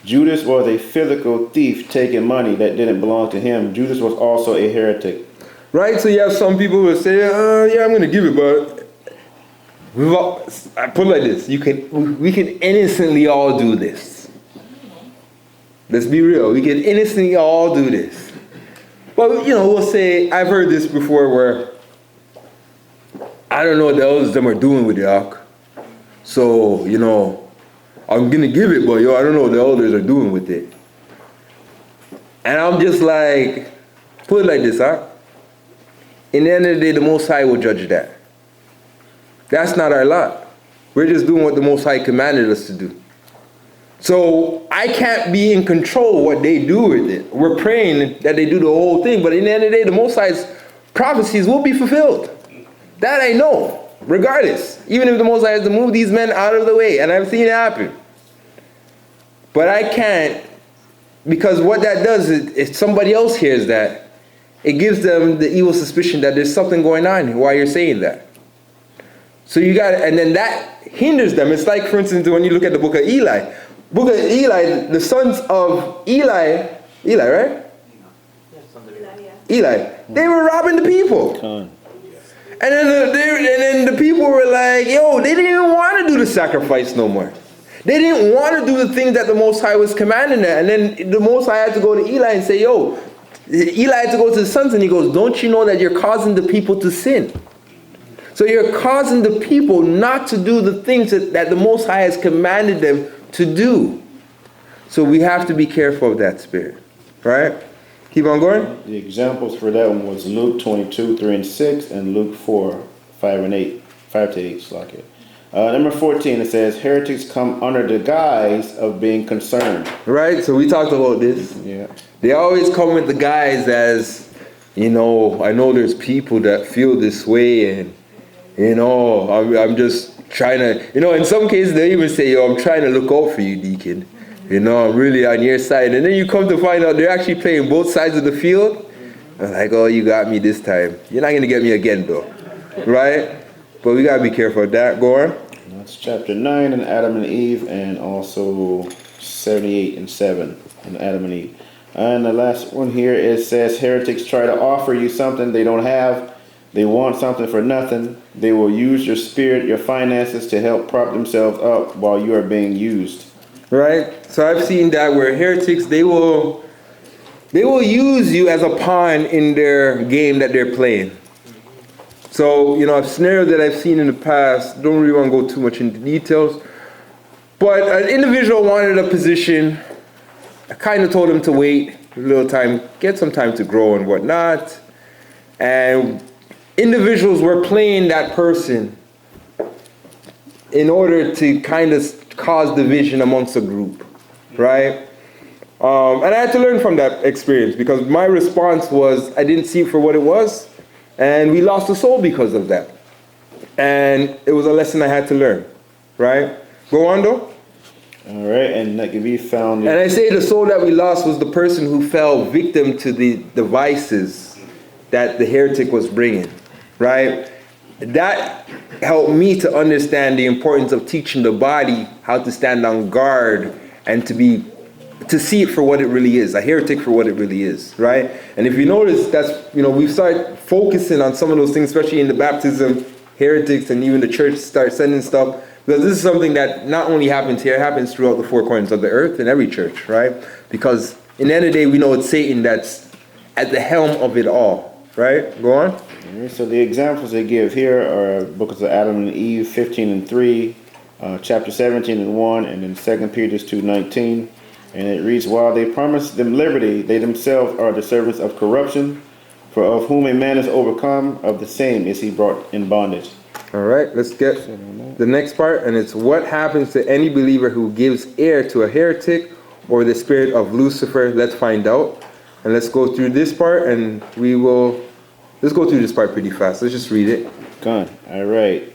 Judas was a physical thief taking money that didn't belong to him. Judas was also a heretic. Right? So you have some people who say, yeah, I'm going to give it, but I put it like this. We can innocently all do this. Let's be real. We can innocently all do this. But, we'll say, I've heard this before where I don't know what the elders them are doing with the ark. So, I'm going to give it, but I don't know what the elders are doing with it. And I'm just like, put it like this, in the end of the day, the Most High will judge that. That's not our lot. We're just doing what the Most High commanded us to do. So I can't be in control of what they do with it. We're praying that they do the whole thing, but in the end of the day, the Most High's prophecies will be fulfilled. That I know, regardless. Even if the Most High has to move these men out of the way, and I've seen it happen. But I can't, because what that does is, if somebody else hears that, it gives them the evil suspicion that there's something going on while you're saying that. So and then that hinders them. It's like, for instance, when you look at the book of Eli. Book of Eli, the sons of Eli, right? Eli, they were robbing the people. And then the people were like, they didn't even want to do the sacrifice no more. They didn't want to do the things that the Most High was commanding them. And then the Most High had to go to Eli and say, Eli had to go to the sons and he goes, don't you know that you're causing the people to sin? So you're causing the people not to do the things that the Most High has commanded them to do. So we have to be careful of that spirit. Right? Keep on going. The examples for that one was Luke 22, 3 and 6, and Luke 4, 5 to 8. Number 14, it says, heretics come under the guise of being concerned. Right, so we talked about this. Yeah. They always come with the guise as, I know there's people that feel this way, and, I'm just trying to, in some cases they even say, I'm trying to look out for you, Deacon. I'm really on your side. And then you come to find out they're actually playing both sides of the field. I'm like, oh, you got me this time. You're not going to get me again, though. Right? But we got to be careful of that. Go on. That's chapter 9 in Adam and Eve, and also 78 and 7 in Adam and Eve. And the last one here, it says, heretics try to offer you something they don't have. They want something for nothing. They will use your spirit, your finances to help prop themselves up while you are being used. Right? So I've seen that where heretics, they will use you as a pawn in their game that they're playing. So, a scenario that I've seen in the past, don't really want to go too much into details, but an individual wanted a position. I kind of told him to wait a little time, get some time to grow and whatnot. And individuals were playing that person in order to kind of cause division amongst a group, right? And I had to learn from that experience, because my response was I didn't see it for what it was, and we lost a soul because of that. And it was a lesson I had to learn, right? Go on, though. All right, and that can be found. And I say the soul that we lost was the person who fell victim to the devices that the heretic was bringing, right? That helped me to understand the importance of teaching the body how to stand on guard and to see it for what it really is, a heretic for what it really is, right? And if you notice, that's, we've started focusing on some of those things, especially in the baptism, heretics, and even the church start sending stuff, because this is something that not only happens here, it happens throughout the four corners of the earth in every church, right? Because in the end of the day, we know it's Satan that's at the helm of it all, right? Go on. So the examples they give here are books of Adam and Eve, 15 and 3, chapter 17 and 1, and then 2 Peter 2:19. And it reads, while they promise them liberty, they themselves are the servants of corruption, for of whom a man is overcome, of the same is he brought in bondage. All right, let's get the next part, and it's what happens to any believer who gives ear to a heretic or the spirit of Lucifer. Let's find out. And let's go through this part, and let's go through this part pretty fast. Let's just read it. Gone. All right.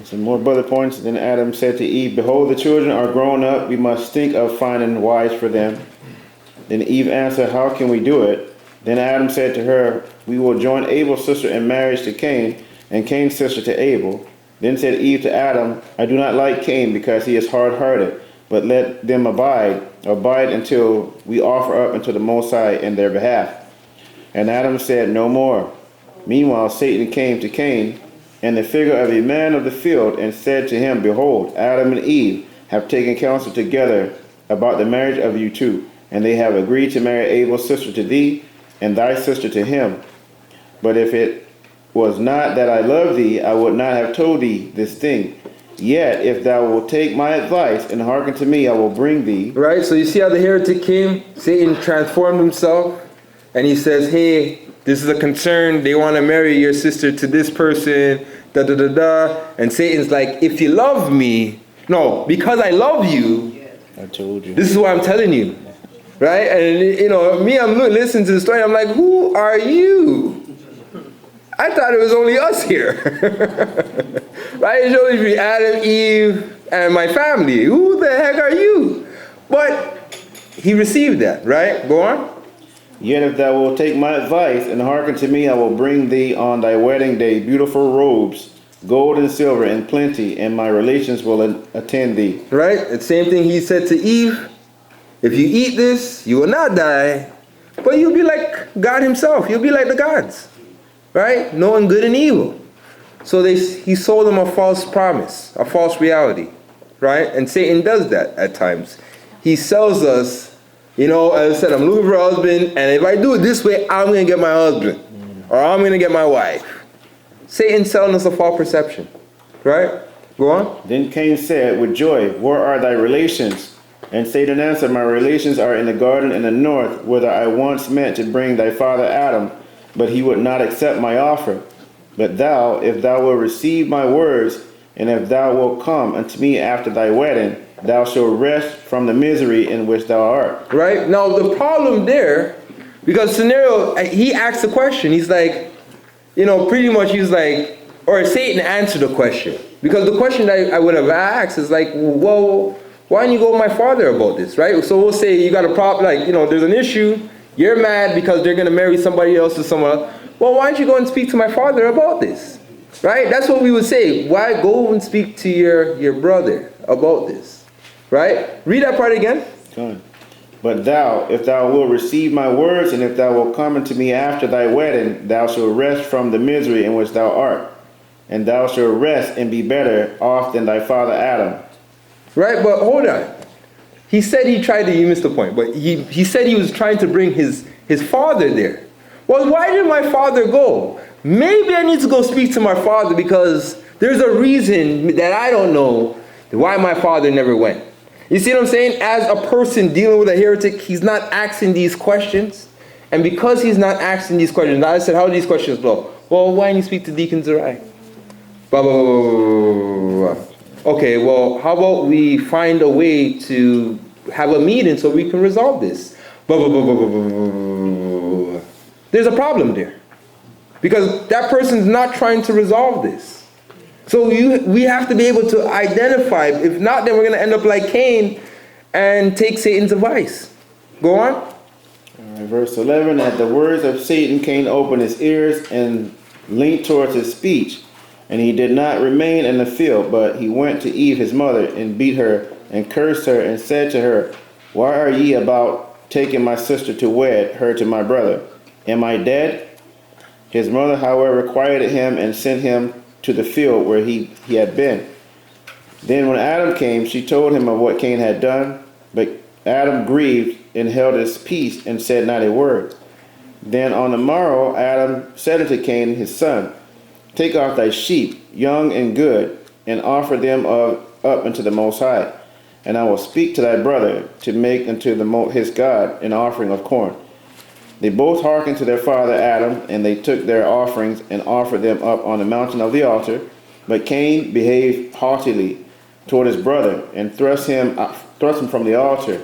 Some more bullet points. Then Adam said to Eve, behold, the children are grown up. We must think of finding wives for them. Then Eve answered, how can we do it? Then Adam said to her, we will join Abel's sister in marriage to Cain, and Cain's sister to Abel. Then said Eve to Adam, I do not like Cain because he is hard-hearted, but let them abide until we offer up unto the Most High in their behalf. And Adam said no more. Meanwhile Satan came to Cain in the figure of a man of the field, and said to him, behold, Adam and Eve have taken counsel together about the marriage of you two, and they have agreed to marry Abel's sister to thee, and thy sister to him. But if it was not that I love thee, I would not have told thee this thing. Yet, if thou wilt take my advice and hearken to me, I will bring thee. Right, so you see how the heretic came? Satan transformed himself, and he says, hey, this is a concern. They want to marry your sister to this person, da-da-da-da. And Satan's like, if you love me, no, because I love you, I told you. This is what I'm telling you. Right? And, me, I'm listening to the story. I'm like, who are you? I thought it was only us here. Right? It should only be Adam, Eve, and my family. Who the heck are you? But he received that, right? Go on. Yet if thou wilt take my advice and hearken to me, I will bring thee on thy wedding day beautiful robes, gold and silver in plenty, and my relations will attend thee. Right? The same thing he said to Eve. If you eat this, you will not die, but you'll be like God himself. You'll be like the gods. Right? Knowing good and evil. So he sold them a false promise, a false reality. Right? And Satan does that at times. He sells us, as I said, I'm looking for a husband, and if I do it this way, I'm going to get my husband. Or I'm going to get my wife. Satan's selling us a false perception. Right? Go on. Then Cain said, with joy, where are thy relations? And Satan answered, my relations are in the garden in the north, whither I once meant to bring thy father Adam, but he would not accept my offer. But thou, if thou wilt receive my words, And if thou wilt come unto me after thy wedding, thou shalt rest from the misery in which thou art. Right? Now, the problem there, because scenario, he asked the question. He's like, pretty much he's like, or Satan answered the question. Because the question that I would have asked is like, well, why don't you go with my father about this, right? So we'll say you got a problem, like, there's an issue. You're mad because they're going to marry somebody else or someone else. Well, why don't you go and speak to my father about this? Right? That's what we would say. Why go and speak to your brother about this? Right? Read that part again. Good. But thou, if thou wilt receive my words, and if thou wilt come unto me after thy wedding, thou shalt rest from the misery in which thou art. And thou shalt rest and be better off than thy father Adam. Right? But hold on. He said he tried to, you missed the point, but he said he was trying to bring his father there. Well, why did my father go? Maybe I need to go speak to my father because there's a reason that I don't know why my father never went. You see what I'm saying? As a person dealing with a heretic, he's not asking these questions. And because he's not asking these questions, I said, how do these questions go? Well, why don't you speak to Deacon Zari? Blah, blah, blah, blah, blah. Okay, well, how about we find a way to have a meeting so we can resolve this? Blah, blah, blah, blah, blah, blah, blah. There's a problem there. Because that person's not trying to resolve this. So we have to be able to identify. If not, then we're going to end up like Cain and take Satan's advice. Go on. All right, verse 11, at the words of Satan, Cain opened his ears and leaned towards his speech. And he did not remain in the field, but he went to Eve his mother, and beat her, and cursed her, and said to her, why are ye about taking my sister to wed her to my brother? Am I dead? His mother, however, quieted him and sent him to the field where he had been. Then when Adam came, she told him of what Cain had done. But Adam grieved and held his peace and said not a word. Then on the morrow Adam said unto Cain his son, take off thy sheep, young and good, and offer them up unto the Most High. And I will speak to thy brother to make unto his God an offering of corn. They both hearkened to their father Adam, and they took their offerings and offered them up on the mountain of the altar. But Cain behaved haughtily toward his brother, and thrust him from the altar,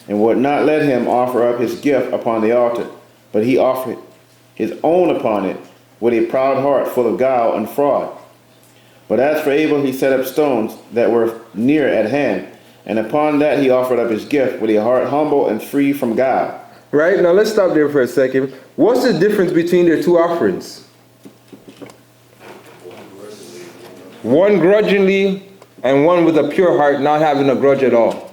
and would not let him offer up his gift upon the altar. But he offered his own upon it, with a proud heart full of guile and fraud. But as for Abel, he set up stones that were near at hand, and upon that he offered up his gift with a heart humble and free from guile. Right, now let's stop there for a second. What's the difference between their two offerings? One grudgingly and one with a pure heart, not having a grudge at all.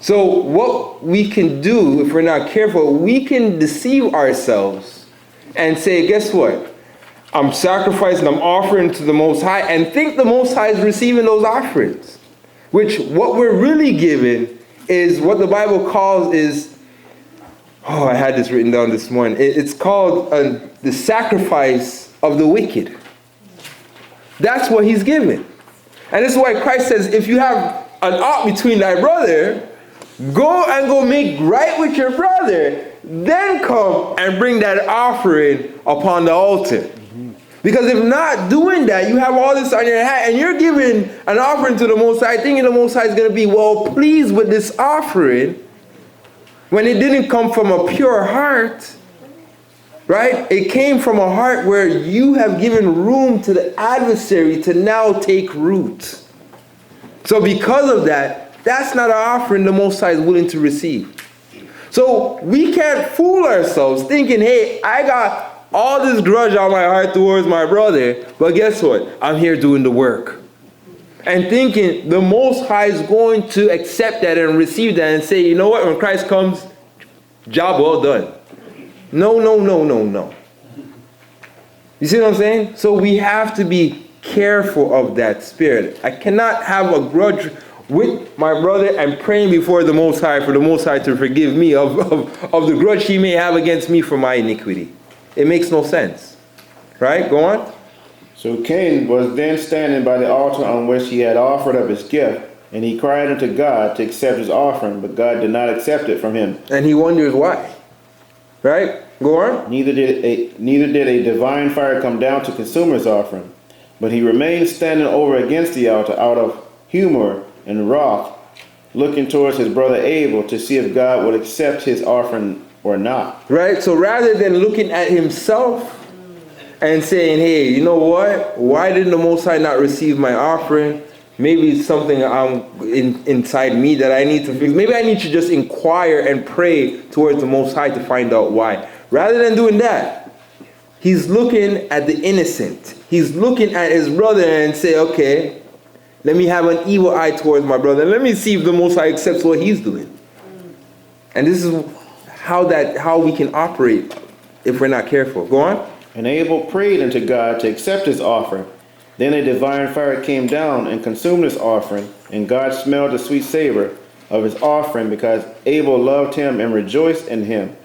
So what we can do, if we're not careful, we can deceive ourselves and say, guess what? I'm sacrificing, I'm offering to the Most High, and think the Most High is receiving those offerings. Which what we're really giving is what the Bible calls is, oh, I had this written down this morning. It's called the sacrifice of the wicked. That's what he's giving. And this is why Christ says, if you have an ought between thy brother, go make right with your brother, then come and bring that offering upon the altar. Because if not doing that, you have all this on your hand, and you're giving an offering to the Most High, thinking the Most High is going to be well pleased with this offering, when it didn't come from a pure heart, right? It came from a heart where you have given room to the adversary to now take root. So because of that, that's not an offering the Most High is willing to receive. So we can't fool ourselves thinking, hey, I got all this grudge on my heart towards my brother, but guess what? I'm here doing the work. And thinking the Most High is going to accept that and receive that and say, you know what, when Christ comes, job well done. No, no, no, no, no. You see what I'm saying? So we have to be careful of that spirit. I cannot have a grudge with my brother and praying before the Most High for the Most High to forgive me of the grudge he may have against me for my iniquity. It makes no sense. Right? Go on. So Cain was then standing by the altar on which he had offered up his gift, and he cried unto God to accept his offering, but God did not accept it from him. And he wonders why. Right? Go on. Neither did a divine fire come down to consume his offering. But he remained standing over against the altar out of humor and wrath, looking towards his brother Abel to see if God would accept his offering or not. Right? So rather than looking at himself and saying, hey, you know what? Why did the Most High not receive my offering? Maybe it's something inside me that I need to fix. Maybe I need to just inquire and pray towards the Most High to find out why. Rather than doing that, he's looking at the innocent. He's looking at his brother and say, okay, let me have an evil eye towards my brother. Let me see if the Most High accepts what he's doing. And this is how we can operate if we're not careful. Go on. And Abel prayed unto God to accept his offering. Then a divine fire came down and consumed his offering, and God smelled the sweet savor of his offering, because Abel loved him and rejoiced in him.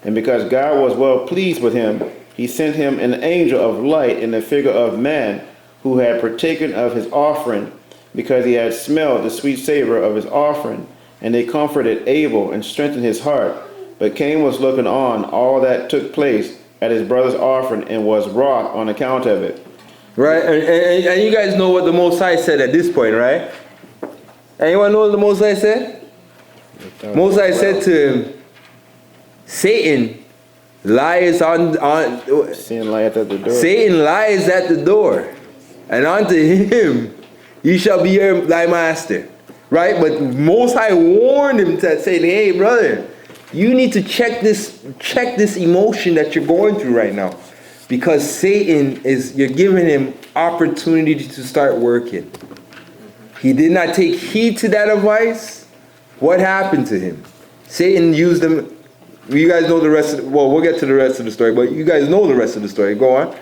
And because God was well pleased with him, he sent him an angel of light in the figure of man, who had partaken of his offering, because he had smelled the sweet savor of his offering. And they comforted Abel and strengthened his heart. But Cain was looking on all that took place at his brother's offering, and was wroth on account of it. Right? And you guys know what the Most High said at this point, right? Anyone know what the Most High said? Most High said to him, Satan lies Sin lieth at the door. Satan lies at the door, and unto him you shall be thy master. Right? But Most High warned him to say, hey brother, you need to check this emotion that you're going through right now. Because Satan you're giving him opportunity to start working. He did not take heed to that advice. What happened to him? Satan used him. You guys know the rest we'll get to the rest of the story, but you guys know the rest of the story. Go on.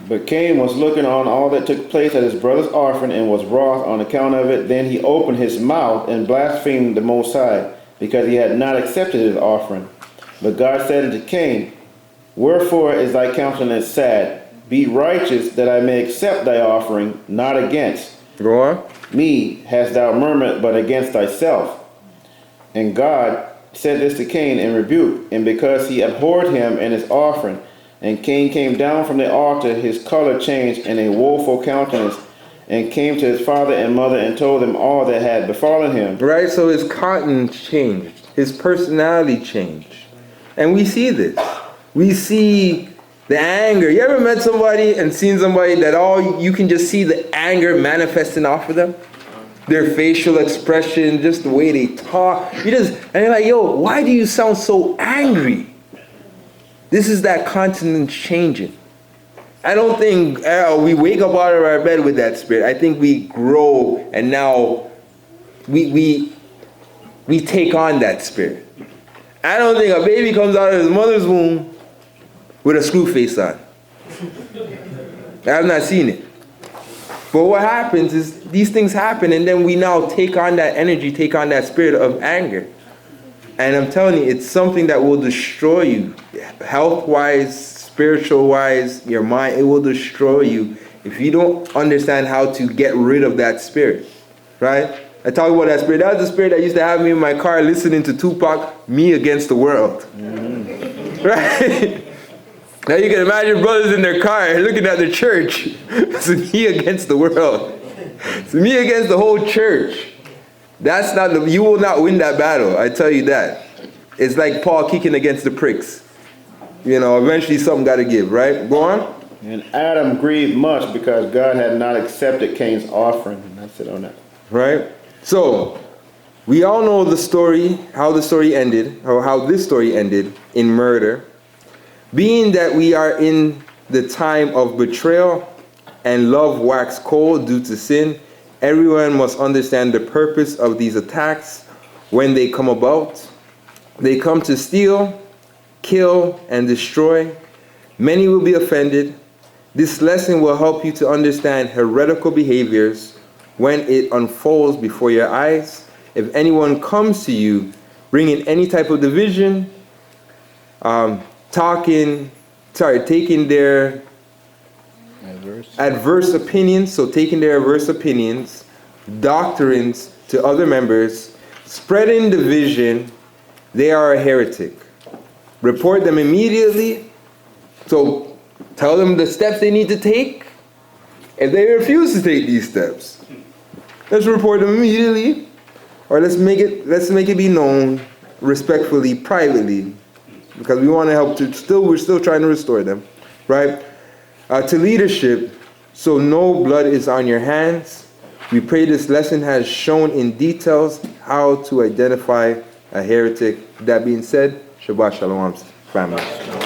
But Cain was looking on all that took place at his brother's offering, and was wroth on account of it. Then he opened his mouth and blasphemed the Most High, because he had not accepted his offering. But God said unto Cain, wherefore is thy countenance sad? Be righteous, that I may accept thy offering, not against. Go on. Me hast thou murmured, but against thyself. And God said this to Cain in rebuke, and because he abhorred him and his offering. And Cain came down from the altar, his color changed, and a woeful countenance, and came to his father and mother, and told them all that had befallen him. Right, so his countenance changed. His personality changed. And we see this. We see the anger. You ever met somebody and seen somebody that you can just see the anger manifesting off of them? Their facial expression, just the way they talk. And you're like, yo, why do you sound so angry? This is that countenance changing. I don't think we wake up out of our bed with that spirit. I think we grow, and now we take on that spirit. I don't think a baby comes out of his mother's womb with a screw face on. I've not seen it. But what happens is these things happen, and then we now take on that energy, take on that spirit of anger. And I'm telling you, it's something that will destroy you. Health-wise, spiritual-wise, your mind, it will destroy you if you don't understand how to get rid of that spirit. Right? I talk about that spirit. That was the spirit that used to have me in my car listening to Tupac, Me Against the World. Mm-hmm. Right? Now you can imagine brothers in their car looking at the church. It's me against the world. It's me against the whole church. You will not win that battle, I tell you that. It's like Paul kicking against the pricks. Eventually something got to give, right? Go on. And Adam grieved much because God had not accepted Cain's offering. And that's it on that. Right? So, we all know the story, how this story ended in murder. Being that we are in the time of betrayal and love wax cold due to sin, everyone must understand the purpose of these attacks when they come about. They come to steal, kill, and destroy. Many will be offended. This lesson will help you to understand heretical behaviors when it unfolds before your eyes. If anyone comes to you bringing any type of division, taking their adverse opinions, doctrines to other members, spreading division, they are a heretic. Report them immediately. So tell them the steps they need to take If they refuse to take these steps, let's report them immediately, or let's make it be known respectfully, privately, because we want to help we're still trying to restore them, right? To leadership, so no blood is on your hands. We pray this lesson has shown in details how to identify a heretic. That being said, Shabbat Shalom, family.